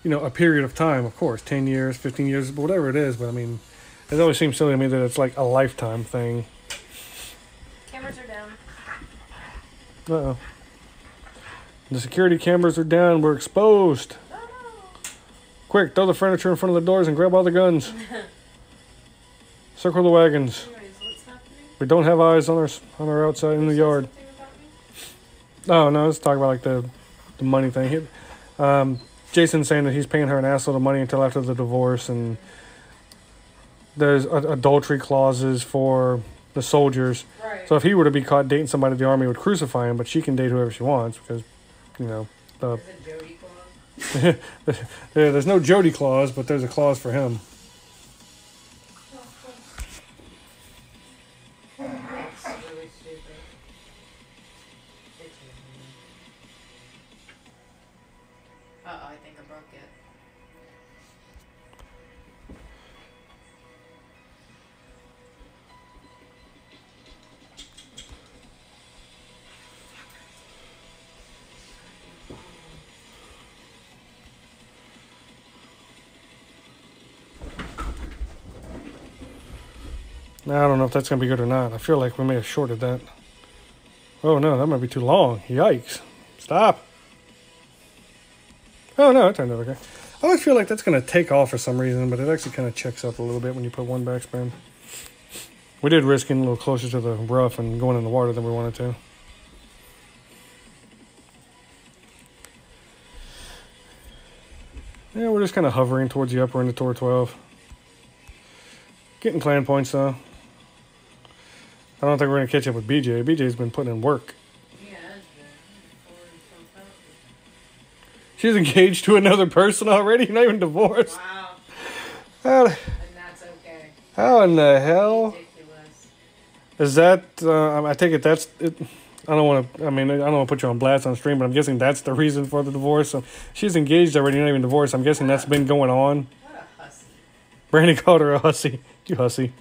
Speaker 1: a period of time, of course, 10 years, 15 years, whatever it is. But I mean, it always seems silly to me that it's like a lifetime thing.
Speaker 3: Cameras are down.
Speaker 1: Uh-oh. The security cameras are down. We're exposed.
Speaker 3: Oh no.
Speaker 1: Quick, throw the furniture in front of the doors and grab all the guns. Circle the wagons.
Speaker 3: Anyways, what's happening?
Speaker 1: We don't have eyes on our outside in the yard. Oh no, let's talk about like the money thing. Jason's saying that he's paying her an assload of money until after the divorce, and there's adultery clauses for the soldiers.
Speaker 3: Right.
Speaker 1: So if he were to be caught dating somebody, the Army would crucify him, but she can date whoever she wants because,
Speaker 3: There's a Jody clause.
Speaker 1: there's no Jody clause, but there's a clause for him.
Speaker 3: It's really stupid. Uh-oh, I think I broke it.
Speaker 1: Now, I don't know if that's going to be good or not. I feel like we may have shorted that. Oh no, that might be too long. Yikes. Stop. Oh no, it turned out okay. I always feel like that's going to take off for some reason, but it actually kind of checks up a little bit when you put one backspin. We did risk getting a little closer to the rough and going in the water than we wanted to. Yeah, we're just kind of hovering towards the upper end of Tour 12. Getting clan points though. I don't think we're gonna catch up with BJ. BJ's been putting in work.
Speaker 3: Yeah, that's good.
Speaker 1: She's engaged to another person already, not even divorced.
Speaker 3: Wow.
Speaker 1: How,
Speaker 3: And that's okay.
Speaker 1: how in the hell
Speaker 3: Ridiculous.
Speaker 1: is that? I take it that's it. I don't want to. I mean, I don't want to put you on blast on stream, but I'm guessing that's the reason for the divorce. So she's engaged already, not even divorced. I'm guessing that's been going on.
Speaker 3: What a hussy.
Speaker 1: Brandy called her a hussy. You hussy.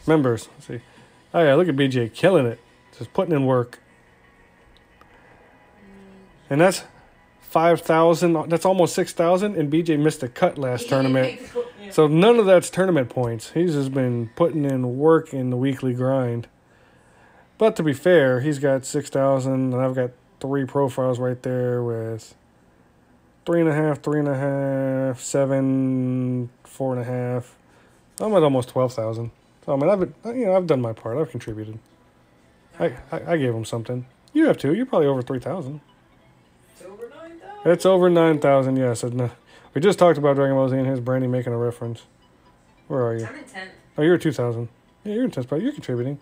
Speaker 1: Members, let's see. Oh yeah, look at BJ killing it, just putting in work. And that's 5,000. That's almost 6,000. And BJ missed a cut last tournament,
Speaker 3: Yeah.
Speaker 1: so none of that's tournament points. He's just been putting in work in the weekly grind. But to be fair, he's got 6,000, and I've got 3 profiles right there with 3.5, 3.5, 7, 4.5. I'm at almost 12,000. So I mean, I've done my part. I've contributed. I gave him something. You have too. You're probably over 3,000.
Speaker 3: It's over 9,000.
Speaker 1: It's over 9,000. Yes. No. We just talked about Dragon Ball Z and here's Brandy making a reference. Where are you?
Speaker 3: I'm in 10th.
Speaker 1: Oh, you're at 2,000. Yeah, you're in 10th spot. You're contributing.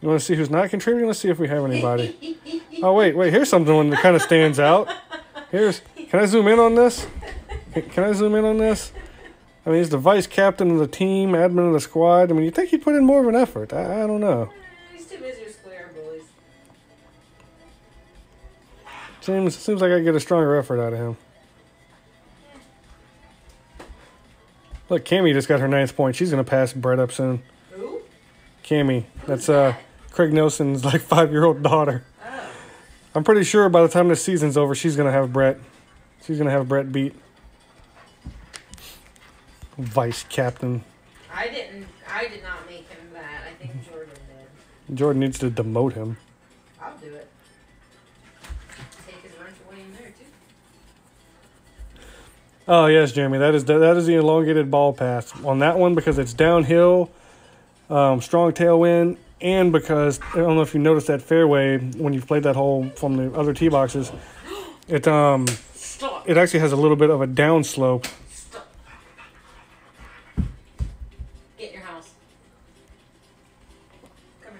Speaker 1: You want to see who's not contributing? Let's see if we have anybody. Oh, wait. Here's something that kind of stands out. Can I zoom in on this? Can I zoom in on this? I mean, he's the vice captain of the team, admin of the squad. I mean, you'd think he'd put in more of an effort. I don't know.
Speaker 3: He's too busy with square bullies.
Speaker 1: Seems like I get a stronger effort out of him. Look, Cammy just got her 9th point. She's going to pass Brett up soon.
Speaker 3: Who?
Speaker 1: Cammy. That's Craig Nelson's like 5-year-old daughter.
Speaker 3: Oh.
Speaker 1: I'm pretty sure by the time this season's over, she's going to have Brett. She's going to have Brett beat. Vice captain.
Speaker 3: I did not make him that. I think Jordan did.
Speaker 1: Jordan needs to demote him.
Speaker 3: I'll do it. Take his lunch away in there too.
Speaker 1: Oh yes, Jeremy. That is the elongated ball path on that one because it's downhill, strong tailwind, and because I don't know if you noticed that fairway when you've played that hole from the other tee boxes, it
Speaker 3: Stop.
Speaker 1: actually has a little bit of a downslope.
Speaker 3: Stop. Get in your house. Come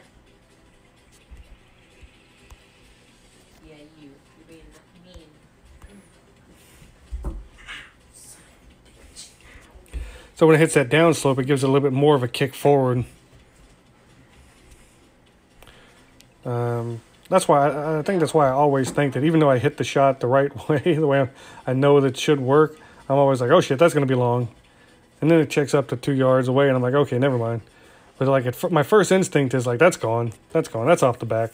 Speaker 3: here. Yeah, you're being mean.
Speaker 1: So when it hits that downslope, it gives it a little bit more of a kick forward. That's why I think that's why I always think that even though I hit the shot the right way, the way I know that it should work, I'm always like, oh shit, that's going to be long. And then it checks up to 2 yards away, and I'm like, okay, never mind. But like, my first instinct is like, that's gone. That's gone. That's off the back.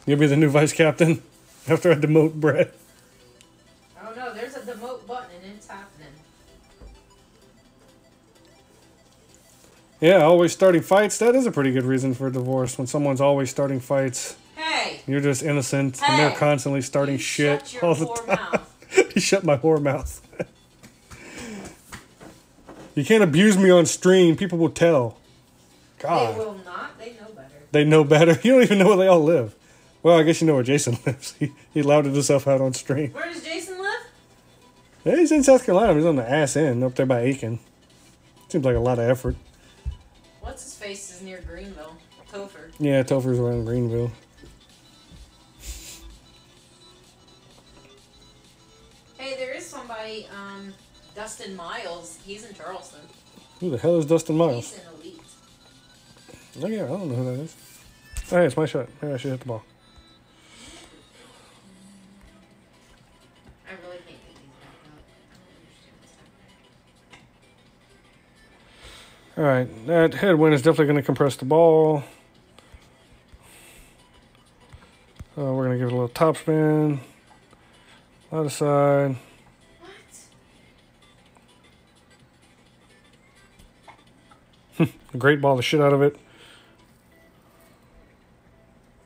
Speaker 1: You'll be the new vice captain after I demote Brett.
Speaker 3: Oh no, there's a demote button and it's happening.
Speaker 1: Yeah, always starting fights. That is a pretty good reason for a divorce. When someone's always starting fights,
Speaker 3: Hey!
Speaker 1: you're just innocent, and they're
Speaker 3: Hey!
Speaker 1: constantly starting
Speaker 3: You
Speaker 1: shit
Speaker 3: shut your
Speaker 1: all the
Speaker 3: whore
Speaker 1: time.
Speaker 3: mouth.
Speaker 1: You shut my whore mouth. You can't abuse me on stream. People will tell. God.
Speaker 3: They will not. They know better.
Speaker 1: They know better. You don't even know where they all live. Well, I guess you know where Jason lives. He lauded himself out on stream.
Speaker 3: Where does Jason live?
Speaker 1: Yeah, he's in South Carolina. He's on the ass end up there by Aiken. Seems like a lot of effort.
Speaker 3: What's his face is near Greenville. Topher.
Speaker 1: Yeah, Topher's around Greenville.
Speaker 3: Hey, there is somebody, Dustin Miles. He's in Charleston.
Speaker 1: Who the hell is Dustin Miles?
Speaker 3: He's in Elite.
Speaker 1: Oh, yeah, I don't know who that is. Oh, hey, it's my shot. Maybe I should hit the ball.
Speaker 3: I really can't get these back up. I don't understand what's happening.
Speaker 1: All right, that headwind is definitely going to compress the ball. We're going to give it a little top spin. Other side.
Speaker 3: What?
Speaker 1: Great ball the shit out of it.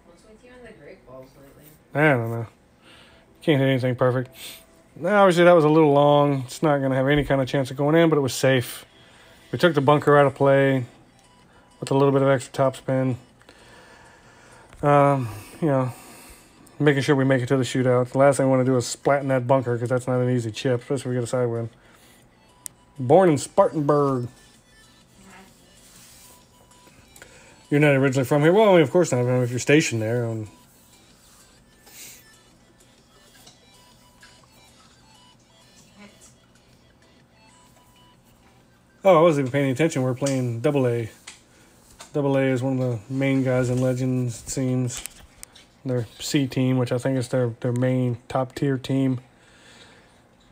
Speaker 3: What's with you and the great balls lately?
Speaker 1: I don't know. Can't hit anything perfect. Now, obviously, that was a little long. It's not going to have any kind of chance of going in, but it was safe. We took the bunker out of play with a little bit of extra top spin. You know, making sure we make it to the shootout. The last thing I want to do is splat in that bunker because that's not an easy chip, especially if we get a side win. Born in Spartanburg. You're not originally from here? Well, I mean, of course not. I mean, if you're stationed there. Oh, I wasn't even paying attention. We're playing Double A. Double A is one of the main guys in Legends, it seems. Their C team, which I think is their main top tier team.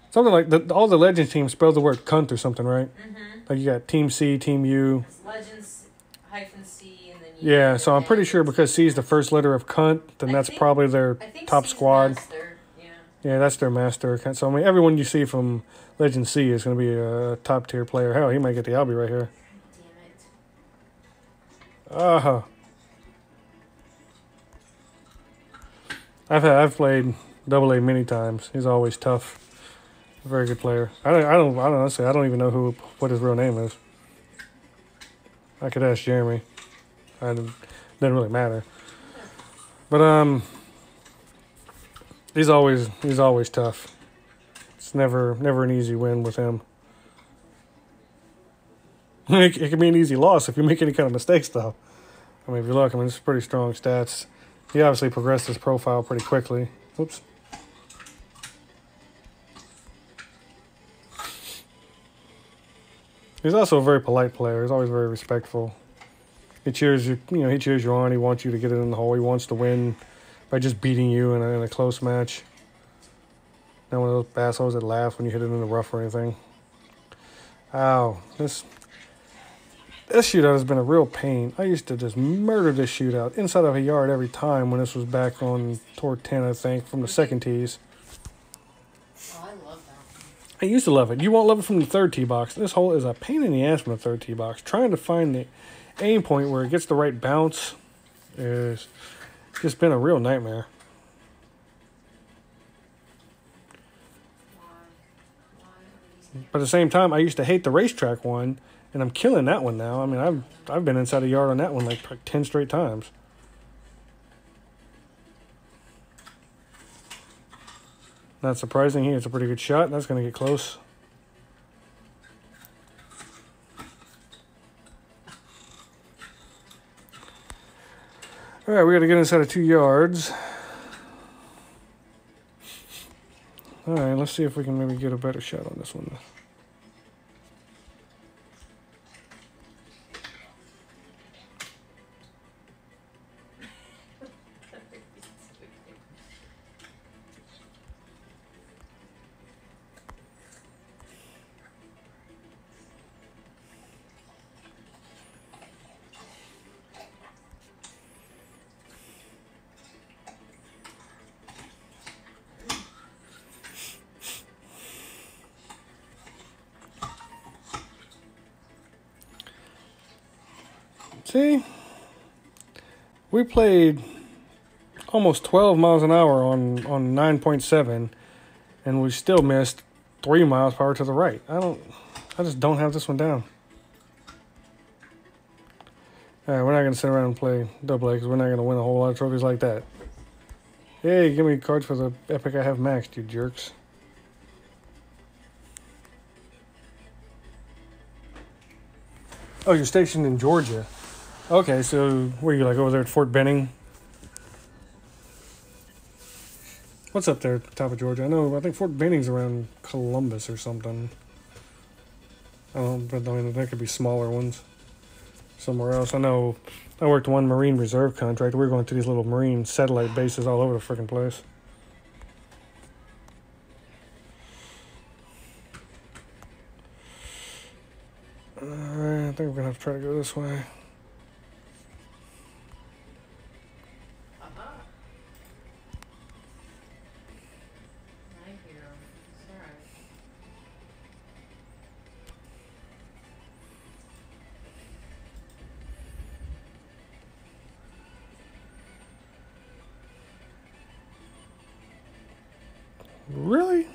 Speaker 1: Something like all the Legends teams spell the word cunt or something, right?
Speaker 3: Mm-hmm.
Speaker 1: Like you got Team C, Team U.
Speaker 3: It's Legends -C and then U.
Speaker 1: Yeah, so I'm pretty sure because C is the first letter of cunt, then that's probably their top
Speaker 3: C's
Speaker 1: squad.
Speaker 3: master. Yeah.
Speaker 1: Yeah, that's their master. So I mean, everyone you see from Legend C is going to be a top tier player. Hell, he might get the Albie right here.
Speaker 3: Damn it.
Speaker 1: I've played Double A many times. He's always tough. Very good player. I don't honestly, I don't even know what his real name is. I could ask Jeremy. Doesn't really matter. But he's always tough. It's never an easy win with him. It can be an easy loss if you make any kind of mistakes, though. I mean, if you look, I mean, it's pretty strong stats. He obviously progressed his profile pretty quickly. Oops. He's also a very polite player. He's always very respectful. He cheers you, he cheers you on. He wants you to get it in the hole. He wants to win by just beating you in a close match. Not one of those assholes that laugh when you hit it in the rough or anything. Ow. This shootout has been a real pain. I used to just murder this shootout inside of a yard every time when this was back on Tour 10, I think, from the second tees.
Speaker 3: Oh, I love that.
Speaker 1: I used to love it. You won't love it from the third tee box. This hole is a pain in the ass from the third tee box. Trying to find the aim point where it gets the right bounce is just been a real nightmare. But at the same time, I used to hate the racetrack one, and I'm killing that one now. I mean, I've been inside a yard on that one like 10 straight times. Not surprising, he hits a pretty good shot. That's going to get close. All right, we got to get inside of 2 yards. All right, let's see if we can maybe get a better shot on this one. See, we played almost 12 miles an hour on 9.7, and we still missed 3 miles per hour to the right. I just don't have this one down. All right, we're not going to sit around and play double A because we're not going to win a whole lot of trophies like that. Hey, give me cards for the epic I have maxed, you jerks. Oh, you're stationed in Georgia. Okay, so where are you, like over there at Fort Benning? What's up there at the top of Georgia? I think Fort Benning's around Columbus or something. I mean, there could be smaller ones somewhere else. I know I worked one Marine Reserve contract. We were going to these little Marine satellite bases all over the freaking place. Alright, I think we're going to have to try to go this way. Really?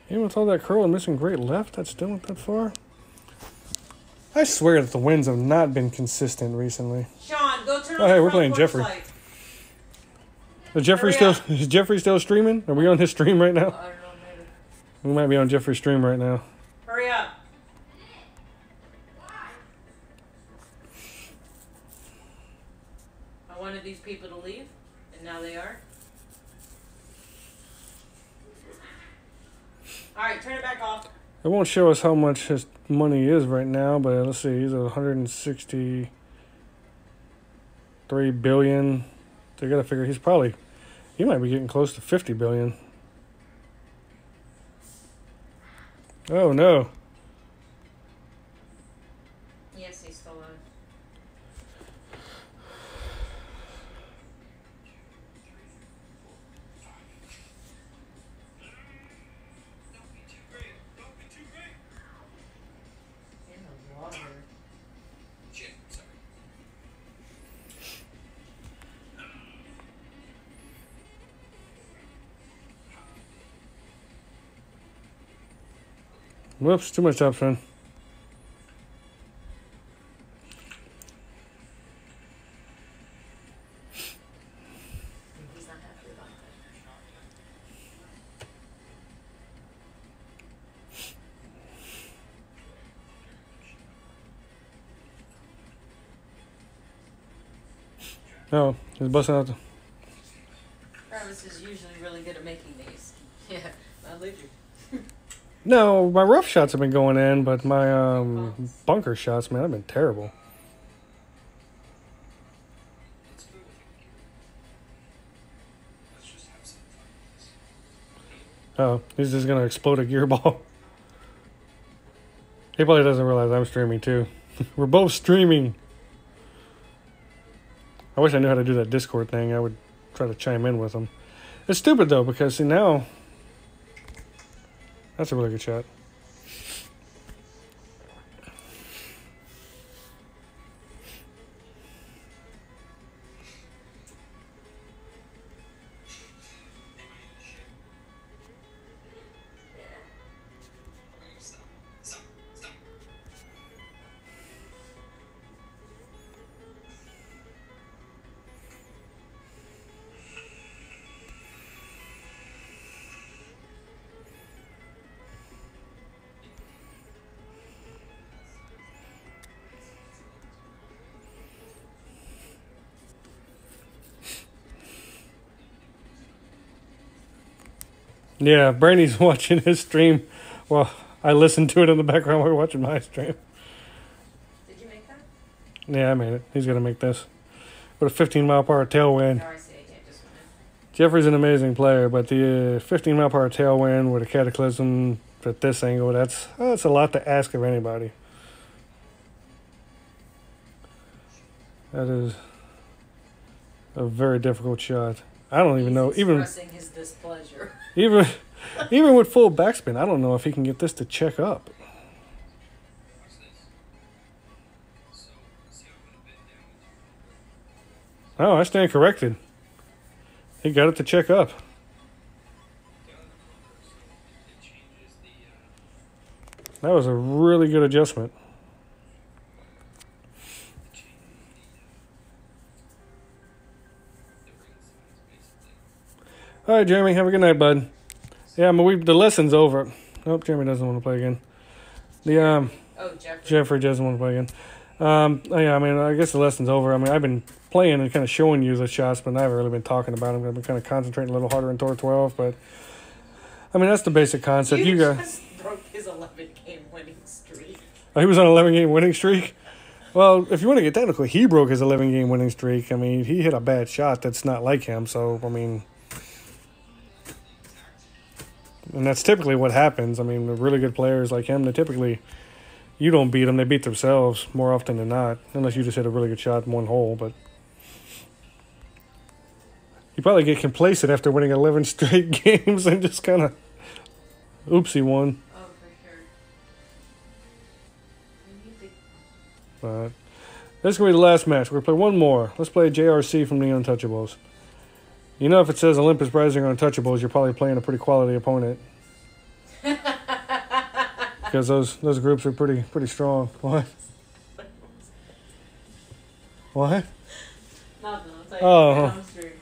Speaker 1: Even with all that curl and missing great left, that still went that far? I swear that the winds have not been consistent recently.
Speaker 3: Sean, go turn on
Speaker 1: Oh, hey,
Speaker 3: the
Speaker 1: we're
Speaker 3: front
Speaker 1: playing
Speaker 3: porch
Speaker 1: Jeffrey.
Speaker 3: light.
Speaker 1: Is Jeffrey still streaming? Are we on his stream right now?
Speaker 3: I don't know, maybe.
Speaker 1: We might be on Jeffrey's stream right now.
Speaker 3: Hurry up. people to leave, and now they are. Alright, turn it back off.
Speaker 1: It won't show us how much his money is right now, but let's see. He's at 163 billion. So you gotta figure he might be getting close to 50 billion. Oh no.
Speaker 3: Yes, he's still on. In the water.
Speaker 1: Whoops, too much topspin.
Speaker 3: He's not happy about that.
Speaker 1: No, he's busting out the...
Speaker 3: Travis is usually really good at making these. Yeah, not lately.
Speaker 1: No, my rough shots have been going in, but my bunker shots, man, have been terrible. Oh, he's just gonna explode a gear ball. He probably doesn't realize I'm streaming too. We're both streaming. I wish I knew how to do that Discord thing. I would try to chime in with him. It's stupid though, because see now, that's a really good shot. Yeah, Brandy's watching his stream. Well, I listened to it in the background while we're watching my stream.
Speaker 3: Did you make that?
Speaker 1: Yeah, I made it. He's going to make this. With a 15-mile-per-hour tailwind.
Speaker 3: Oh, I see. Yeah, just went
Speaker 1: Jeffrey's an amazing player, but the 15-mile-per-hour tailwind with a cataclysm at this angle, that's a lot to ask of anybody. That is a very difficult shot. I don't even know. Even
Speaker 3: expressing his displeasure.
Speaker 1: even with full backspin, I don't know if he can get this to check up. Oh, I stand corrected. He got it to check up. That was a really good adjustment. All right, Jeremy, have a good night, bud. Yeah, the lesson's over. Oh, Jeremy doesn't want to play again. Jeffrey doesn't want to play again. Yeah, I mean, I guess the lesson's over. I mean, I've been playing and kind of showing you the shots, but I haven't really been talking about them. I've been kind of concentrating a little harder in Tour 12, but I mean, that's the basic concept. You guys
Speaker 3: just broke his 11-game winning streak.
Speaker 1: Oh, he was on an 11-game winning streak? Well, if you want to get technical, he broke his 11-game winning streak. I mean, he hit a bad shot that's not like him, so, I mean... And that's typically what happens. I mean, the really good players like him, they typically... You don't beat them, they beat themselves more often than not. Unless you just hit a really good shot in one hole, but... You probably get complacent after winning 11 straight games and just kind of... Oopsie one.
Speaker 3: Oh, for sure.
Speaker 1: But this is going to be the last match. We're going to play one more. Let's play JRC from the Untouchables. You know, if it says Olympus Rising or Untouchables, you're probably playing a pretty quality opponent. Because those groups are pretty strong. What? What?
Speaker 3: Nothing. I'll tell you
Speaker 1: Oh.
Speaker 3: down the street.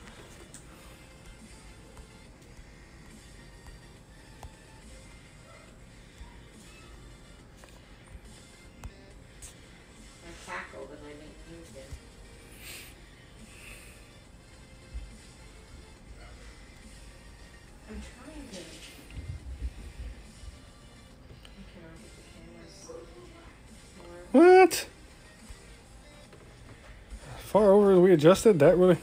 Speaker 3: I tackled and I didn't use it.
Speaker 1: adjusted? That really?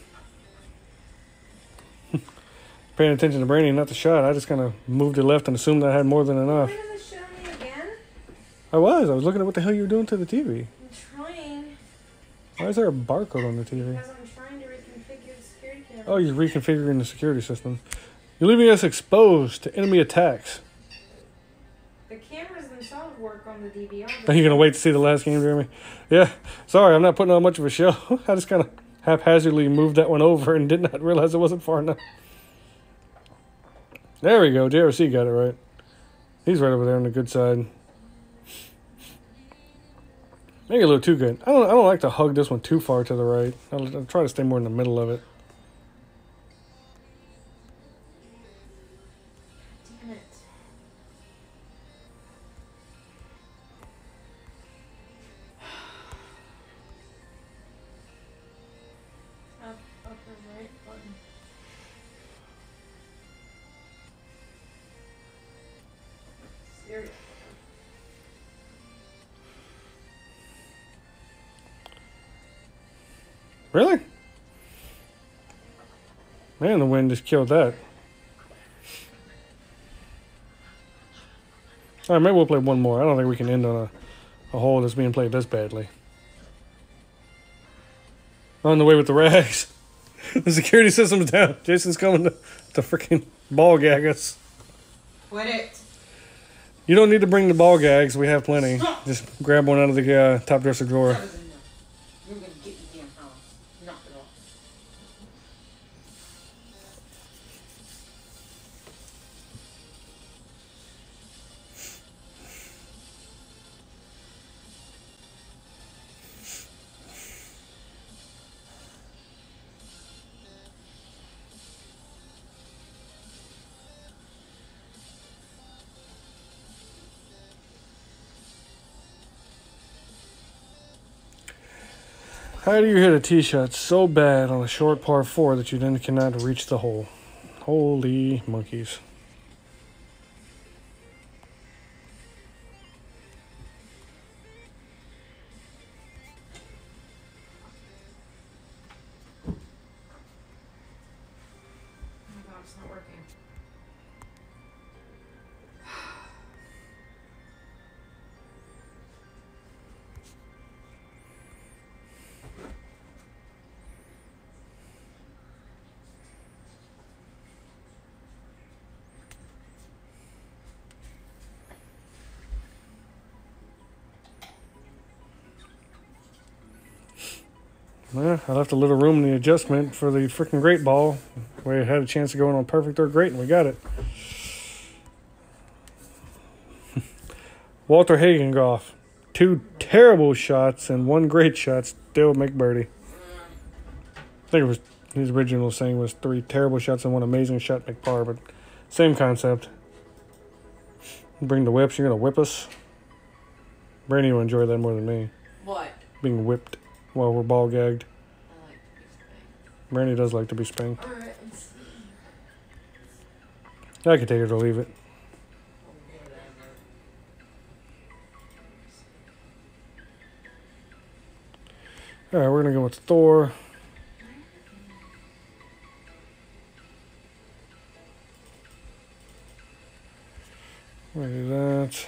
Speaker 1: Paying attention to Brandy, not the shot. I just kind of moved it left and assumed I had more than enough.
Speaker 3: Why does it show me again?
Speaker 1: I was looking at what the hell you were doing to the TV.
Speaker 3: I'm trying.
Speaker 1: Why is there a barcode on the TV?
Speaker 3: Because I'm trying to reconfigure the security camera.
Speaker 1: Oh, you're reconfiguring the security system. You're leaving us exposed to enemy attacks.
Speaker 3: The cameras themselves work on the DVR.
Speaker 1: Are you going to wait to see the last game, Jeremy? Yeah. Sorry, I'm not putting on much of a show. I just kind of haphazardly moved that one over and did not realize it wasn't far enough. There we go. JRC got it right. He's right over there on the good side. Make it a little too good. I don't like to hug this one too far to the right. I'll try to stay more in the middle of it.
Speaker 3: Damn it. Upper right button. Serious.
Speaker 1: Really? Man, the wind just killed that. All right, maybe we'll play one more. I don't think we can end on a hole that's being played this badly. On the way with the rags. The security system's down. Jason's coming to freaking ball gag us.
Speaker 3: Quit it.
Speaker 1: You don't need to bring the ball gags. We have plenty. Just grab one out of the top dresser drawer.
Speaker 3: That was enough. You're gonna get your damn house. Knock it off.
Speaker 1: How do you hit a tee shot so bad on a short par 4 that you then cannot reach the hole? Holy monkeys.
Speaker 3: Oh my god, it's not working.
Speaker 1: Well, I left a little room in the adjustment for the freaking great ball. We had a chance of going on perfect or great, and we got it. Walter Hagengoff. 2 terrible shots and 1 great shot, still make birdie. I think it was his original saying was 3 terrible shots and 1 amazing shot make par, but same concept. Bring the whips. You're going to whip us? Brandy will enjoy that more than me.
Speaker 3: What?
Speaker 1: Being whipped while we're ball gagged.
Speaker 3: I like to be spanked.
Speaker 1: Brandy does like to be spanked.
Speaker 3: Alright, let's see.
Speaker 1: I can take it or leave it. Alright, we're going to go with Thor. We'll do that.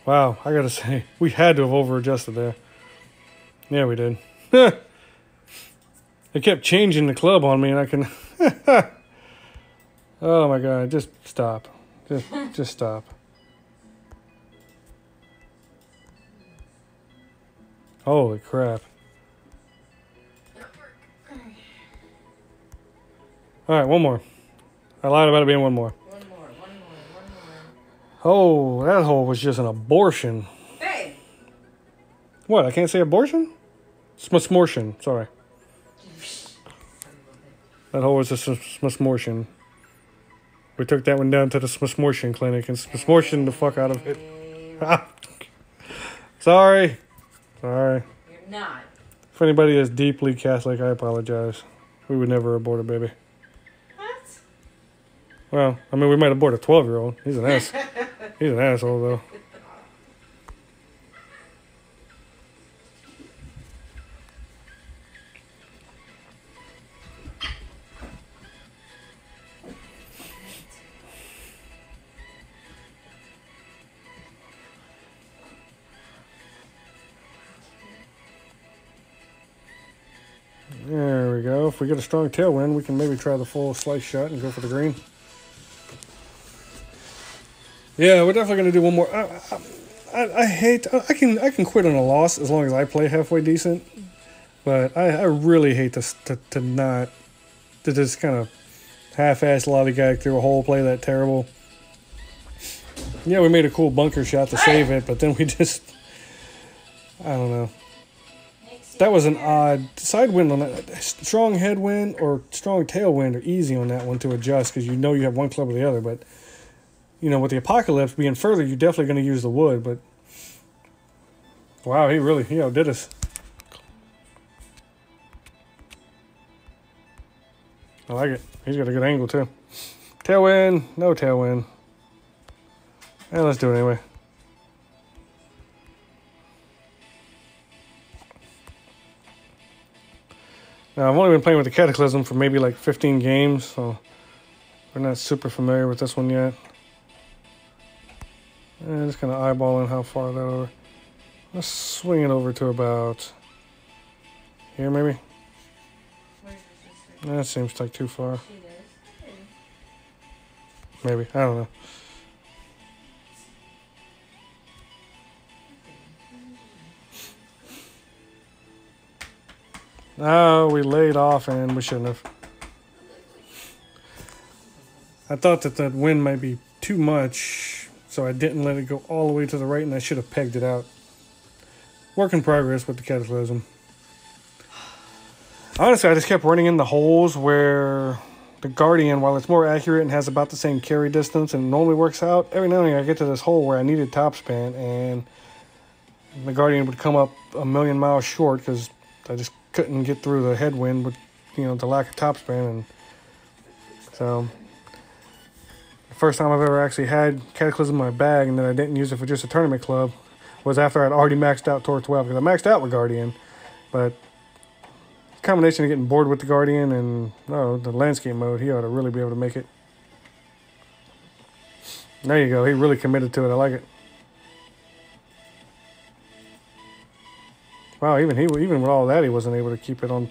Speaker 1: Wow, I gotta say, we had to have over-adjusted there. Yeah, we did. It kept changing the club on me, and I can... Oh my god, just stop. Just stop. Holy crap. Alright, one more. I lied about it being one more.
Speaker 3: One more.
Speaker 1: Oh, that hole was just an abortion.
Speaker 3: Hey!
Speaker 1: What, I can't say abortion? Smortion, sorry. That hole was just a smortion. We took that one down to the smortion clinic and smortion the fuck out of it. Sorry.
Speaker 3: You're not.
Speaker 1: If anybody is deeply Catholic, I apologize. We would never abort a baby.
Speaker 3: What?
Speaker 1: Well, I mean, we might abort a 12-year-old. He's an ass. He's an asshole, though. There we go. If we get a strong tailwind, we can maybe try the full slice shot and go for the green. Yeah, we're definitely going to do one more. I hate... I can quit on a loss as long as I play halfway decent. But I really hate to not... To just kind of half-ass lollygag through a whole play that terrible. Yeah, we made a cool bunker shot to save it, but then we just... I don't know. That was an odd side wind on that. Strong headwind or strong tailwind are easy on that one to adjust because you know you have one club or the other. But, you know, with the apocalypse being further, you're definitely going to use the wood. But, wow, he outdid us. I like it. He's got a good angle, too. Tailwind, no tailwind. And let's do it anyway. Now, I've only been playing with the Cataclysm for maybe like 15 games, so we're not super familiar with this one yet. And just kind of eyeballing how far that over. Let's swing it over to about here, maybe.
Speaker 3: Where's your sister?
Speaker 1: That seems like too far.
Speaker 3: She does.
Speaker 1: Maybe. I don't know. Oh, we laid off and we shouldn't have. I thought that wind might be too much, so I didn't let it go all the way to the right, and I should have pegged it out. Work in progress with the Cataclysm. Honestly, I just kept running in the holes where the Guardian, while it's more accurate and has about the same carry distance and normally works out, every now and then I get to this hole where I needed topspin, and the Guardian would come up a million miles short because I just couldn't get through the headwind with, you know, the lack of topspin. And so the first time I've ever actually had Cataclysm in my bag and then I didn't use it for just a tournament club was after I'd already maxed out Tor 12, because I maxed out with Guardian, but the combination of getting bored with the Guardian and the landscape mode, he ought to really be able to make it. There you go. He really committed to it. I like it. Wow, even with all that, he wasn't able to keep it on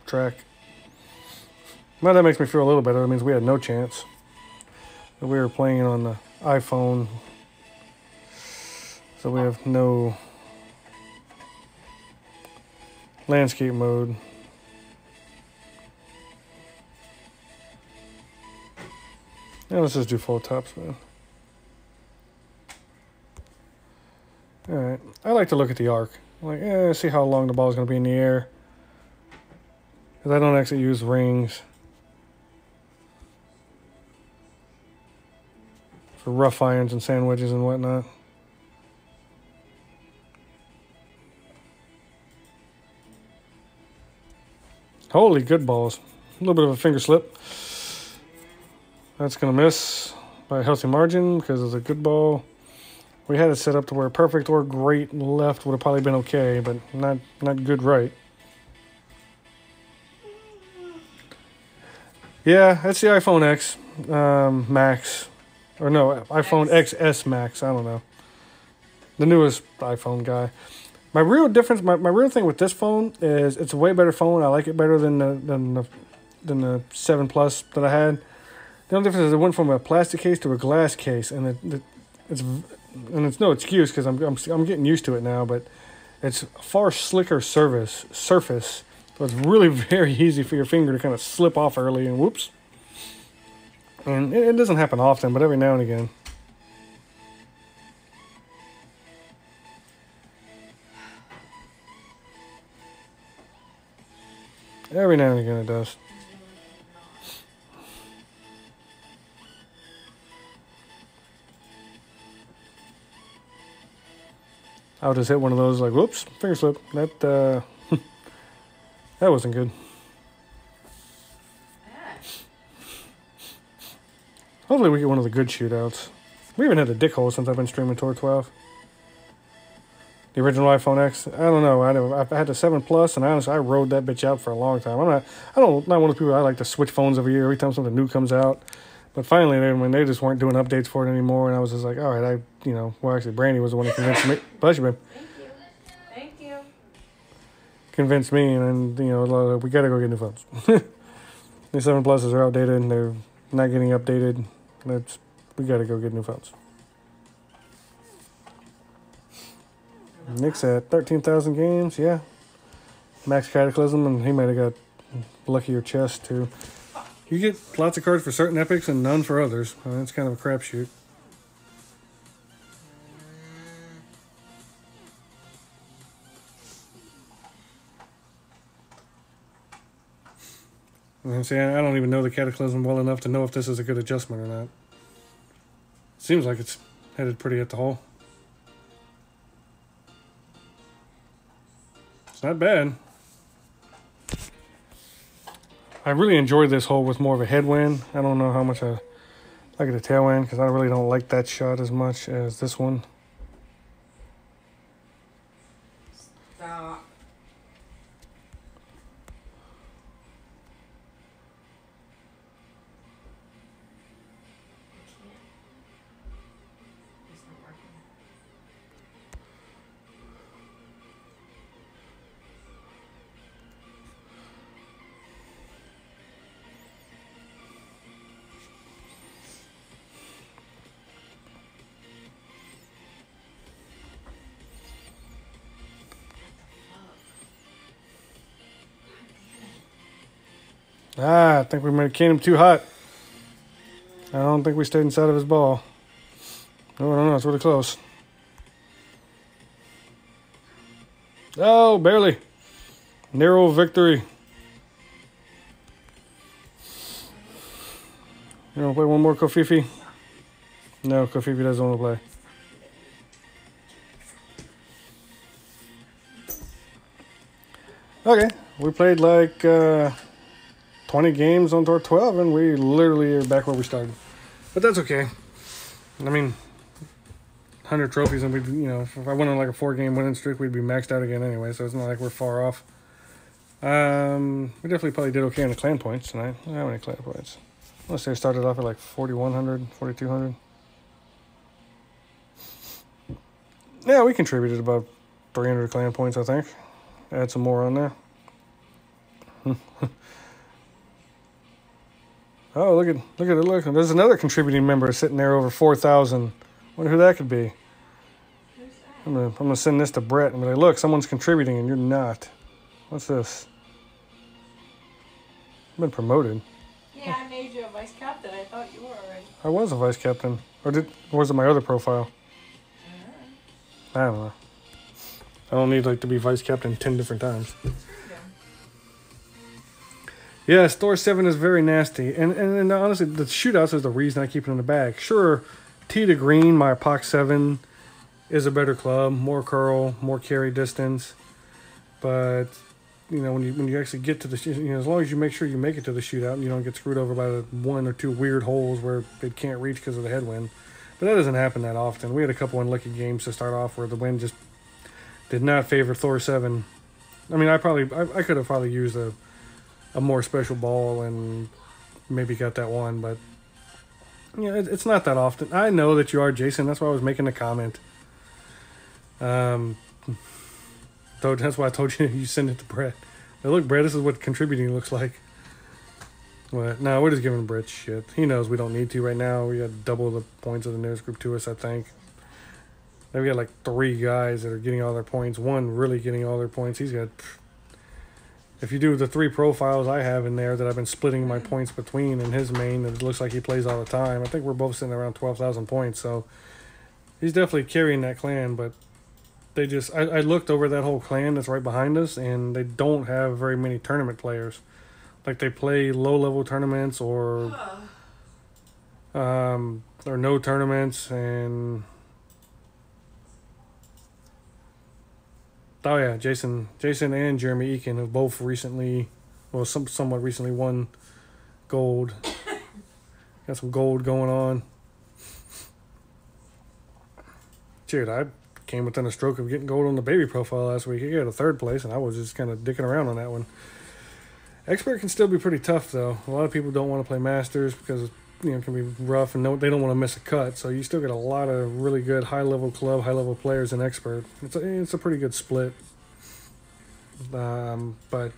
Speaker 1: track. Well, that makes me feel a little better. That means we had no chance. We were playing on the iPhone, so we have no landscape mode. Yeah, let's just do full tops, man. All right. I like to look at the arc. Like, see how long the ball is going to be in the air. Because I don't actually use rings for rough irons and sandwiches and whatnot. Holy good balls. A little bit of a finger slip. That's going to miss by a healthy margin because it's a good ball. We had it set up to where perfect or great left would have probably been okay, but not good right. Yeah, that's the iPhone X Max. Or no, iPhone XS Max. I don't know. The newest iPhone guy. My real difference, my real thing with this phone is it's a way better phone. I like it better than the 7 Plus that I had. The only difference is it went from a plastic case to a glass case, and it's no excuse because I'm getting used to it now, but it's a far slicker surface, so it's really very easy for your finger to kind of slip off early and whoops. And it doesn't happen often, but every now and again. Every now and again it does. I'll just hit one of those like, whoops, finger slip. That that wasn't good.
Speaker 3: Ah.
Speaker 1: Hopefully we get one of the good shootouts. We haven't had a dick hole since I've been streaming Tor 12. The original iPhone X. I don't know. I've had the 7 Plus, and honestly, I rode that bitch out for a long time. Not one of the people I like to switch phones every year. Every time something new comes out. But finally, when they just weren't doing updates for it anymore, and I was just like, all right, well, actually, Brandy was the one that convinced me. Bless you, babe.
Speaker 3: Thank you.
Speaker 1: Convinced me, and then, we gotta go get new phones. The 7 Pluses are outdated, and they're not getting updated. We gotta go get new phones. Nick's at 13,000 games, yeah. Max Cataclysm, and he might have got luckier chest, too. You get lots of cards for certain epics and none for others. That's kind of a crapshoot. And see, I don't even know the Cataclysm well enough to know if this is a good adjustment or not. Seems like it's headed pretty at the hole. It's not bad. I really enjoyed this hole with more of a headwind. I don't know how much I like it a tailwind because I really don't like that shot as much as this one.
Speaker 3: Stop. It's not working.
Speaker 1: I think we might have came him too hot. I don't think we stayed inside of his ball. No, I don't know. It's really close. Oh, barely. Narrow victory. You want to play one more Kofifi? No, Kofifi doesn't want to play. Okay, we played like 20 games on Tor 12, and we literally are back where we started. But that's okay. I mean, 100 trophies, and we'd, if I went on like a 4-game winning streak, we'd be maxed out again anyway, so it's not like we're far off. We definitely probably did okay on the clan points tonight. I don't have any clan points. Let's say I started off at like 4,100, 4,200. Yeah, we contributed about 300 clan points, I think. Add some more on there. Oh, look at it. There's another contributing member sitting there over 4,000. Wonder who that could be. I'm gonna send this to Brett and be like, look, someone's contributing and you're not. What's this? I've been promoted.
Speaker 3: Yeah, I made you a vice captain. I thought you were already.
Speaker 1: I was a vice captain. Or was it my other profile? I don't know. I don't need to be vice captain 10 different times. Yes, Thor 7 is very nasty. And honestly, the shootouts is the reason I keep it in the bag. Sure, T to green, my Apoc 7 is a better club. More curl, more carry distance. But, when you actually get to the as long as you make sure you make it to the shootout and you don't get screwed over by the 1 or 2 weird holes where it can't reach because of the headwind. But that doesn't happen that often. We had a couple unlucky games to start off where the wind just did not favor Thor 7. I mean, I could have probably used a more special ball and maybe got that one, but it's not that often. I know that you are, Jason. That's why I was making a comment. That's why I told you send it to Brett. Now look, Brett, this is what contributing looks like. What? No, we're just giving Brett shit. He knows we don't need to right now. We got double the points of the nearest group to us, I think. Then we got like 3 guys that are getting all their points. 1 really getting all their points. He's got... If you do the 3 profiles I have in there that I've been splitting my points between in his main, it looks like he plays all the time. I think we're both sitting around 12,000 points, so he's definitely carrying that clan, but they just... I looked over that whole clan that's right behind us, and they don't have very many tournament players. Like, they play low-level tournaments or no tournaments, and Oh yeah, Jason and Jeremy Eakin have both recently, well, somewhat recently won gold. Got some gold going on. Dude, I came within a stroke of getting gold on the baby profile last week. I got a 3rd place, and I was just kind of dicking around on that one. Expert can still be pretty tough, though. A lot of people don't want to play Masters because it can be rough, and they don't want to miss a cut. So you still get a lot of really good high-level club, high-level players in Expert. It's a pretty good split. But,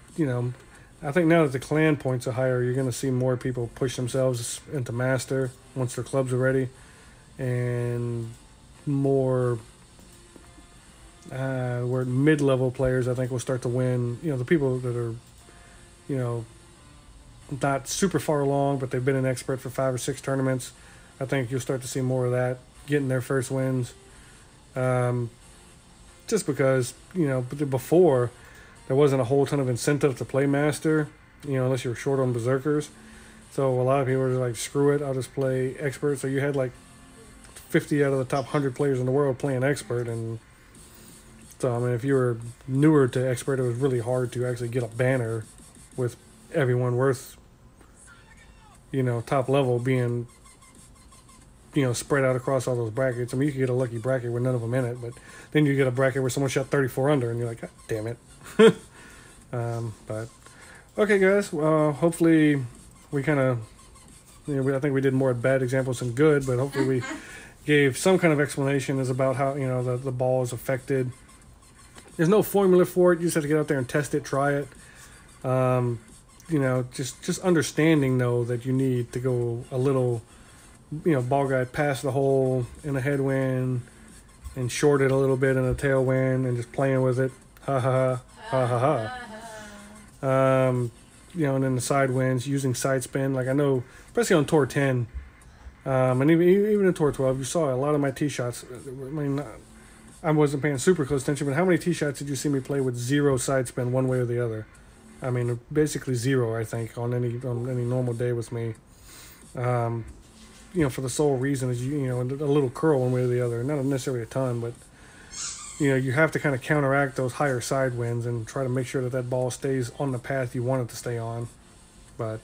Speaker 1: I think now that the clan points are higher, you're going to see more people push themselves into Master once their clubs are ready. And more where mid-level players, I think, will start to win. The people that are, not super far along, but they've been an Expert for 5 or 6 tournaments. I think you'll start to see more of that, getting their first wins. Just because, before, there wasn't a whole ton of incentive to play Master, unless you were short on Berserkers. So a lot of people were like, screw it, I'll just play Expert. So you had like 50 out of the top 100 players in the world playing Expert. And so, I mean, if you were newer to Expert, it was really hard to actually get a banner with everyone worth, top level being, spread out across all those brackets. I mean, you could get a lucky bracket with none of them in it, but then you get a bracket where someone shot 34 under, and you're like, God damn it. But okay, guys. Well, hopefully we kind of, I think we did more bad examples than good, but hopefully we gave some kind of explanation as about how the ball is affected. There's no formula for it. You just have to get out there and test it, try it. Just understanding though that you need to go a little, ball guide past the hole in a headwind and short it a little bit in a tailwind and just playing with it. Ha ha ha ha ha ha. And then the side winds using side spin. Like I know, especially on Tour 10, and even in Tour 12, you saw a lot of my tee shots. I mean, I wasn't paying super close attention, but how many tee shots did you see me play with 0 side spin one way or the other? I mean, basically 0, I think, on any normal day with me. For the sole reason is a little curl one way or the other, not necessarily a ton, but you have to kind of counteract those higher side winds and try to make sure that ball stays on the path you want it to stay on. But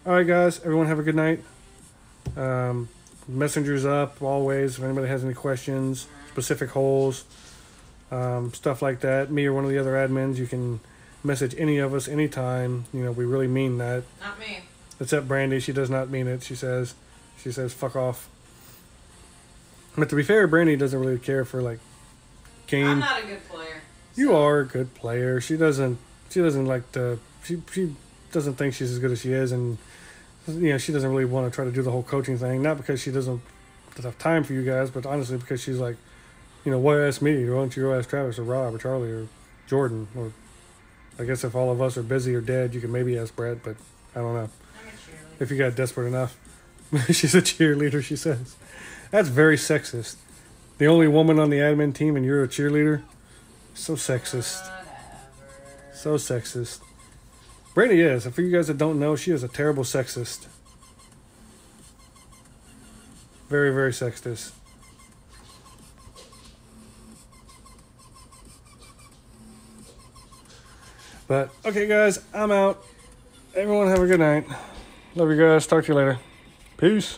Speaker 1: all right, guys, everyone have a good night. Messenger's up always. If anybody has any questions, specific holes, stuff like that, me or one of the other admins, you can message any of us anytime. We really mean that.
Speaker 3: Not me.
Speaker 1: Except Brandy, she does not mean it. She says fuck off. But to be fair, Brandy doesn't really care for like game.
Speaker 3: I'm not a good player.
Speaker 1: You are a good player. She doesn't like to. She doesn't think she's as good as she is, and she doesn't really want to try to do the whole coaching thing. Not because she doesn't have time for you guys, but honestly because she's like, why ask me? Why don't you go ask Travis or Rob or Charlie or Jordan? Or I guess if all of us are busy or dead, you can maybe ask Brett, but I don't know.
Speaker 3: I'm a cheerleader.
Speaker 1: If you got desperate enough. She's a cheerleader, she says. That's very sexist. The only woman on the admin team and you're a cheerleader? So sexist.
Speaker 3: Whatever.
Speaker 1: So sexist. Brandy is. And for you guys that don't know, she is a terrible sexist. Very, very sexist. But, okay, guys, I'm out. Everyone have a good night. Love you guys. Talk to you later. Peace.